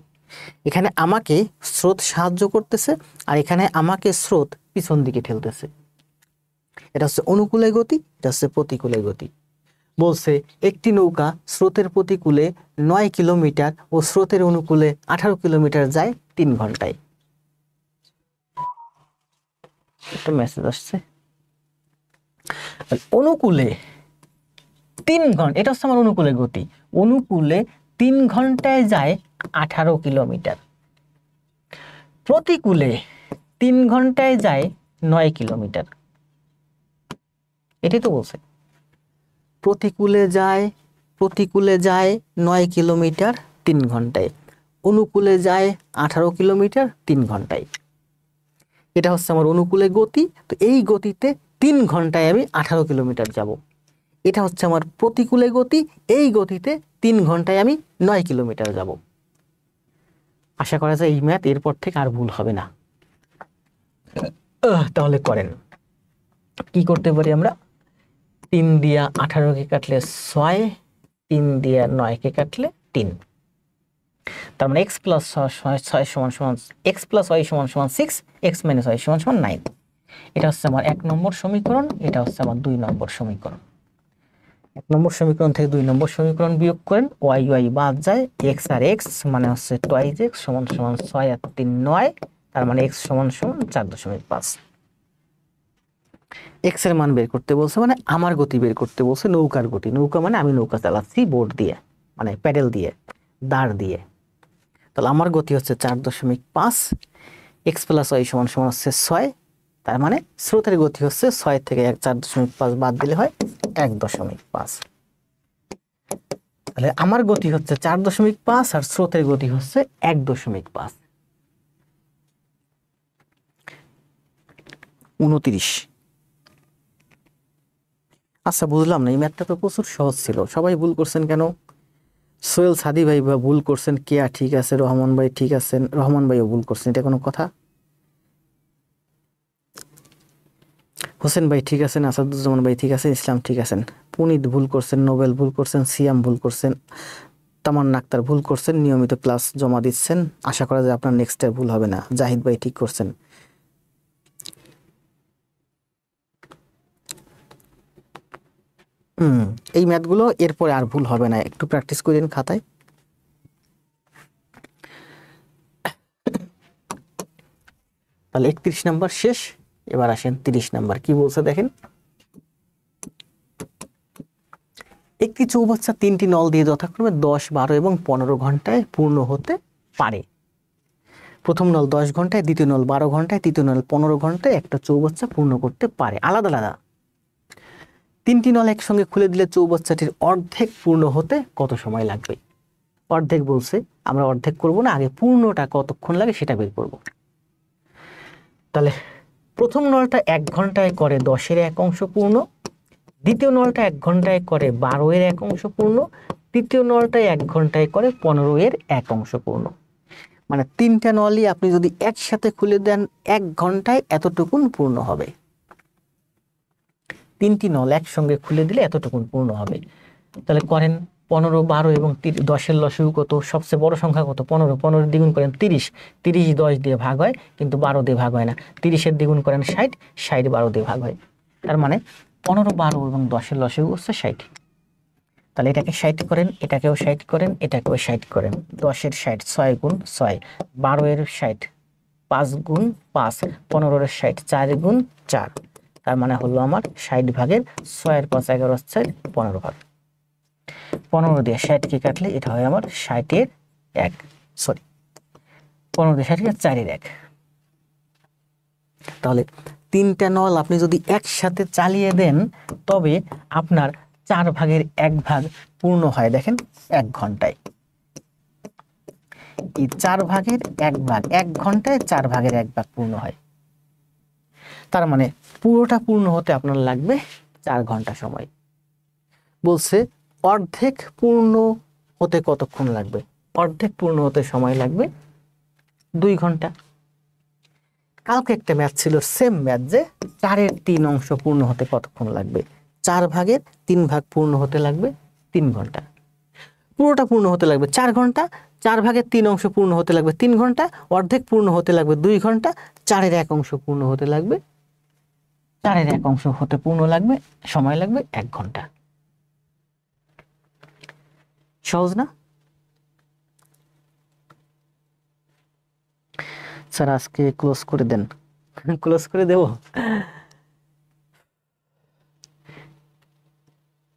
এখানে আমাকে স্রোত সাহায্য করতেছে আর এখানে আমাকে স্রোত পিছন দিকে ঠেলতেছে। এটা হচ্ছে অনুকূলে গতি, এটা হচ্ছে প্রতিকূলে গতি। বলছে একটি নৌকা স্রোতের প্রতিকূলে 9 কিলোমিটার ও স্রোতের অনুকূলে 18 কিলোমিটার যায় 3 ঘন্টায়। একটা মেসেজ আসছে, অনুকূলে 3 ঘন্টা, এটা হচ্ছে আমার অনুকূলে গতি। অনুকূলে 3 ঘন্টায় যায় 18 কিলোমিটার, প্রতিকূলে 3 ঘন্টায় যায় 9 কিলোমিটার। এটাই তো বলছে, প্রতিকূলে যায় 9 কিলোমিটার 3 ঘন্টায়, অনুকূলে যায় 18 কিলোমিটার 3 ঘন্টায়। এটা হচ্ছে আমার অনুকূলে গতি। তো এই গতিতে 3 ঘন্টায় আমি 18 কিলোমিটার যাব। এটা হচ্ছে আমার প্রতিকূলে গতি, এই গতিতে 3 ঘন্টায় আমি 9 কিলোমিটার যাব। আশা করা যায় এই ম্যাথ এরপর থেকে আর ভুল হবে না। তাহলে করেন, কি করতে পারি আমরা? 3 দিয়া 18কে কাটলে 6, 3 দিয়া 9কে কাটলে 3, তার মানে এক্স প্লাস 6 সমান সমান এক্স প্লাস ওয়াই সমান সমান 6, এক্স মাইনাস ওয়াই সমান সমান 9। এটা হচ্ছে আমার 1 নম্বর সমীকরণ, এটা হচ্ছে আমার 2 নম্বর সমীকরণ। 1 নম্বর সমীকরণ থেকে 2 নম্বর সমীকরণ বিয়োগ করেন, ওয়াই ওয়াই বাদ যায়, এক্স আর এক্স মানে হচ্ছে টুয়াইজ এক্স সমান সমান 6 আর 3 9, তার মানে এক্স সমান সমান 4.5। এক্স এর মান বের করতে বলছে, মানে আমার গতি বের করতে বলছে, নৌকার গতি। নৌকা মানে আমি নৌকা চালাচ্ছি বোট দিয়ে, মানে প্যাডেল দিয়ে, দাঁড় দিয়ে। তাহলে আমার গতি হচ্ছে 4.5, এক্স প্লাস ওয়াই সমান সমান হচ্ছে 6, তার মানে স্রোতের গতি হচ্ছে 6 থেকে 4.5 বাদ দিলে হয় 1.5। তাহলে আমার গতি হচ্ছে 4.5 আর স্রোতের গতি হচ্ছে 1.5। 29। আচ্ছা বুঝলাম না, এই ম্যাথটা তো প্রচুর সহজ ছিল, সবাই ভুল করছেন কেন? সোহেল সাদি ভাই বা ভুল করছেন, কেয়া ঠিক আছে, রহমান ভাই ঠিক আছেন, রহমান ভাইও ভুল করছেন, এটা কোনো কথা? হোসেন ভাই ঠিক আছেন, আসাদুজ্জামান ভাই ঠিক আছেন, ইসলাম ঠিক আছেন, পুনিত ভুল করছেন, নোবেল ভুল করছেন, সিয়াম ভুল করছেন, তামান্না আক্তার ভুল করছেন, নিয়মিত ক্লাস জমা দিচ্ছেন, আশা করা যায় আপনার নেক্সট টাইম ভুল হবে না। জাহিদ ভাই ঠিক করছেন। এই ম্যাথগুলো এরপরে আর ভুল হবে না, একটু প্র্যাকটিস করেন খাতায়। তাহলে 31 নাম্বার শেষ। এবার আসেন 30 নাম্বার, কি বলছে দেখেন। একটি চৌবাচ্চা 3টি নল দিয়ে যথাক্রমে 10, 12 এবং 15 ঘন্টায় পূর্ণ হতে পারে। প্রথম নল 10 ঘন্টায়, দ্বিতীয় নল 12 ঘন্টায়, তৃতীয় নল 15 ঘন্টায় একটা চৌবাচ্চা পূর্ণ করতে পারে। আলাদা আলাদা 3টি নল একসঙ্গে খুলে দিলে চৌবাচ্চাটির অর্ধেক পূর্ণ হতে কত সময় লাগবে? অর্ধেক বলছে, আমরা অর্ধেক করব না, আগে পূর্ণটা কতক্ষণ লাগে সেটা বের করব। তাহলে প্রথম নলটা 1 ঘন্টায় করে 10-এর 1 অংশ পূর্ণ, দ্বিতীয় নলটা 1 ঘন্টায় করে 12-এর 1 অংশ পূর্ণ, তৃতীয় নলটা 1 ঘন্টায় করে 15-এর 1 অংশ পূর্ণ। মানে 3টা নলই আপনি যদি একসাথে খুলে দেন 1 ঘন্টায় এতটুকুন পূর্ণ হবে। 3টি নল একসঙ্গে খুলে দিলে এতটুকুন পূর্ণ হবে। তাহলে করেন 15, 12 এবং 10-এর লসাগু কত? সবচেয়ে বড় সংখ্যা কত? 15। 15 দ্বিগুণ করেন 30, 30 10 দিয়ে ভাগ হয় কিন্তু 12 দিয়ে ভাগ হয় না। 30-এর দ্বিগুণ করেন 60, 60 12 দিয়ে ভাগ হয়। তার মানে 15, 12 এবং 10-এর লসাগু হচ্ছে 60। তাহলে এটাকে 60 করেন, এটাকেও 60 করেন, এটাকেও 60 করেন। 10-এর 60 6 গুণ 6, 12-এর 60 5 গুণ 5, 15-এর 60 4 গুণ 4। তার মানে হলো আমার 60 ভাগের 6-এর 5 11 হচ্ছে 15 ভাগ। 15 দিয়ে 60কে কাটলে এটা হয় আমার 60-এর 1, সরি 15 দিয়ে 60কে 4-এর 1। তাহলে 3টা নল আপনি যদি একসাথে চালিয়ে দেন তবে আপনার 4 ভাগের 1 ভাগ পূর্ণ হয় দেখেন 1 ঘন্টায়। এই 4 ভাগের 1 ভাগ 1 ঘন্টায় 4 ভাগের 1 ভাগ পূর্ণ হয়। তার মানে পুরোটা পূর্ণ হতে আপনার লাগবে 4 ঘন্টা সময়। বলছে অর্ধেক পূর্ণ হতে কতক্ষণ লাগবে? অর্ধেক পূর্ণ হতে সময় লাগবে 2 ঘন্টা। কালকে একটা ম্যাথ ছিল সেম ম্যাথ, যে 4-এর 3 অংশ পূর্ণ হতে কতক্ষণ লাগবে? 4 ভাগের 3 ভাগ পূর্ণ হতে লাগবে 3 ঘন্টা। পুরোটা পূর্ণ হতে লাগবে 4 ঘন্টা, 4 ভাগের 3 অংশ পূর্ণ হতে লাগবে 3 ঘন্টা, অর্ধেক পূর্ণ হতে লাগবে 2 ঘন্টা, 4-এর 1 অংশ পূর্ণ হতে লাগবে 4-এর 1 অংশ হতে পূর্ণ লাগবে সময় লাগবে 1 ঘন্টা। সহজ না? স্যার আজকে ক্লোজ করে দেন। ক্লোজ করে দেব?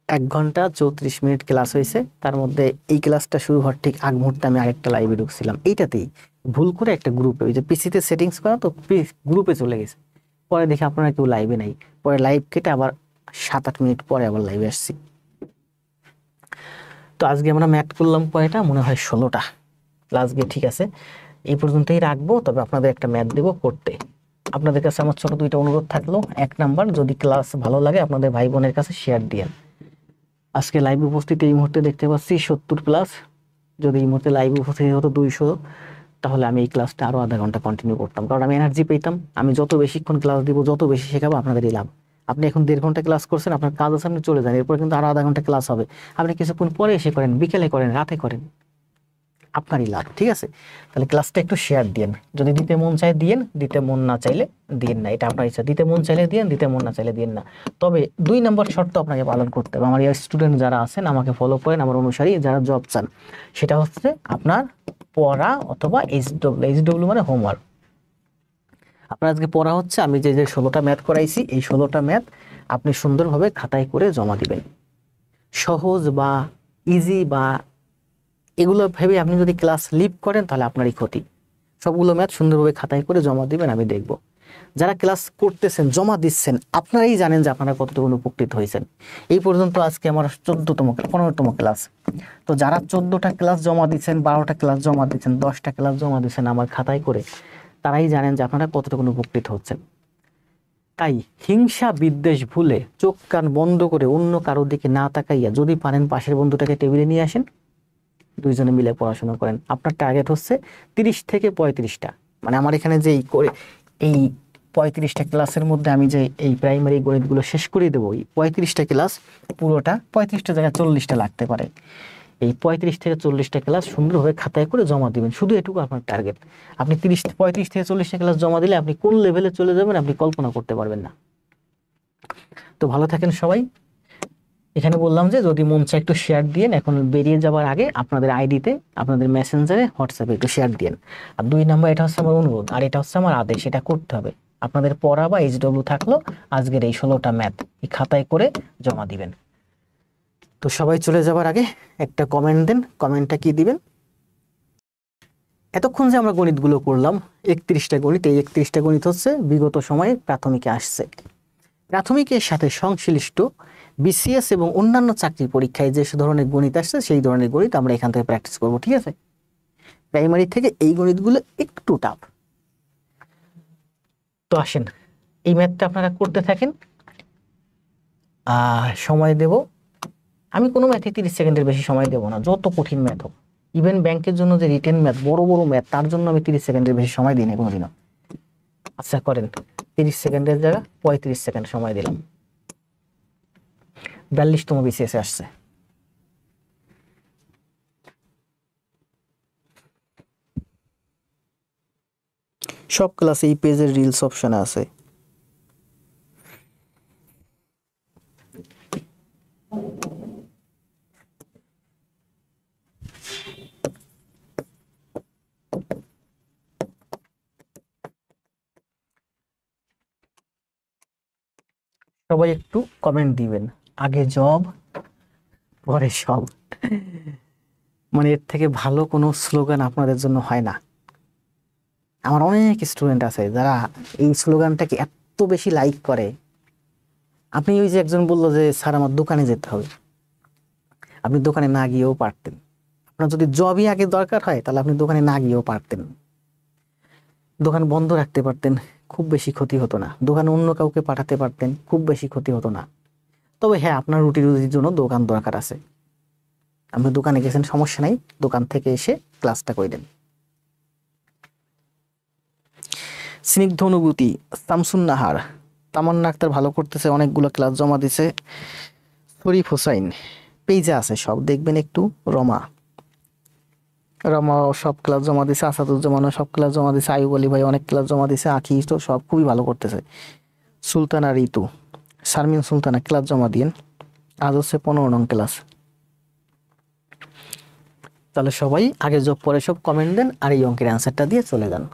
1 ঘন্টা 34 মিনিট ক্লাস হয়েছে। তার মধ্যে এই ক্লাসটা শুরু হওয়ার ঠিক আগ মুহূর্তে আমি আরেকটা লাইভে ঢুকছিলাম, এইটাতেই ভুল করে একটা গ্রুপে, ওই যে পিসিতে সেটিংস করা তো গ্রুপে চলে গেছে। পরে দেখি আপনারা কেউ লাইভে নাই, পরে লাইভ কেটে আবার 7-8 মিনিট পরে আবার লাইভে আসছি। তো আজকে আমরা ম্যাথ করলাম কয়টা? মনে হয় 16টা। আজকে ঠিক আছে, এই পর্যন্তই রাখবো। তবে আপনাদের একটা ম্যাথ দেবো করতে। আপনাদের কাছে আমার ছোট 2টা অনুরোধ থাকলো। 1 নাম্বার, যদি ক্লাস ভালো লাগে আপনাদের ভাই বোনের কাছে শেয়ার দিয়েন। আজকে লাইভ উপস্থিতি এই মুহূর্তে দেখতে পাচ্ছি 70+। যদি এই মুহূর্তে লাইভ উপস্থিতি হতো 200, তাহলে আমি এই ক্লাসটা আরো আধা ঘন্টা কন্টিনিউ করতাম, কারণ আমি এনার্জি পেতাম। আমি যত বেশিক্ষণ ক্লাস দিব, যত বেশি শেখাবো আপনাদেরই লাভ। আপনি এখন 1.5 ঘন্টা ক্লাস করছেন, আপনার কাজ আছে, আপনি চলে যান, এরপর কিন্তু আরো আধা ঘন্টা ক্লাস হবে। আপনি কিছুক্ষণ পরে এসে করেন, বিকেলে করেন, রাতে করেন, আপনারই লাভ। ঠিক আছে? তাহলে ক্লাসটা একটু শেয়ার দিয়েন। যদি দিতে মন চায় দিয়েন, দিতে মন না চাইলে দিয়েন না, এটা আপনার ইচ্ছা। দিতে মন চাইলে দিয়েন, দিতে মন না চাইলে দিয়েন না। তবে 2 নম্বর শর্ত আপনাকে পালন করতে হবে। আমার স্টুডেন্ট যারা আছেন, আমাকে ফলো করেন, আমার অনুসারী যারা জব চান, সেটা হচ্ছে আপনার পড়া অথবা এইচডব্লিউ মানে হোমওয়ার্ক। আপনার আজকে পড়া হচ্ছে, আমি যে 16টা ম্যাথ করাইছি, এই 16টা ম্যাথ আপনি সুন্দরভাবে খাতায় করে জমা দিবেন। সহজ বা ইজি বা এগুলো ভেবে আপনি যদি ক্লাস লিভ করেন তাহলে আপনারই ক্ষতি। সবগুলো ম্যাথ সুন্দরভাবে খাতায় করে জমা দিবেন, আমি দেখব। যারা ক্লাস করতেছেন, জমা দিচ্ছেন, আপনারাই জানেন যে আপনারা কতটুকু উপকৃত হয়েছেন। এই পর্যন্ত আজকে আমার 15তম ক্লাস। তো যারা 14টা ক্লাস জমা দিচ্ছেন, 12টা ক্লাস জমা দিচ্ছেন, 10টা ক্লাস জমা দিচ্ছেন আমার খাতায় করে, তারাই জানেন যে আপনারা কতটুকু উপকৃত হচ্ছেন। তাই হিংসা বিদ্বেষ ভুলে চোখ কান বন্ধ করে অন্য কারোর দিকে না তাকাইয়া যদি পারেন পাশের বন্ধুটাকে টেবিলে নিয়ে আসেন, 2 জনে মিলে পড়াশোনা করেন। আপনার টার্গেট হচ্ছে 30 থেকে 35টা। মানে আমার এখানে যে এই 35টা ক্লাসের মধ্যে আমি যে এই প্রাইমারি গণিতগুলো শেষ করে দেবো, এই 35টা ক্লাস পুরোটা 35টা জায়গায় 40টা লাগতে পারে। এই 35 থেকে 40টা ক্লাস সুন্দরভাবে খাতায় করে জমা দিবেন, শুধু এটুকু আপনার টার্গেট। আপনি 35 থেকে 40টা ক্লাস জমা দিলে আপনি কোন লেভেলে চলে যাবেন আপনি কল্পনা করতে পারবেন না। তো ভালো থাকেন সবাই। এখানে বললাম যে যদি মন চায় একটু শেয়ার দিয়েন, এখন বেরিয়ে যাওয়ার আগে আপনাদের আইডিতে, আপনাদের মেসেঞ্জারে, হোয়াটসঅ্যাপে একটু শেয়ার দিয়েন। আর 2 নাম্বার, এটা হচ্ছে আমার অনুরোধ, আর এটা হচ্ছে আমার আদেশ, এটা করতে হবে। আপনাদের পড়া বা এইচডব্লিউ থাকলো আজকের এই 16টা ম্যাথ এই খাতায় করে জমা দিবেন। তো সবাই চলে যাবার আগে একটা কমেন্ট দেন। কমেন্টটা কি দিবেন? এতক্ষণ যে আমরা গণিতগুলো করলাম, 31টা গণিত, এই 31টা গণিত হচ্ছে বিগত সময়ে প্রাথমিকে আসছে। প্রাথমিকের সাথে সংশ্লিষ্ট বিসিএস এবং অন্যান্য চাকরি পরীক্ষায় যে ধরনের গণিত আসছে, সেই ধরনের গণিত আমরা এখান থেকে প্র্যাকটিস করব। ঠিক আছে? প্রাইমারি থেকে এই গণিতগুলো একটু টাফ। তো আসেন এই ম্যাথটা আপনারা করতে থাকেন। সময় দেব আমি কোনো ম্যাথে 30 সেকেন্ডের বেশি সময় দেব না, যত কঠিন ম্যাথ হোক। ইভেন ব্যাংকের জন্য যে রিটেন ম্যাথ, বড় বড় ম্যাথ, তার জন্য আমি 30 সেকেন্ডের বেশি সময় দিই না কোনোদিনও। আচ্ছা করেন, 30 সেকেন্ডের জায়গা 35 সেকেন্ড সময় দিলাম, 42তম বিসিএস আসছে। সব ক্লাসে এই পেজের রিলস অপশন আছে। সবাই একটু কমেন্ট দিবেন, আগে জব পরে সব। মানে এর থেকে ভালো কোনো স্লোগান আপনাদের জন্য হয় না। আমার অনেক স্টুডেন্ট আছে যারা এই স্লোগানটাকে এত বেশি লাইক করে। আপনি ওই যে একজন বললো যে স্যার আমার দোকানে যেতে হবে, আপনি দোকানে না গিয়েও পারতেন। আপনার যদি জবই আগে দরকার হয় তাহলে আপনি দোকানে না গিয়েও পারতেন, দোকান বন্ধ রাখতে পারতেন, খুব বেশি ক্ষতি হতো না। দোকানে অন্য কাউকে পাঠাতে পারতেন, খুব বেশি ক্ষতি হতো না। তবে হ্যাঁ, আপনার রুটি রুজির জন্য দোকান দরকার আছে। আপনি দোকানে গেছেন, সমস্যা নাই, দোকান থেকে এসে ক্লাসটা করে দেন। স্নিগ্ধ অনুভূতি, শামসুন নাহার, তামান্না আক্তার ভালো করতেছে, অনেকগুলো ক্লাস জমা দিছে। শরীফ হোসাইন পেজে আছে সব, দেখবেন একটু। রমাও সব ক্লাস জমা দিছে, আসাদুজ্জামানও সব ক্লাস জমা দিছে, আয়ুব আলী ভাই অনেক ক্লাস জমা দিছে, আখি তো সব খুবই ভালো করতেছে। সুলতানা ঋতু, শারমিন সুলতানা ক্লাস জমা দিন, আজ হচ্ছে 15 নং ক্লাস। তাহলে সবাই আগে জব পরে সব কমেন্ট দেন আর এই অঙ্কের অ্যান্সারটা দিয়ে চলে যান।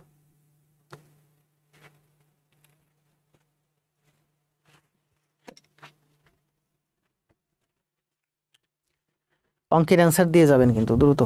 অঙ্কের অ্যান্সার দিয়ে যাবেন কিন্তু দ্রুত।